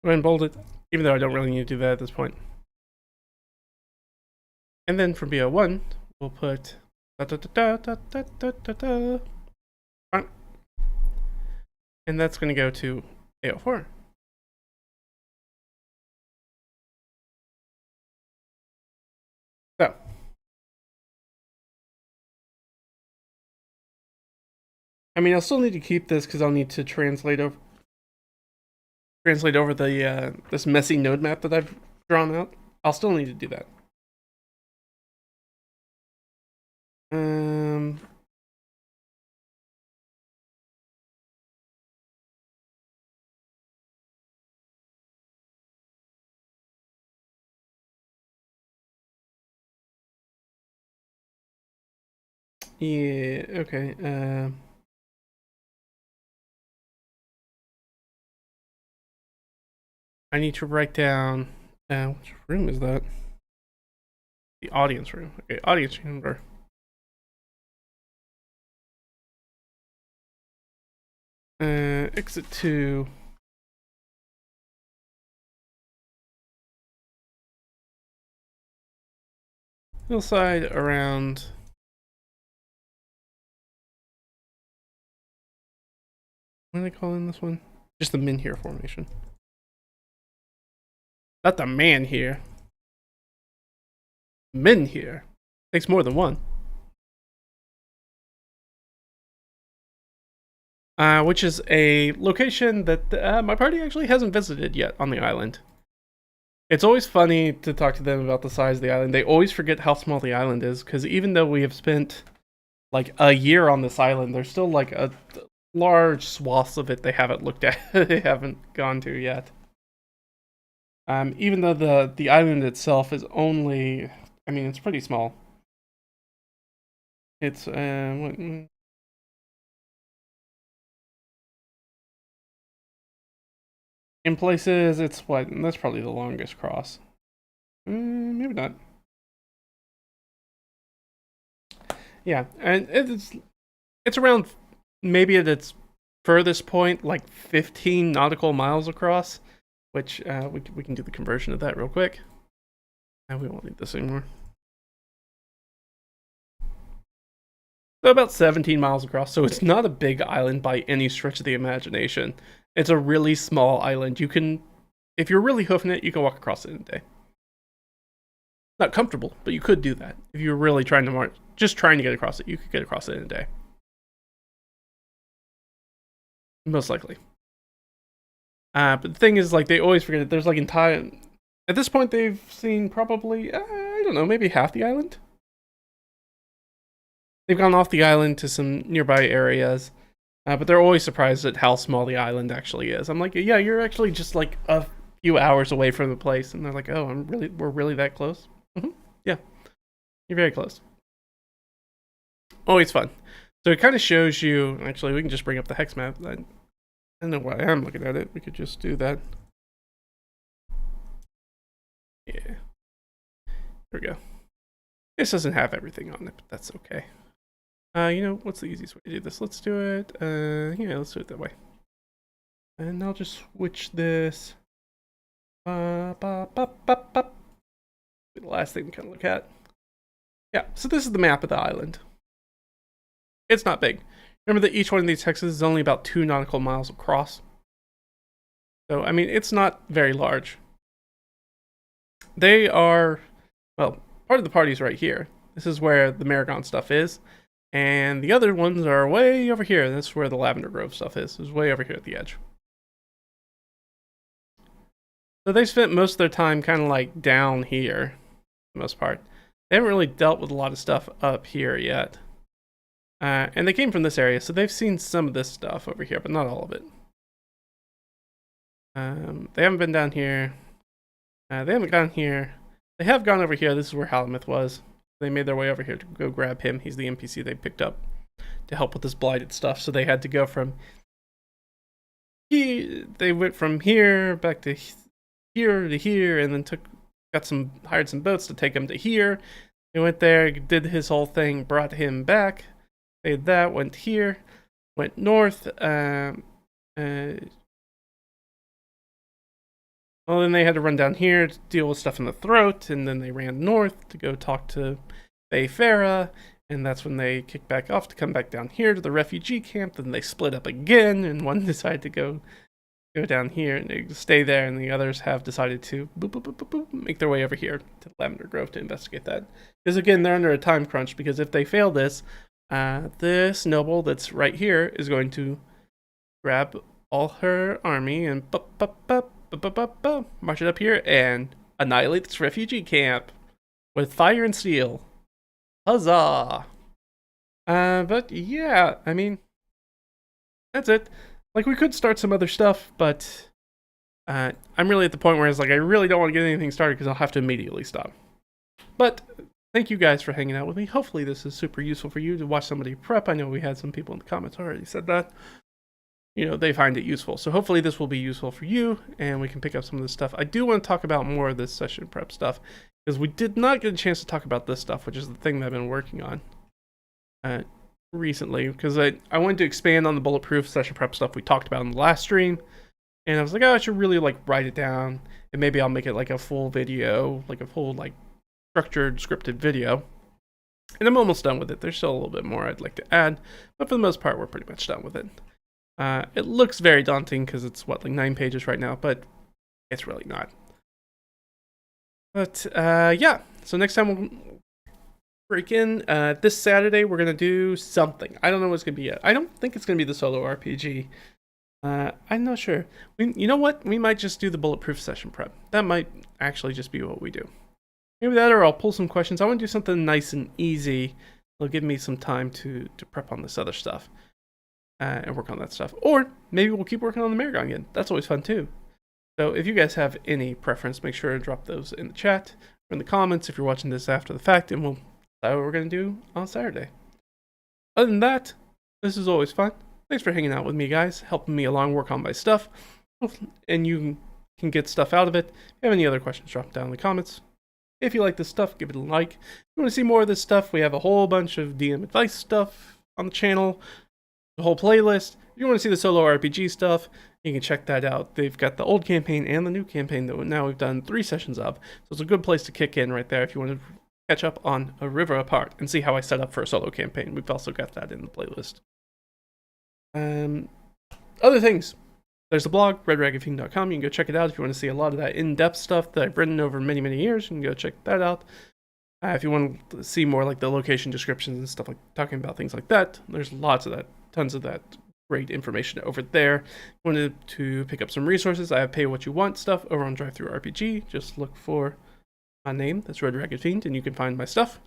ahead and bold it, even though I don't really need to do that at this point. And then from BO1, we'll put front, and that's going to go to A04. So, I mean, I'll still need to keep this because I'll need to translate over the this messy node map that I've drawn out. I'll still need to do that. Yeah, okay. I need to write down, which room is that? The audience room. Okay, audience chamber. Exit 2. Hillside around. What are they calling this one? Just the min here formation. Not the man here. Min here. Takes more than one. Which is a location that my party actually hasn't visited yet on the island. It's always funny to talk to them about the size of the island. They always forget how small the island is, because even though we have spent like a year on this island, there's still like a large swaths of it they haven't looked at, they haven't gone to yet. Even though the island itself is only, I mean, it's pretty small. It's in places it's what? That's probably the longest cross. Maybe not. Yeah, and it's around, maybe at its furthest point, like 15 nautical miles across, which we can do the conversion of that real quick. And we won't need this anymore. So about 17 miles across, so it's not a big island by any stretch of the imagination. It's a really small island. You can, if you're really hoofing it, you can walk across it in a day. Not comfortable, but you could do that. If you're really trying to just trying to get across it, you could get across it in a day. Most likely. But the thing is, like, they always forget it. There's like entire, at this point they've seen probably, I don't know, maybe half the island. They've gone off the island to some nearby areas, but they're always surprised at how small the island actually is. I'm like, yeah, you're actually just like a few hours away from the place, and they're like, oh, we're really that close? Yeah, you're very close. Always fun. So it kind of shows you, actually, we can just bring up the hex map. I don't know why I'm looking at it. We could just do that. Yeah. Here we go. This doesn't have everything on it, but that's okay. You know, what's the easiest way to do this? Let's do it, yeah, let's do it that way. And I'll just switch this. The last thing we can look at. Yeah, so this is the map of the island. It's not big. Remember that each one of these hexes is only about 2 nautical miles across. So, I mean, it's not very large. They are, well, part of the party's right here. This is where the Maragon stuff is. And the other ones are way over here. That's where the Lavender Grove stuff is. It's way over here at the edge. So they spent most of their time kind of like down here, for the most part. They haven't really dealt with a lot of stuff up here yet. And they came from this area, so they've seen some of this stuff over here, but not all of it. They haven't been down here. They haven't gone here. They have gone over here. This is where Halamith was. They made their way over here to go grab him. He's the NPC they picked up to help with this blighted stuff. So they had to go from they went from here back to here, and then hired some boats to take him to here. They went there, did his whole thing, brought him back. Did that, went here, went north. Well, then they had to run down here to deal with stuff in the throat, and then they ran north to go talk to Bayfera, and that's when they kick back off to come back down here to the refugee camp. Then they split up again, and one decided to go down here and they stay there, and the others have decided to make their way over here to Lavender Grove to investigate that. Because again, they're under a time crunch, because if they fail this, this noble that's right here is going to grab all her army and march it up here and annihilate this refugee camp with fire and steel. Huzzah! But yeah, I mean, that's it. Like, we could start some other stuff, but I'm really at the point where it's like, I really don't want to get anything started because I'll have to immediately stop. But thank you guys for hanging out with me. Hopefully this is super useful for you to watch somebody prep. I know we had some people in the comments already said that. You know, they find it useful. So hopefully this will be useful for you, and we can pick up some of this stuff. I do want to talk about more of this session prep stuff, because we did not get a chance to talk about this stuff, which is the thing that I've been working on recently, because I wanted to expand on the bulletproof session prep stuff we talked about in the last stream, and I was like, oh, I should really like write it down, and maybe I'll make it like a full video, like a full like structured scripted video. And I'm almost done with it. There's still a little bit more I'd like to add, but for the most part we're pretty much done with it. It looks very daunting because it's what, like 9 pages right now, but it's really not. But yeah, so next time we'll break in. This Saturday we're gonna do something. I don't know what it's gonna be yet. I don't think it's gonna be the solo RPG. I'm not sure. You know what? We might just do the bulletproof session prep. That might actually just be what we do. Maybe that, or I'll pull some questions. I want to do something nice and easy. It'll give me some time to prep on this other stuff. And work on that stuff. Or maybe we'll keep working on the Maragon again. That's always fun too. So if you guys have any preference, make sure to drop those in the chat or in the comments if you're watching this after the fact, and we'll decide what we're going to do on Saturday. Other than that, this is always fun. Thanks for hanging out with me, guys, helping me along work on my stuff, and you can get stuff out of it. If you have any other questions, drop down in the comments. If you like this stuff, give it a like. If you want to see more of this stuff, we have a whole bunch of DM advice stuff on the channel. The whole playlist. If you want to see the solo RPG stuff, you can check that out. They've got the old campaign and the new campaign that now we've done 3 sessions of. So it's a good place to kick in right there if you want to catch up on A River Apart and see how I set up for a solo campaign. We've also got that in the playlist. Other things. There's the blog, RedRaggedFiend.com. You can go check it out if you want to see a lot of that in-depth stuff that I've written over many, many years. You can go check that out. If you want to see more like the location descriptions and stuff, like talking about things like that, there's lots of that. Tons of that great information over there. If you wanted to pick up some resources, I have Pay What You Want stuff over on DriveThruRPG. Just look for my name, that's RedRaggedFiend, and you can find my stuff.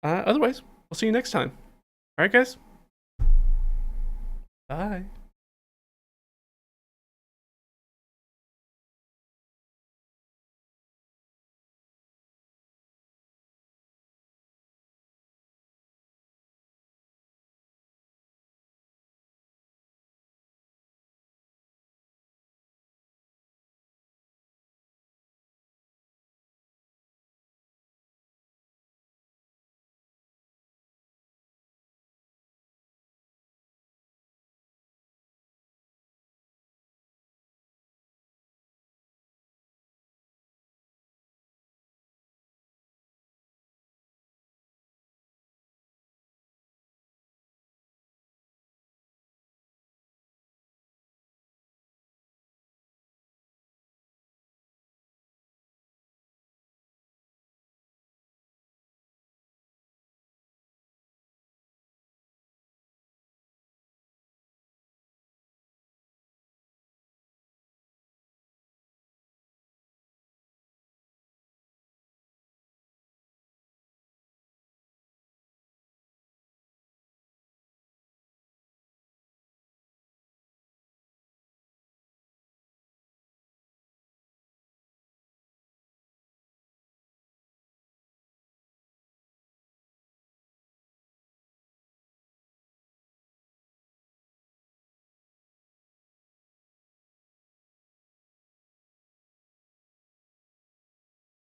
Otherwise, I'll see you next time. Alright guys? Bye.